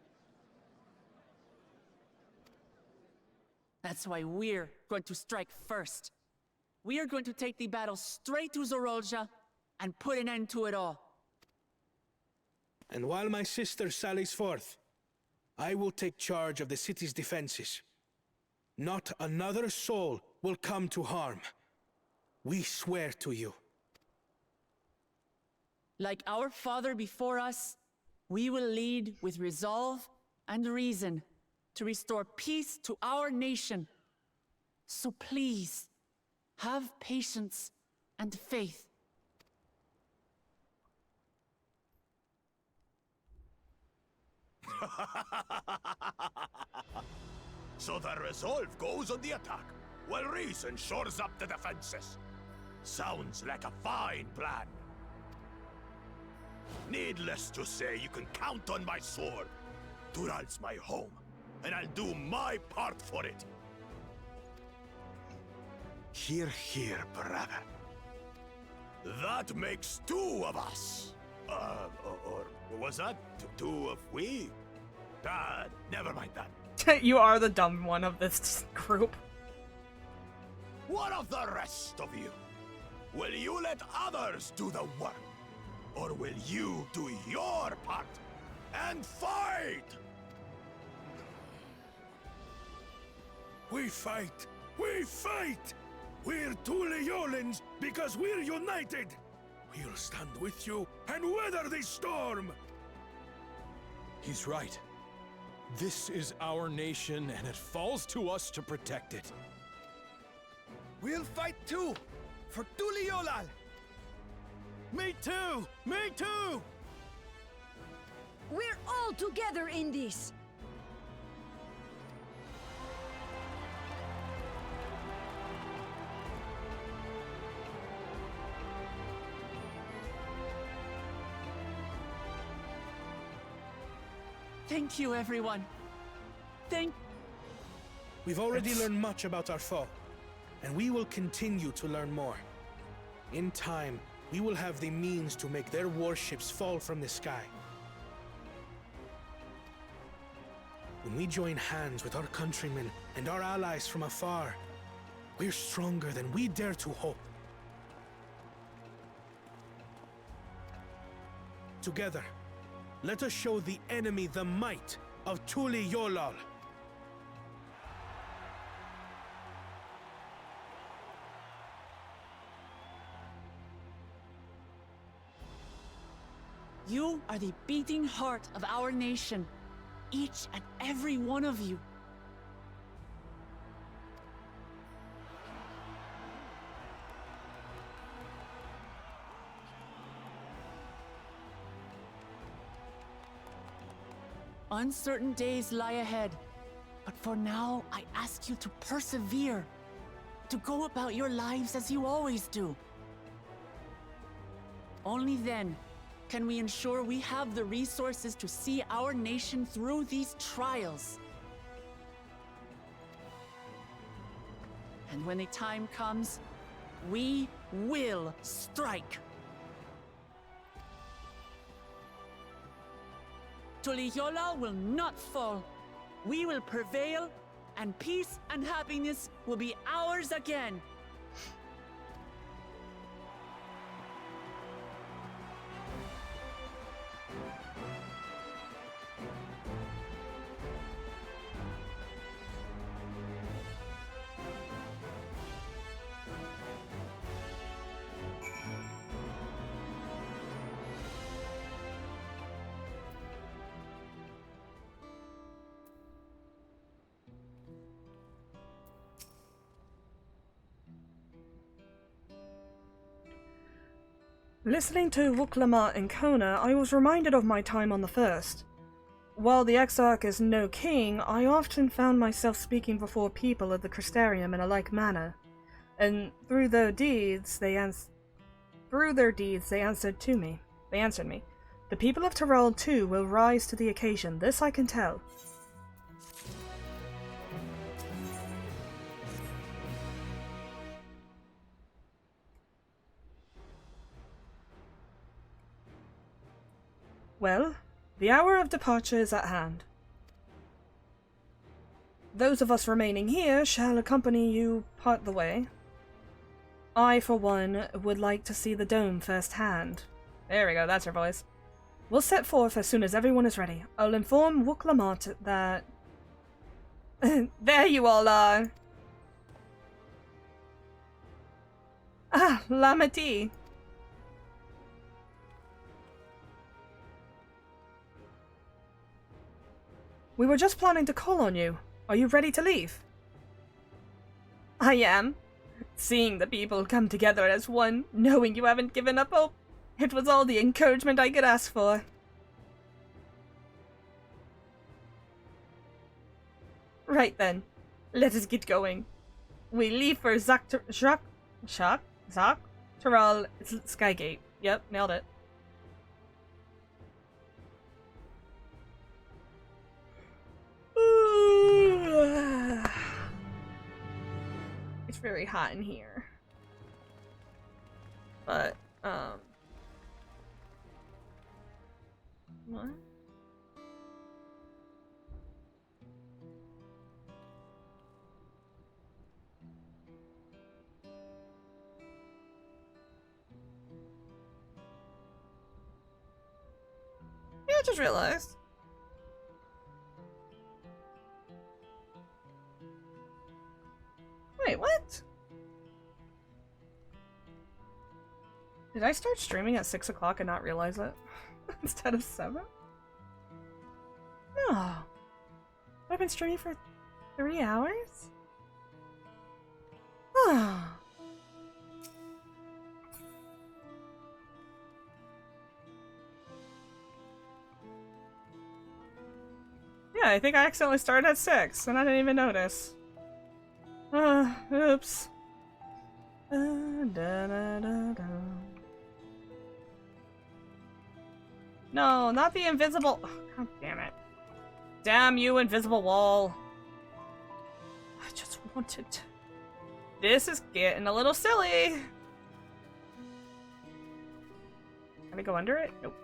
That's why we're going to strike first. We are going to take the battle straight to Zorolja and put an end to it all. And while my sister sallies forth, I will take charge of the city's defenses. Not another soul will come to harm. We swear to you. Like our father before us, we will lead with resolve and reason to restore peace to our nation. So please, have patience and faith. So the resolve goes on the attack, while reason shores up the defenses. Sounds like a fine plan. Needless to say, you can count on my sword. Dural's my home, and I'll do my part for it. Hear, hear, brother. That makes two of us. Or was that two of we? Never mind that. You are the dumb one of this group. What of the rest of you? Will you let others do the work? Or will you do your part and fight? We fight! We fight! We're Tuleolans because we're united! We'll stand with you and weather this storm! He's right. This is our nation, and it falls to us to protect it. We'll fight too! For Tuleolal! Me too! Me too! We're all together in this! Thank you, everyone. We've already learned much about our foe, and we will continue to learn more. In time, we will have the means to make their warships fall from the sky. When we join hands with our countrymen and our allies from afar, we're stronger than we dare to hope. Together, let us show the enemy the might of Tuleolal. You are the beating heart of our nation. Each and every one of you. Uncertain days lie ahead, but for now, I ask you to persevere, to go about your lives as you always do. Only then can we ensure we have the resources to see our nation through these trials. And when the time comes, we will strike. Tuliola will not fall. We will prevail, and peace and happiness will be ours again. Listening to Wuklama and Kona, I was reminded of my time on the First. While the Exarch is no king, I often found myself speaking before people of the Crystarium in a like manner, and through their deeds they answered me. The people of Tyrell too will rise to the occasion, this I can tell. Well, the hour of departure is at hand. Those of us remaining here shall accompany you part the way. I, for one, would like to see the dome firsthand. There we go, that's her voice. We'll set forth as soon as everyone is ready. I'll inform Wuklamat that... There you all are! Ah, Lamati! We were just planning to call on you. Are you ready to leave? I am. Seeing the people come together as one, knowing you haven't given up hope, it was all the encouragement I could ask for. Right then, let us get going. We leave for Tyrell Skygate. Yep, nailed it. It's very hot in here. But, what? Yeah, I just realized. Wait, what? Did I start streaming at 6 o'clock and not realize it? Instead of 7? No. I've been streaming for 3 hours? Oh. Yeah, I think I accidentally started at 6 and I didn't even notice. Oops. No, not the invisible. Oh, God damn it. Damn you, invisible wall. I just wanted to... This is getting a little silly. Can I go under it? Nope.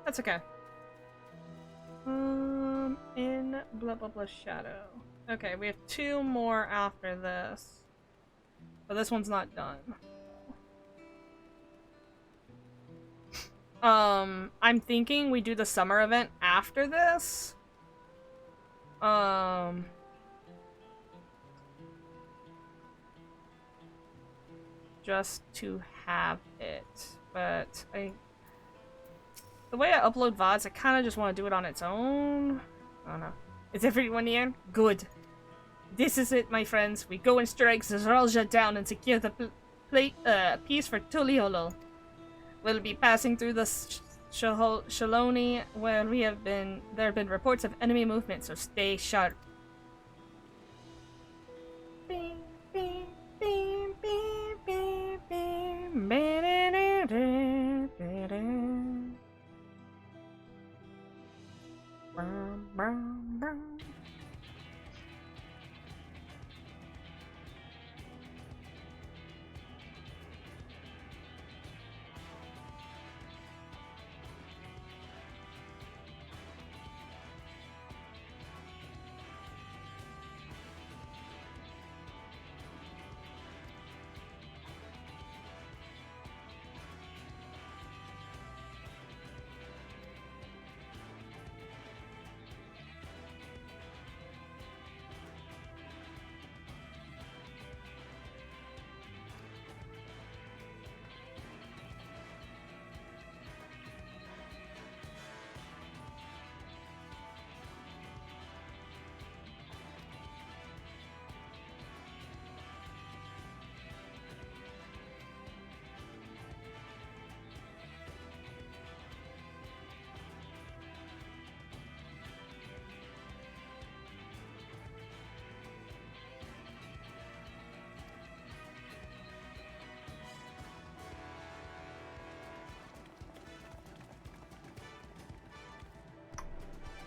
That's okay. In blah blah blah shadow. Okay, we have 2 more after this. But this one's not done. I'm thinking we do the summer event after this. Just to have it. But the way I upload VODs, I kind of just want to do it on its own. I don't know. Is everyone here? Good. This is it, my friends. We go and strike Zeralja down and secure the peace for Tuliolo. We'll be passing through the Shaloni, where there have been reports of enemy movement, so stay sharp. Beep, beep, beep, beep, beep, beep.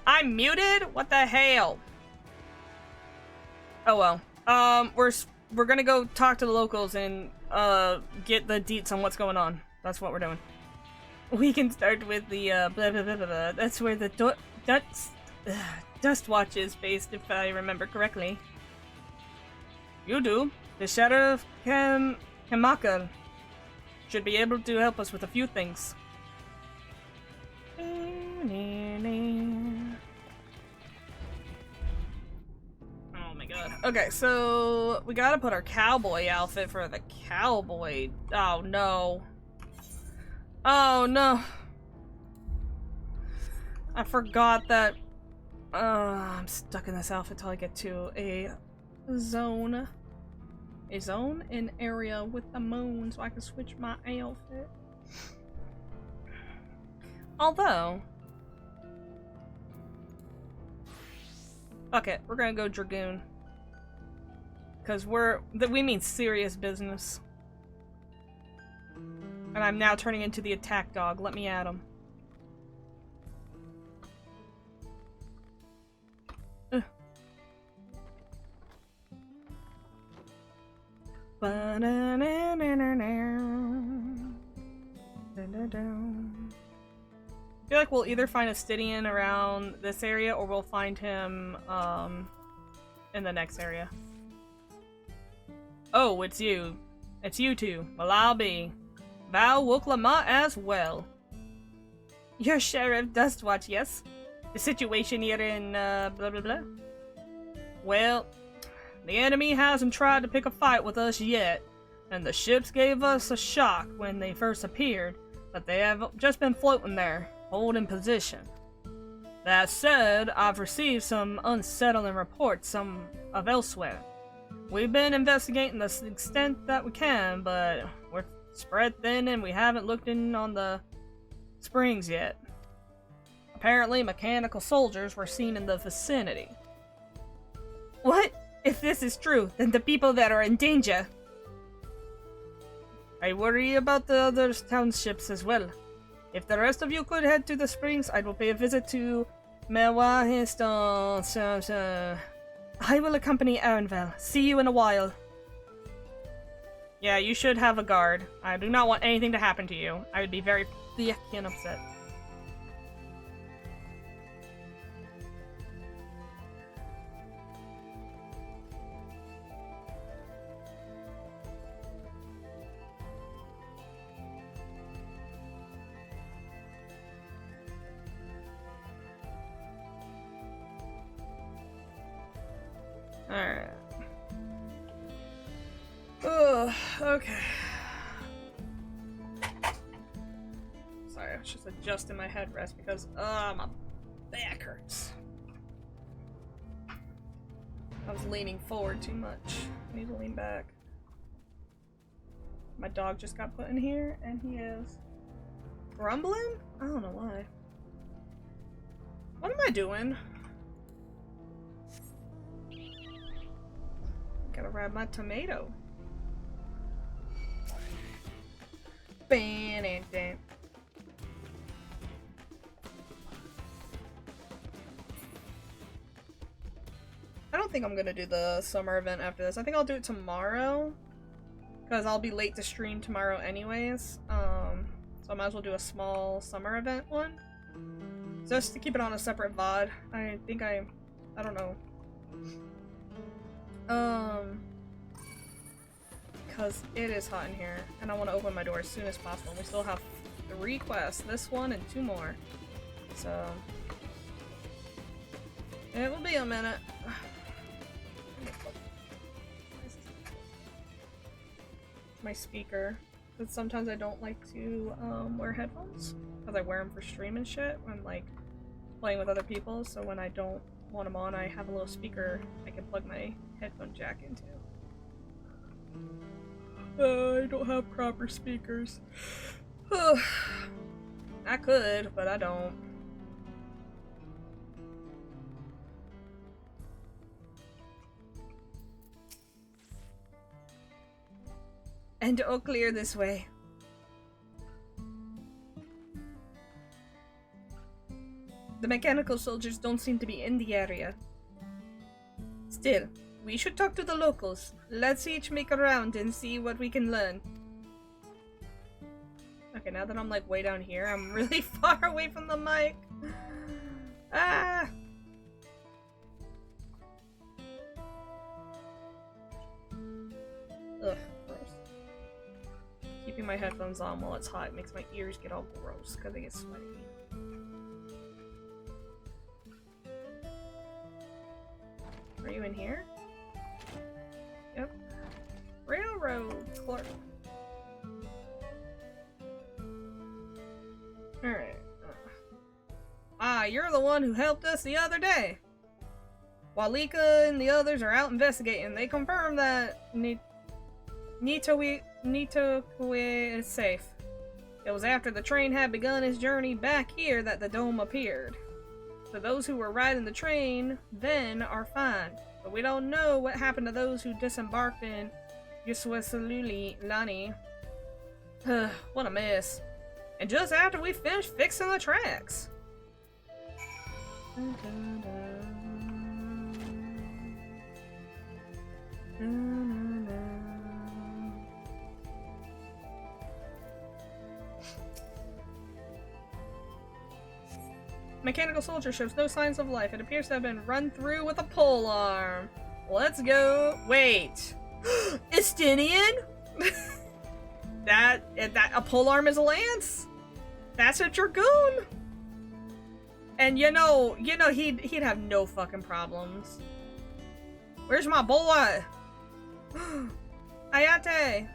I'm muted? What the hell? Oh well. We're gonna go talk to the locals and get the deets on what's going on. That's what we're doing. We can start with the blah blah blah blah blah. That's where the Dust Watch is based, if I remember correctly. You do. The Sheriff Kamakar should be able to help us with a few things. Oh my god. Okay, so we gotta put our cowboy outfit for the cowboy. Oh no. Oh no. I forgot that. I'm stuck in this outfit till I get to a zone. A zone? An area with the moon so I can switch my outfit. Although, fuck it, we're gonna go Dragoon. Cause we mean serious business. And I'm now turning into the attack dog. Let me at him. I feel like we'll either find a Stydian around this area or we'll find him in the next area. Oh, it's you. It's you two. Well, I'll be. Val Woklama as well. You're Sheriff Dustwatch, yes? The situation here in blah blah blah? Well, the enemy hasn't tried to pick a fight with us yet, and the ships gave us a shock when they first appeared, but they have just been floating there, holding position. That said, I've received some unsettling reports, some of elsewhere. We've been investigating the extent that we can, but we're spread thin and we haven't looked in on the springs yet. Apparently, mechanical soldiers were seen in the vicinity. What? If this is true, then the people that are in danger. I worry about the other townships as well. If the rest of you could head to the springs, I will pay a visit to Mewahiston. I will accompany Arenvel. See you in a while. Yeah, you should have a guard. I do not want anything to happen to you. I would be very fucking upset. Alright. Ugh, okay. Sorry, I was just adjusting my headrest because, my back hurts. I was leaning forward too much. I need to lean back. My dog just got put in here, and he is grumbling? I don't know why. What am I doing? Gotta grab my tomato. Ban-and-dan. I don't think I'm gonna do the summer event after this. I think I'll do it tomorrow. Because I'll be late to stream tomorrow anyways. So I might as well do a small summer event one. Just to keep it on a separate VOD. I think I don't know. Because it is hot in here. And I want to open my door as soon as possible. And we still have 3 quests. This one and 2 more. So it will be a minute. My speaker, but sometimes I don't like to wear headphones because I wear them for stream and shit when like playing with other people. So when I don't want them on, I have a little speaker I can plug my headphone jack into. I don't have proper speakers. I could, but I don't. And all clear this way. The mechanical soldiers don't seem to be in the area. Still, we should talk to the locals. Let's each make a round and see what we can learn. Okay, now that I'm like way down here, I'm really far away from the mic. Ah! Ugh. Keeping my headphones on while it's hot makes my ears get all gross because they get sweaty. Are you in here? Yep. Railroad clerk. Alright. You're the one who helped us the other day. While Lika and the others are out investigating, they confirm that Nitokue is safe. It was after the train had begun its journey back here that the dome appeared. So those who were riding the train then are fine. But we don't know what happened to those who disembarked in Yuswasaluli Lani. What a mess. And just after we finished fixing the tracks. Mechanical soldier shows no signs of life. It appears to have been run through with a pole arm. Let's go. Wait. Estinian? that a pole arm is a lance? That's a dragoon? And you know he'd have no fucking problems. Where's my boy? Ayate.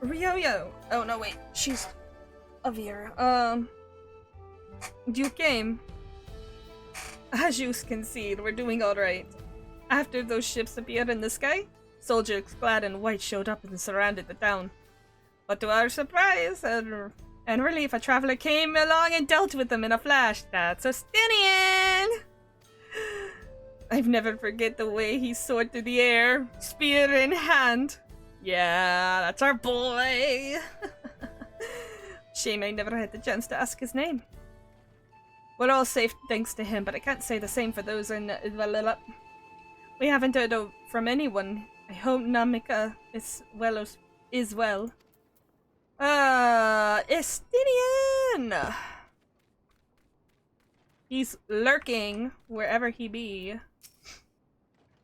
Ryoyo. Oh no, wait. She's Avira. You came. As you can see, we're doing alright. After those ships appeared in the sky, soldiers clad in white showed up and surrounded the town. But to our surprise and relief, a traveler came along and dealt with them in a flash. That's Estinian! I've never forget the way he soared through the air, spear in hand. Yeah, that's our boy! Shame I never had the chance to ask his name. We're all safe thanks to him, but I can't say the same for those in Valhalla. We haven't heard from anyone. I hope Namika is well. Estinian! He's lurking wherever he be.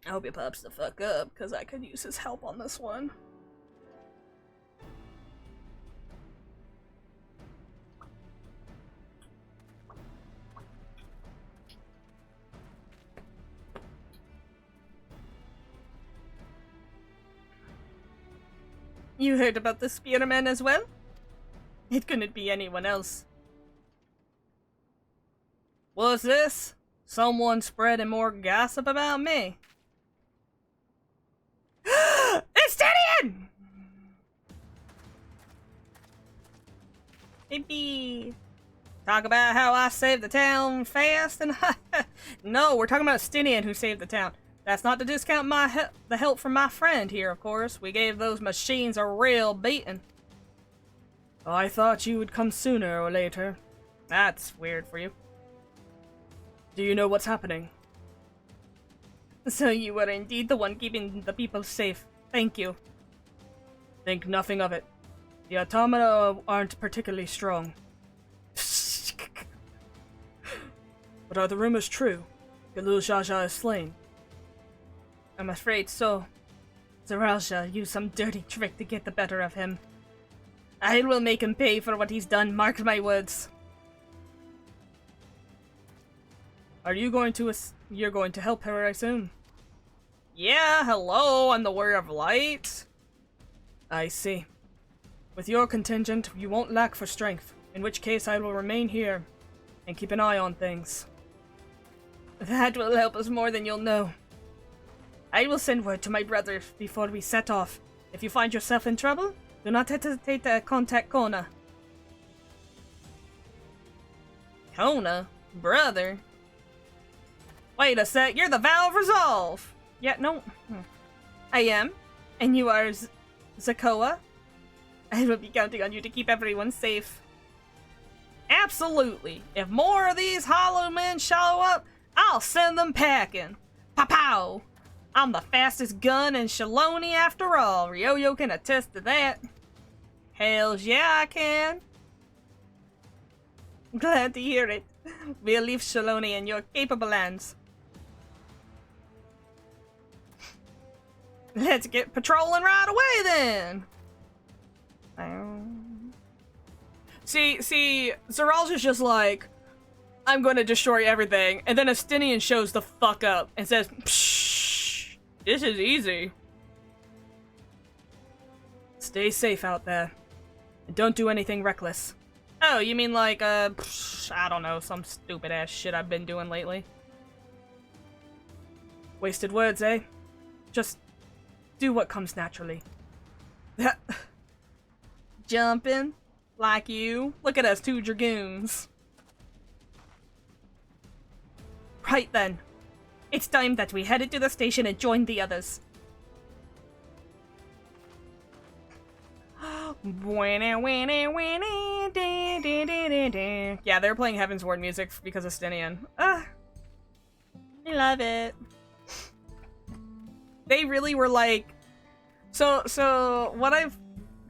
I hope he pops the fuck up, because I could use his help on this one. You heard about the Spearman as well? It couldn't be anyone else. What's this? Someone spreading more gossip about me. It's Tinian! Maybe talk about how I saved the town fast and No, we're talking about Stinian who saved the town. That's not to discount the help from my friend here, of course. We gave those machines a real beating. I thought you would come sooner or later. That's weird for you. Do you know what's happening? So you were indeed the one keeping the people safe. Thank you. Think nothing of it. The automata aren't particularly strong. But are the rumors true? Galul Jaja is slain. I'm afraid so. Zaralja used some dirty trick to get the better of him. I will make him pay for what he's done, mark my words. Are you going to you're going to help her, I assume? Yeah, hello, I'm the Warrior of Light. I see. With your contingent, you won't lack for strength, in which case I will remain here and keep an eye on things. That will help us more than you'll know. I will send word to my brother before we set off. If you find yourself in trouble, do not hesitate to contact Kona. Kona? Brother? Wait a sec, you're the Vow of Resolve! Yeah, no. I am. And you are Zakoa? I will be counting on you to keep everyone safe. Absolutely. If more of these hollow men show up, I'll send them packing. Pow-pow! I'm the fastest gun in Shaloni after all. Ryoyo can attest to that. Hells yeah, I can. Glad to hear it. We'll leave Shaloni in your capable hands. Let's get patrolling right away then. See, Zaralja's just like, I'm going to destroy everything, and then Astinian shows the fuck up and says, pshh, this is easy. Stay safe out there, and don't do anything reckless. Oh, you mean like, I don't know, some stupid ass shit I've been doing lately. Wasted words, eh? Just do what comes naturally. Jumping like you. Look at us, 2 dragoons. Right then. It's time that we headed to the station and joined the others. Yeah, they're playing Heaven's Ward music because of Stinian. I love it. They really were like... So what I've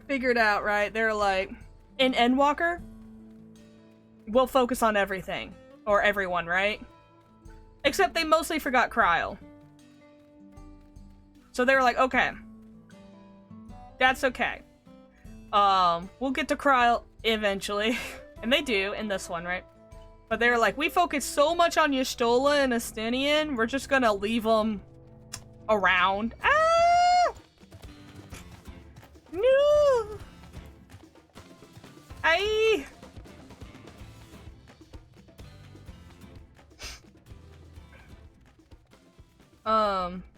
figured out, right? They're like, in Endwalker, we'll focus on everything. Or everyone, right? Except they mostly forgot Kryl. So they were like, okay. That's okay. We'll get to Kryl eventually. And they do in this one, right? But they were like, we focus so much on Y'shtola and Astinian, we're just gonna leave them around. Ah! No! Aye!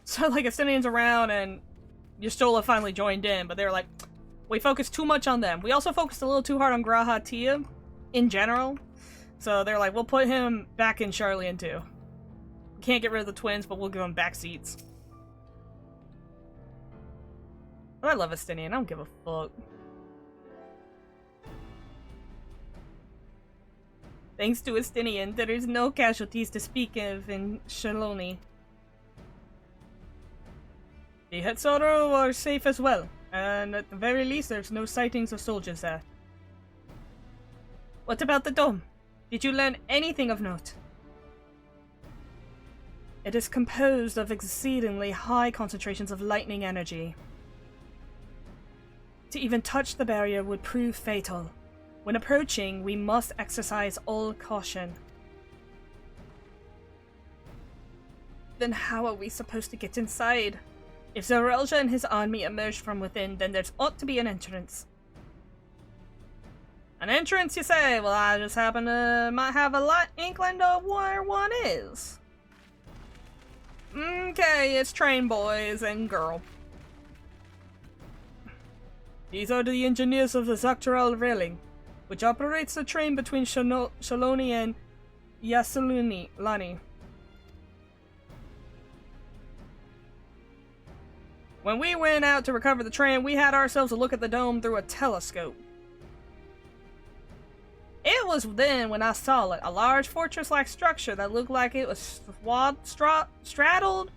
So like Astinian's around and Y'shtola finally joined in, but they were like, we focused too much on them. We also focused a little too hard on Graha Tia in general. So they're like, we'll put him back in Charlian too. We can't get rid of the twins, but we'll give them back seats. But I love Astinian, I don't give a fuck. Thanks to Astinian, there is no casualties to speak of in Shaloni. The Hetzoru are safe as well, and at the very least there's no sightings of soldiers there. What about the dome? Did you learn anything of note? It is composed of exceedingly high concentrations of lightning energy. To even touch the barrier would prove fatal. When approaching, we must exercise all caution. Then how are we supposed to get inside? If Zarelja and his army emerged from within, then there's ought to be an entrance. An entrance, you say? Well, I just happen to might have a light inkling of where one is. Okay, it's train boys and girl. These are the engineers of the Dawntrail railing, which operates the train between Shaloni and Yasaluni. When we went out to recover the train, we had ourselves a look at the dome through a telescope. It was then when I saw it, a large fortress-like structure that looked like it was straddled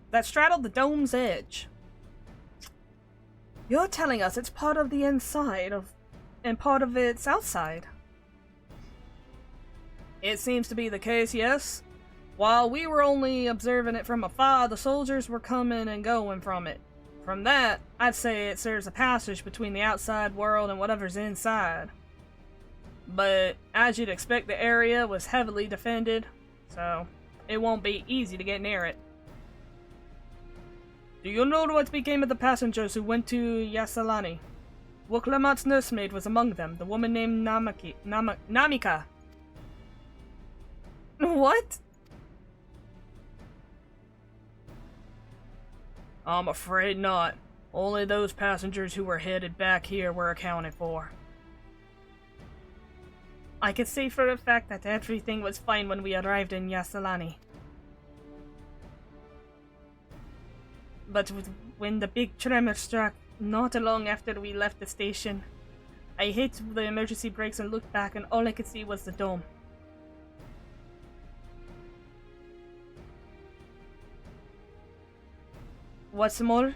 the dome's edge. You're telling us it's part of the inside and part of its outside? It seems to be the case, yes. While we were only observing it from afar, the soldiers were coming and going from it. From that, I'd say it serves a passage between the outside world and whatever's inside. But as you'd expect, the area was heavily defended, so it won't be easy to get near it. Do you know what became of the passengers who went to Yasalani? Wuklamot's nursemaid was among them, the woman named Namika. What? I'm afraid not. Only those passengers who were headed back here were accounted for. I could say for a fact that everything was fine when we arrived in Yasalani. But when the big tremor struck, not long after we left the station, I hit the emergency brakes and looked back, and all I could see was the dome. What's more,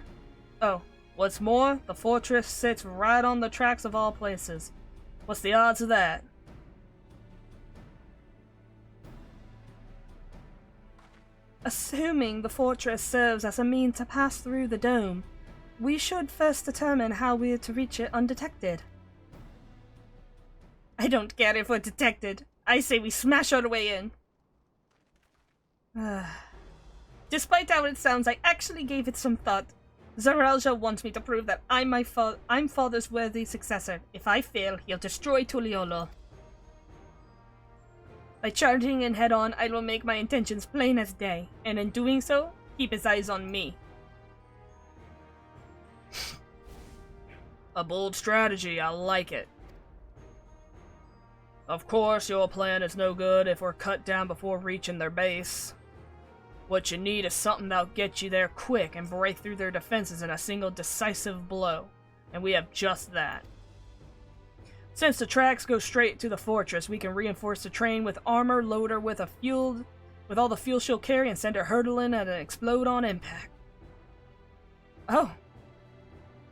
the fortress sits right on the tracks of all places. What's the odds of that? Assuming the fortress serves as a means to pass through the dome, we should first determine how we're to reach it undetected. I don't care if we're detected. I say we smash our way in. Despite how it sounds, I actually gave it some thought. Zarelja wants me to prove that I'm father's worthy successor. If I fail, he'll destroy Tuliolo. By charging in head-on, I will make my intentions plain as day, and in doing so, keep his eyes on me. A bold strategy, I like it. Of course, your plan is no good if we're cut down before reaching their base. What you need is something that'll get you there quick and break through their defenses in a single decisive blow, and we have just that. Since the tracks go straight to the fortress, we can reinforce the train with armor, load her with all the fuel she'll carry, and send her hurtling and explode on impact. Oh.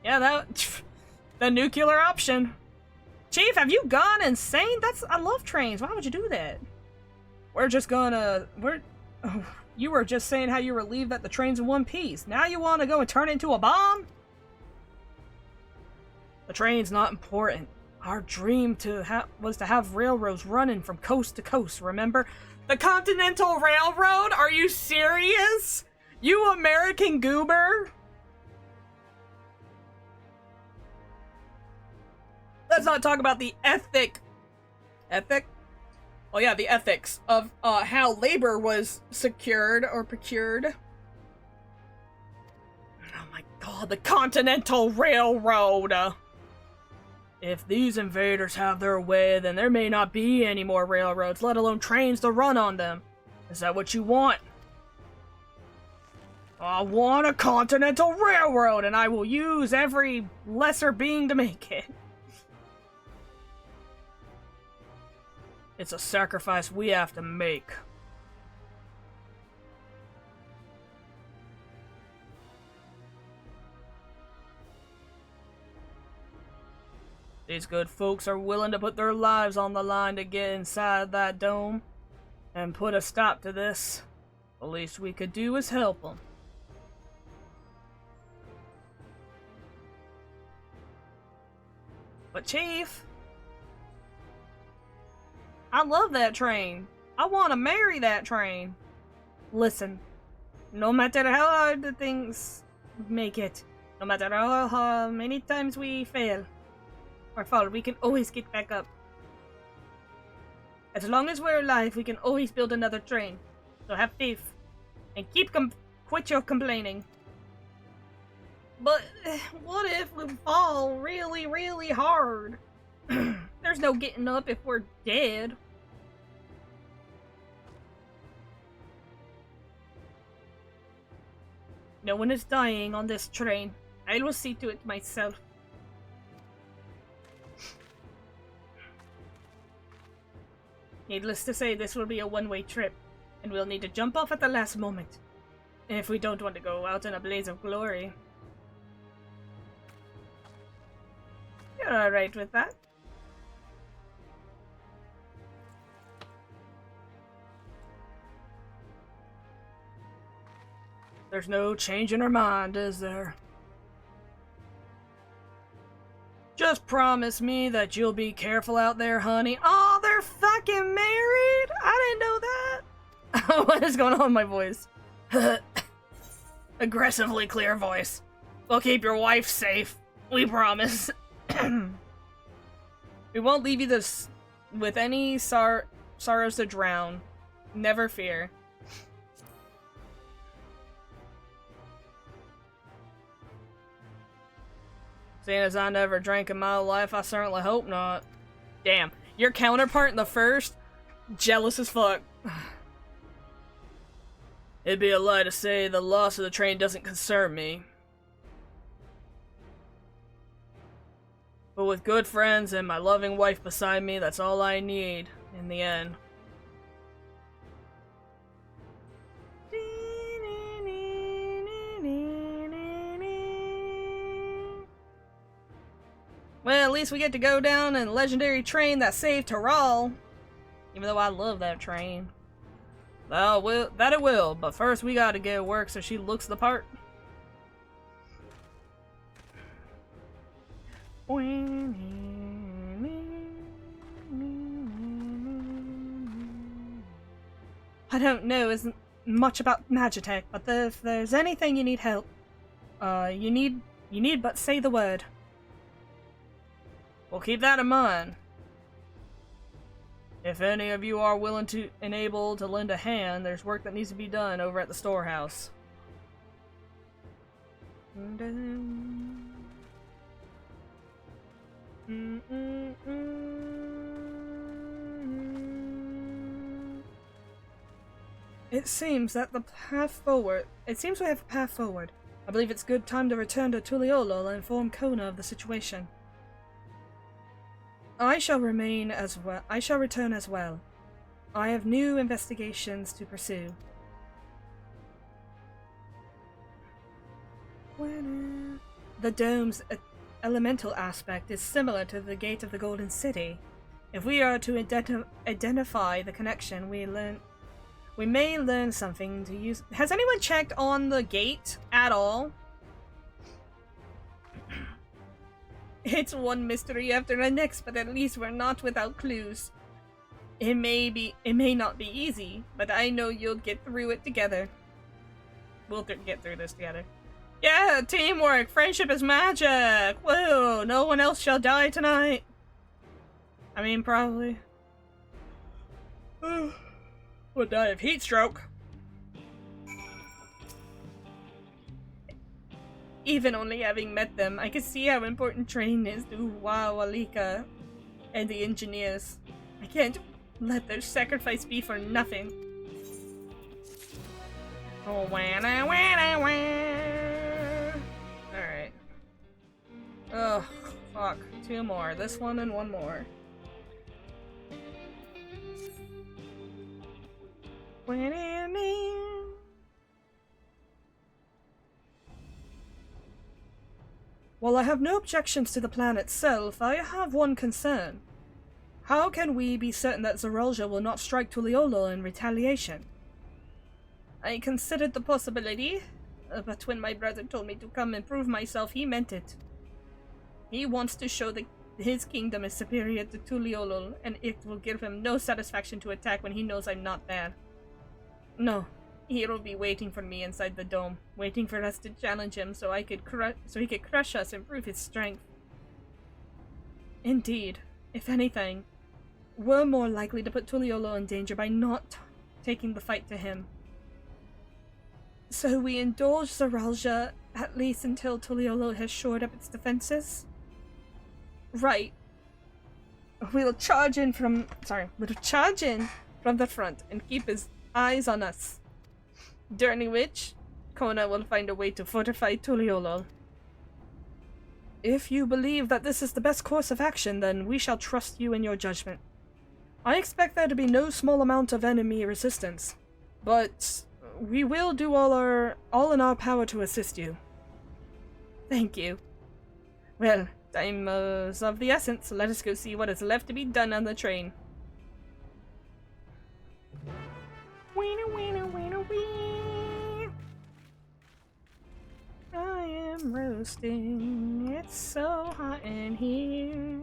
Yeah, the nuclear option. Chief, have you gone insane? I love trains. Why would you do that? You were just saying how you relieved that the train's in one piece. Now you want to go and turn it into a bomb? The train's not important. Our dream was to have railroads running from coast to coast, remember? The Continental Railroad? Are you serious? You American goober? Let's not talk about the ethic? Oh yeah, the ethics of how labor was secured or procured. Oh my god, the Continental Railroad! If these invaders have their way, then there may not be any more railroads, let alone trains to run on them. Is that what you want? I want a Continental Railroad, and I will use every lesser being to make it. It's a sacrifice we have to make. These good folks are willing to put their lives on the line to get inside that dome and put a stop to this. The least we could do is help them. But Chief, I love that train. I want to marry that train. Listen, No matter how hard the things make it, no matter how many times we fail or fall, we can always get back up. As long as we're alive, we can always build another train. So have faith. And quit your complaining. But what if we fall really, really hard? There's no getting up if we're dead. No one is dying on this train. I will see to it myself. Needless to say, this will be a one-way trip, and we'll need to jump off at the last moment, if we don't want to go out in a blaze of glory. You're alright with that? There's no change in her mind, is there? Just promise me that you'll be careful out there, honey. Oh, they're fucking married? I didn't know that. What is going on with my voice? Aggressively clear voice. We'll keep your wife safe. We promise. We won't leave you this with any sorrows to drown. Never fear. Seeing as I never drank in my life, I certainly hope not. Damn, your counterpart in the first? Jealous as fuck. It'd be a lie to say the loss of the train doesn't concern me. But with good friends and my loving wife beside me, that's all I need in the end. Well, at least we get to go down in a legendary train that saved Terral. Even though I love that train. That it will, but first we gotta get to work so she looks the part. I don't know isn't much about Magitech, but if there's anything you need help, you need but say the word. Well, keep that in mind. If any of you are willing to and able to lend a hand, there's work that needs to be done over at the storehouse. It seems that the path forward. It seems we have a path forward. I believe it's good time to return to Tuliolo and inform Kona of the situation. I shall return as well. I have new investigations to pursue. The dome's elemental aspect is similar to the gate of the Golden City. If we are to identify the connection, we may learn something to use. Has anyone checked on the gate at all? It's one mystery after the next, but at least we're not without clues. It may not be easy, but I know you'll get through it together. We'll get through this together. Yeah, teamwork! Friendship is magic! Whoa, no one else shall die tonight! I mean, probably. We'll die of heat stroke. Even only having met them, I can see how important training is to Wawalika and the engineers. I can't let their sacrifice be for nothing. Oh, alright. Oh, fuck. 2 more. This one and 1 more. While I have no objections to the plan itself, I have one concern. How can we be certain that Zoralja will not strike Tuliolo in retaliation? I considered the possibility, but when my brother told me to come and prove myself, he meant it. He wants to show that his kingdom is superior to Tuliolo, and it will give him no satisfaction to attack when he knows I'm not there. No, He'll be waiting for me inside the dome, waiting for us to challenge him so he could crush us and prove his strength. Indeed, if anything, we're more likely to put Tuliolo in danger by not taking the fight to him. So we indulge Zaralja at least until Tuliolo has shored up its defenses? Right. We'll charge in from the front and keep his eyes on us. During which, Kona will find a way to fortify Tuliolo. If you believe that this is the best course of action, then we shall trust you in your judgment. I expect there to be no small amount of enemy resistance, but we will do all in our power to assist you. Thank you. Well, time is of the essence. Let us go see what is left to be done on the train. Weena, weena, weena, wee. I am roasting. It's so hot in here.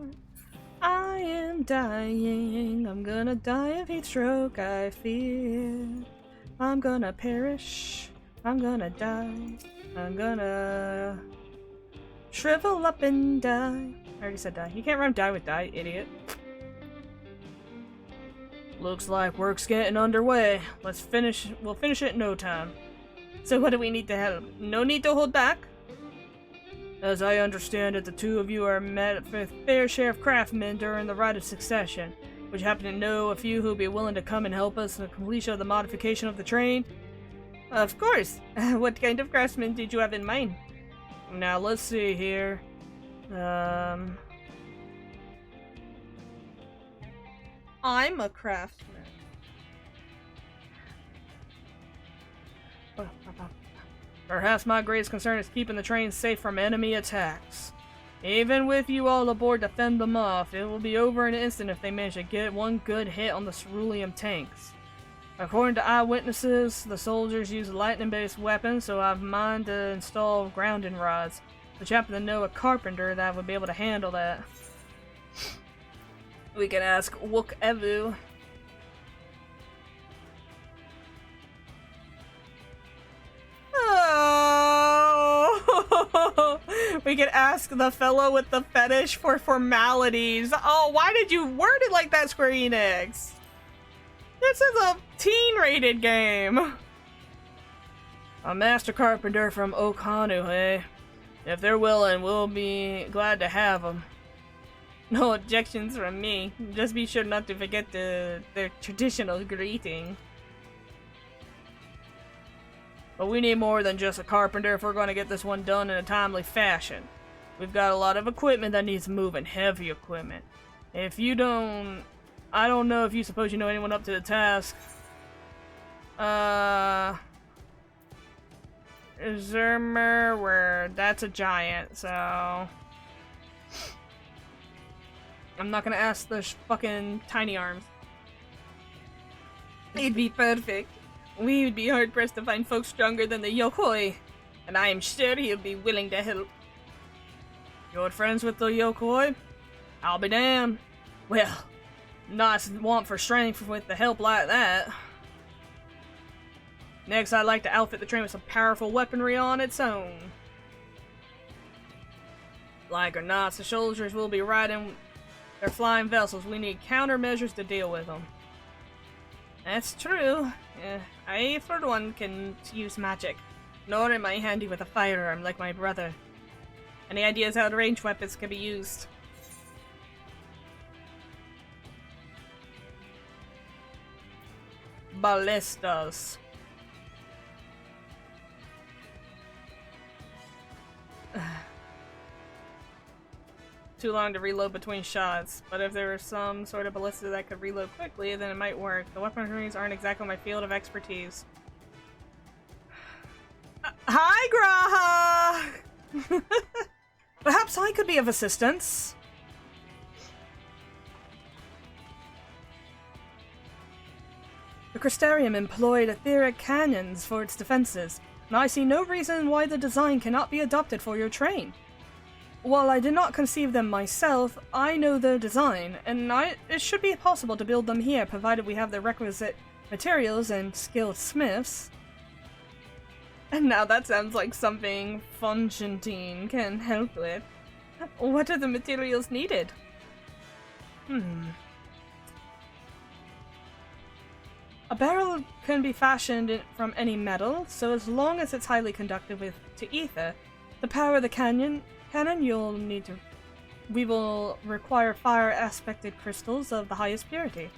I am dying. I'm gonna die of heat stroke, I fear. I'm gonna perish. I'm gonna die. I'm gonna shrivel up and die. I already said die. You can't rhyme die with die, idiot. Looks like work's getting underway. We'll finish it in no time. So what do we need to help? No need to hold back? As I understand it, the two of you are met with a fair share of craftsmen during the Rite of Succession. Would you happen to know a few who would be willing to come and help us in the completion of the modification of the train? Of course! What kind of craftsmen did you have in mind? Now, let's see here. I'm a craftsman. Perhaps my greatest concern is keeping the train safe from enemy attacks. Even with you all aboard to fend them off, it will be over in an instant if they manage to get one good hit on the cerulean tanks. According to eyewitnesses, the soldiers use lightning-based weapons, so I've mind to install grounding rods. But you happen to know a carpenter that would be able to handle that. We can ask Wook Evu. Oh, we could ask the fellow with the fetish for formalities. Oh, why did you word it like that, Square Enix? This is a teen-rated game. A master carpenter from Okanu, hey? If they're willing, we'll be glad to have them. No objections from me. Just be sure not to forget their traditional greeting. But we need more than just a carpenter if we're going to get this one done in a timely fashion. We've got a lot of equipment that needs moving, heavy equipment. If you don't... I don't know if you suppose you know anyone up to the task. Zermer, where that's a giant, so... I'm not gonna ask the fucking tiny arms. He'd be perfect. We would be hard-pressed to find folks stronger than the Yokoi, and I am sure he'll be willing to help. You're friends with the Yokoi? I'll be damned. Well, nice want for strength with the help like that. Next, I'd like to outfit the train with some powerful weaponry on its own. Like or not, the soldiers will be riding their flying vessels. We need countermeasures to deal with them. That's true. I, for one, can use magic. Nor am I handy with a firearm like my brother. Any ideas how ranged weapons can be used? Ballistas. Too long to reload between shots, but if there was some sort of ballista that could reload quickly, then it might work. The weaponries aren't exactly my field of expertise. Hi, Graha! Perhaps I could be of assistance. The Crystarium employed etheric cannons for its defenses, and I see no reason why the design cannot be adopted for your train. While I did not conceive them myself, I know their design, and it should be possible to build them here, provided we have the requisite materials and skilled smiths. And now that sounds like something Fonchentine can help with. What are the materials needed? A barrel can be fashioned from any metal, so as long as it's highly conductive to ether. To power the cannon you'll need to... We will require fire-aspected crystals of the highest purity.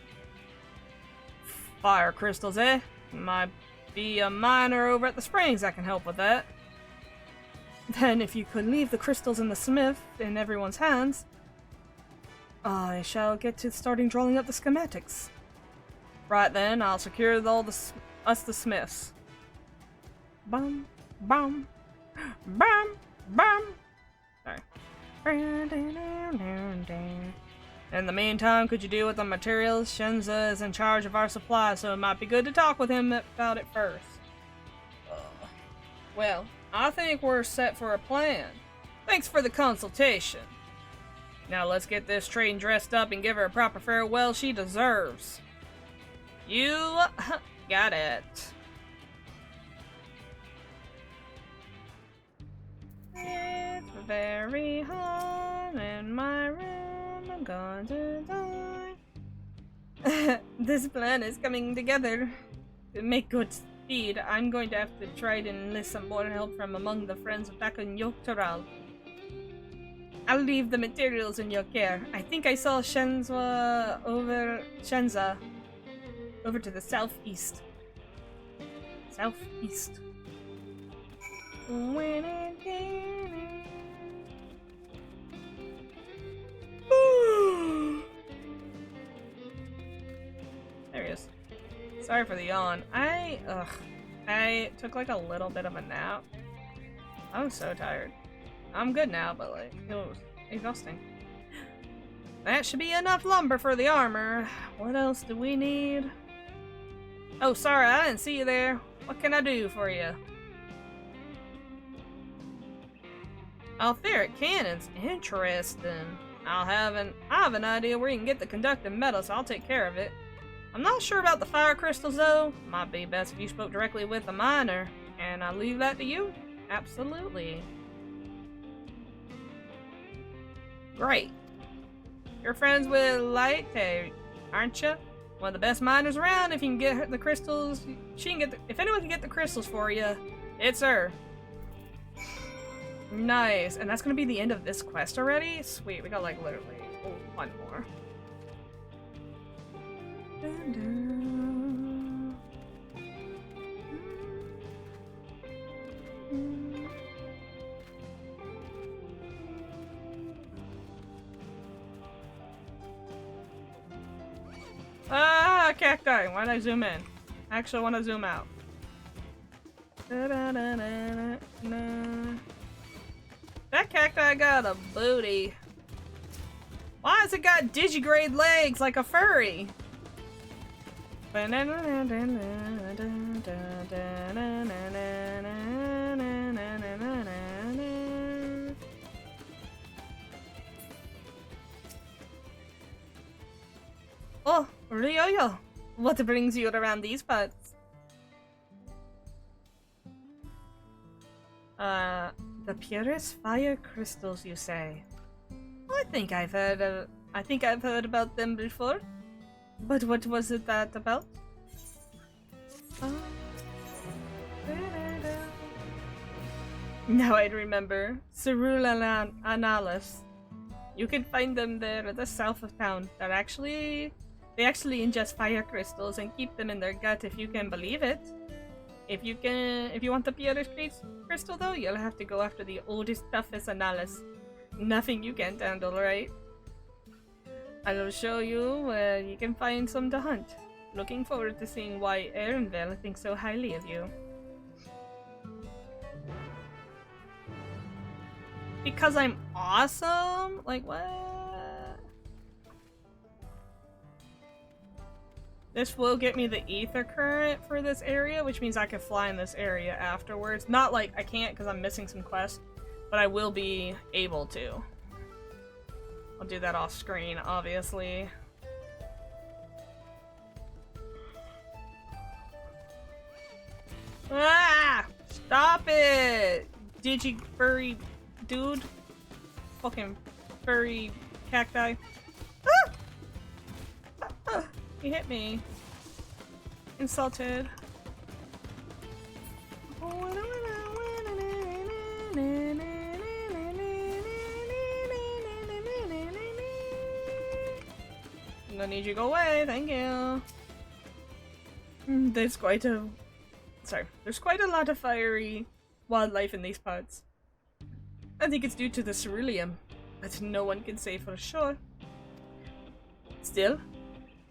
Fire crystals, eh? Might be a miner over at the springs that can help with that. Then if you could leave the crystals in the smith in everyone's hands, I shall get to starting drawing up the schematics. Right then, I'll secure all us the smiths. Bum, bum, bum, bum. Sorry. In the meantime, could you deal with the materials? Shenza is in charge of our supply, so it might be good to talk with him about it first. Well, I think we're set for a plan. Thanks for the consultation. Now let's get this train dressed up and give her a proper farewell she deserves. You got it. It's very hot in my room. I'm going to die. This plan is coming together. To make good speed, I'm going to have to try to enlist some more help from among the friends back in Dawntrail. I'll leave the materials in your care. I think I saw Shenza over to the southeast. Southeast. There he is. Sorry for the yawn. I took like a little bit of a nap. I'm so tired. I'm good now, but like, it was exhausting. That should be enough lumber for the armor. What else do we need? Oh, sorry, I didn't see you there. What can I do for you? Etheric cannons. Interesting. I have an idea where you can get the conductive metal, so I'll take care of it. I'm not sure about the fire crystals, though. Might be best if you spoke directly with the miner. And I'll leave that to you? Absolutely. Great. You're friends with Light, aren't you? One of the best miners around. If you can get her the crystals, she can get if anyone can get the crystals for you, it's her. Nice. And that's gonna be the end of this quest already? Sweet, we got like literally one more. Dun, dun. Ah, cacti! Why'd I zoom in? I actually want to zoom out. That cacti got a booty. Why has it got digigrade legs like a furry? Oh, Ryoyo! What brings you around these parts? The purest fire crystals, you say? I think I've heard about them before. But what was it that about? Now I remember. Cerula Analis. You can find them there at the south of town. They actually ingest fire crystals and keep them in their gut, if you can believe it. If you want the purest crystal though, you'll have to go after the oldest, toughest Analis. Nothing you can't handle, right? I will show you where you can find some to hunt. Looking forward to seeing why Erenville thinks so highly of you. Because I'm awesome? Like, what? This will get me the ether current for this area, which means I can fly in this area afterwards. Not like I can't because I'm missing some quests, but I will be able to. I'll do that off screen, obviously. Ah! Stop it! Digi furry dude. Fucking furry cacti. Ah! He hit me. Insulted. I'm gonna need you to go away, thank you. There's quite a lot of fiery wildlife in these parts. I think it's due to the ceruleum, but no one can say for sure. Still,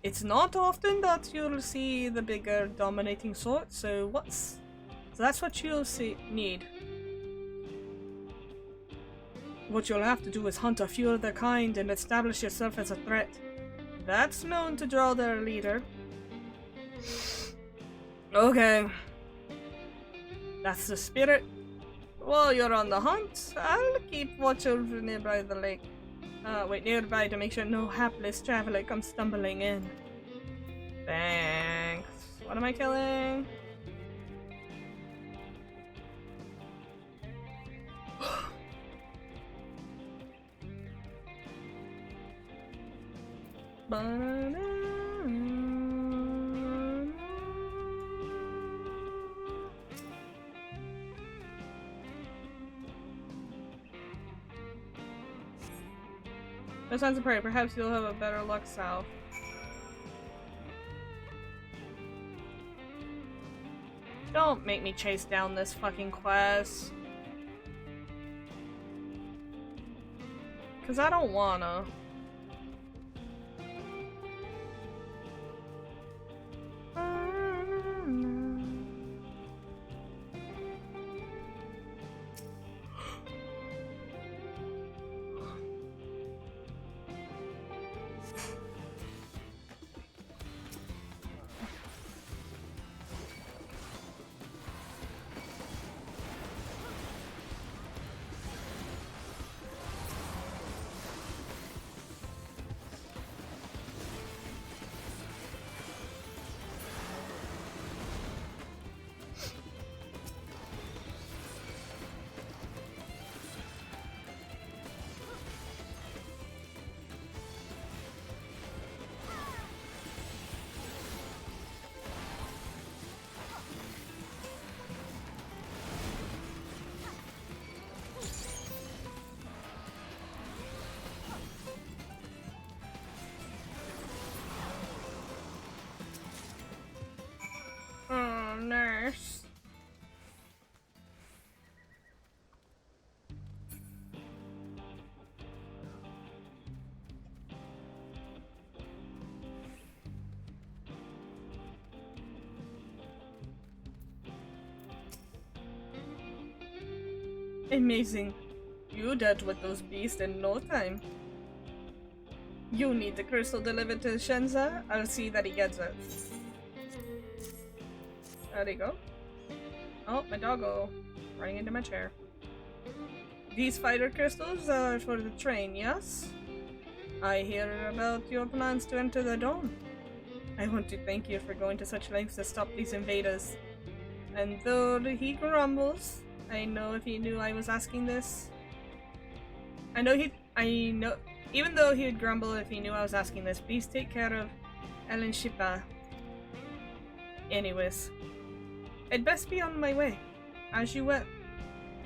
it's not often that you'll see the bigger dominating sort, so that's what you'll need. What you'll have to do is hunt a few of their kind and establish yourself as a threat. That's known to draw their leader. Okay. That's the spirit. While you're on the hunt, I'll keep watch over nearby the lake. Nearby to make sure no hapless traveler comes stumbling in. Thanks. What am I killing? No signs of prey. Perhaps you'll have a better luck south. Don't make me chase down this fucking quest. 'Cause I don't wanna. Oh, nurse. Amazing. You dealt with those beasts in no time. You need the crystal delivered to Shenza? I'll see that he gets it. There you go. Oh, my doggo. Running into my chair. These fighter crystals are for the train, yes? I hear about your plans to enter the dome. I want to thank you for going to such lengths to stop these invaders. And though he grumbles, I know if he knew I was asking this. Even though he would grumble if he knew I was asking this, please take care of Ellen Shipa. Anyways, I'd best be on my way, as you will.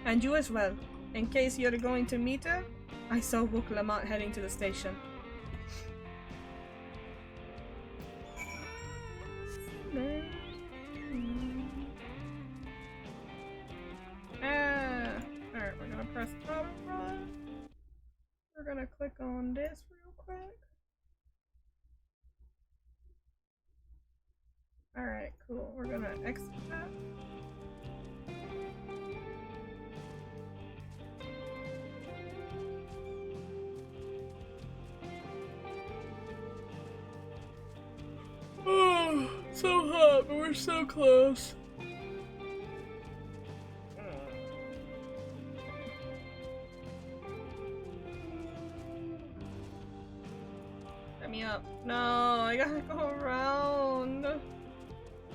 And you as well. In case you're going to meet her, I saw Wook Lamont heading to the station. Alright, we're gonna press auto run. We're gonna click on this real quick. Alright, cool. We're gonna exit that. Oh, so hot, but we're so close. Let me up. No, I gotta go around.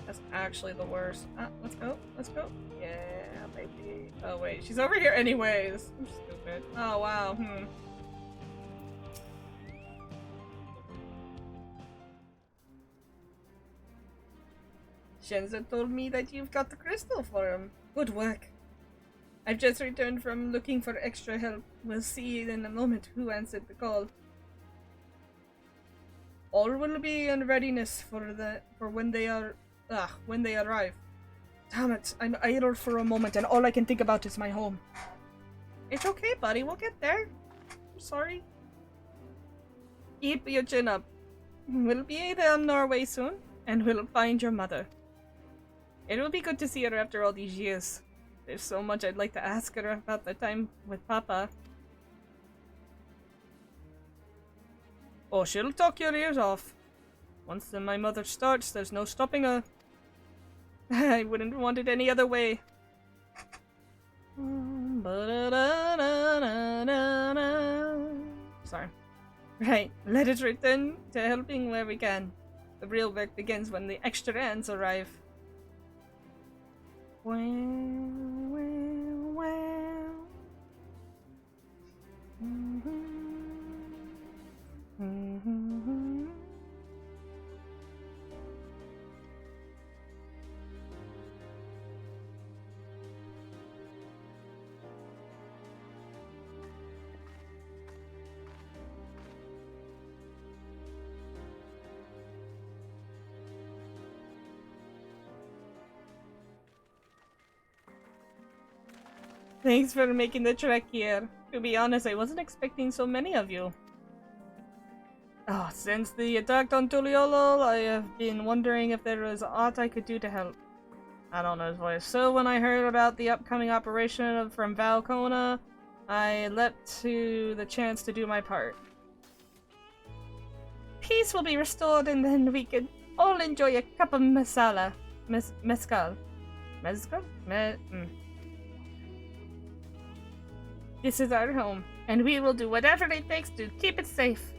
That's actually the worst. Let's go. Let's go. Yeah, safety. Oh wait, she's over here anyways. I'm stupid. Oh wow, Shenza told me that you've got the crystal for him. Good work. I've just returned from looking for extra help. We'll see in a moment who answered the call. All will be in readiness for when they arrive. Damn it, I'm idle for a moment and all I can think about is my home. It's okay, buddy, we'll get there. I'm sorry. Keep your chin up. We'll be on our way soon, and we'll find your mother. It will be good to see her after all these years. There's so much I'd like to ask her about the time with Papa. Oh, she'll talk your ears off. Once my mother starts, there's no stopping her. I wouldn't want it any other way. Sorry. Right, let us return to helping where we can. The real work begins when the extra hands arrive. Thanks for making the trek here. To be honest, I wasn't expecting so many of you. Oh, since the attack on Tuliolo, I have been wondering if there was aught I could do to help. I don't know his voice. So when I heard about the upcoming operation from Valcona, I leapt to the chance to do my part. Peace will be restored and then we could all enjoy a cup of mezcal. Mezcal? This is our home, and we will do whatever it takes to keep it safe.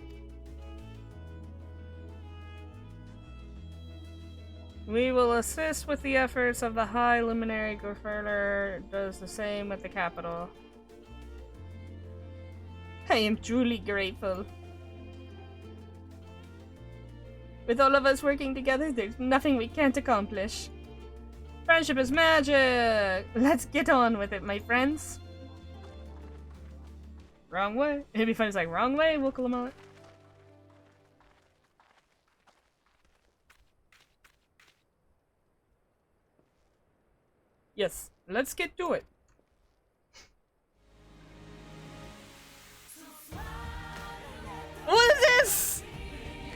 We will assist with the efforts of the High Luminary. Grifferler does the same with the capital. I am truly grateful. With all of us working together, there's nothing we can't accomplish. Friendship is magic! Let's get on with it, my friends. Wrong way. It'd be funny, it's like, wrong way, Wookalamut. Yes, let's get to it. What is this?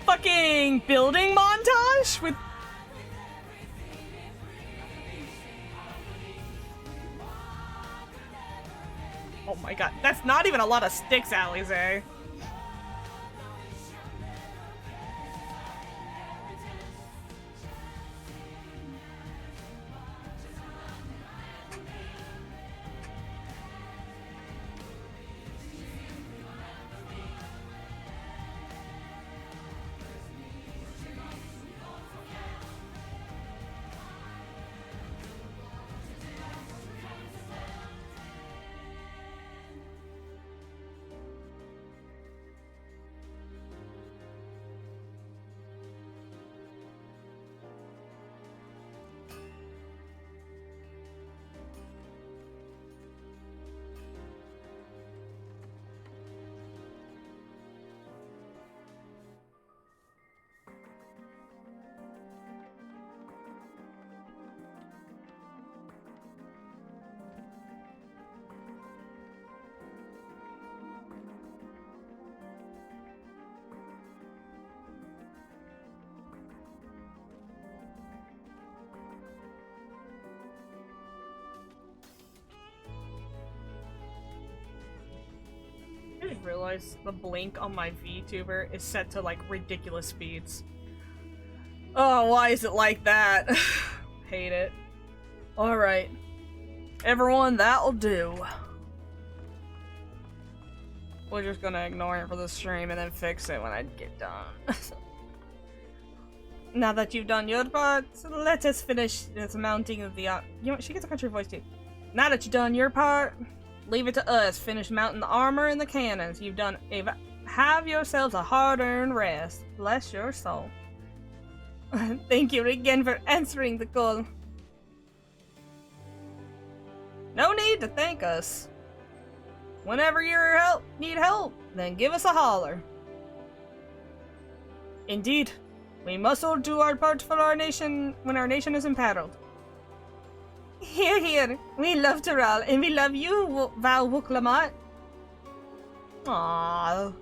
Fucking building montage with... Oh my god, that's not even a lot of sticks, Alize. I just realized the blink on my VTuber is set to like ridiculous speeds. Oh, why is it like that? Hate it. Alright. Everyone, that'll do. We're just gonna ignore it for the stream and then fix it when I get done. Now that you've done your part, let us finish this mounting of the... you know, she gets a country voice too. Now that you've done your part, leave it to us. Finish mounting the armor and the cannons. You've done have yourselves a hard-earned rest. Bless your soul. Thank you again for answering the call. No need to thank us. Whenever you need help, then give us a holler. Indeed, we must all do our part for our nation when our nation is imperiled. Hear, hear. We love Terral, and we love you, Val Wuklamat. Aww.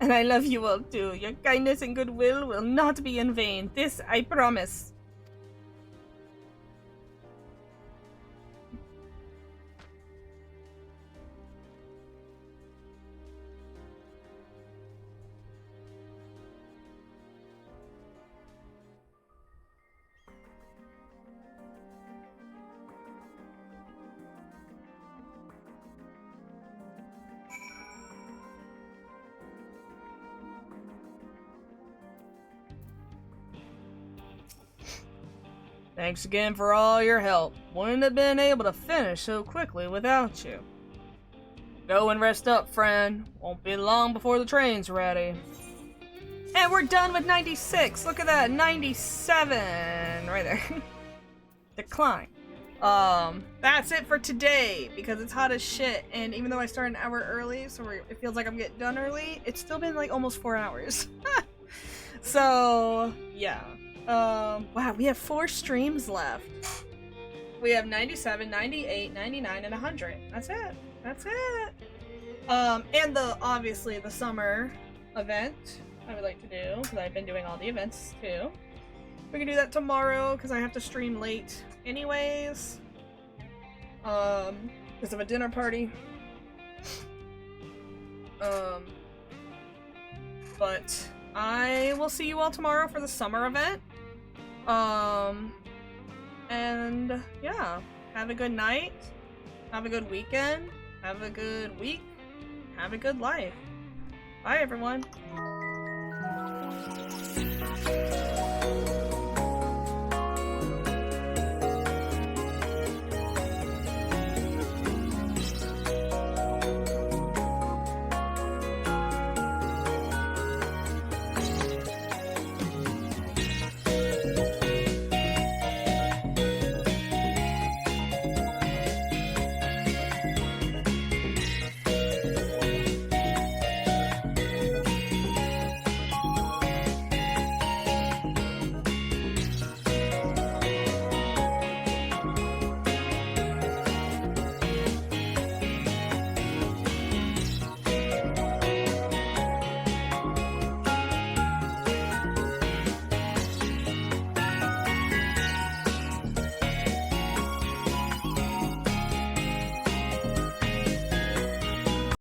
And I love you all too. Your kindness and goodwill will not be in vain. This I promise. Thanks again for all your help. Wouldn't have been able to finish so quickly without you. Go and rest up, friend. Won't be long before the train's ready. And we're done with 96. Look at that, 97 right there. Decline. That's it for today because it's hot as shit. And even though I started an hour early, so it feels like I'm getting done early, it's still been like almost 4 hours. So yeah. Wow, we have 4 streams left. We have 97, 98, 99, and 100. That's it. That's it. And obviously the summer event I would like to do, because I've been doing all the events too. We can do that tomorrow, because I have to stream late anyways. Because of a dinner party. But I will see you all tomorrow for the summer event. And yeah, have a good night, have a good weekend, have a good week, have a good life. Bye everyone.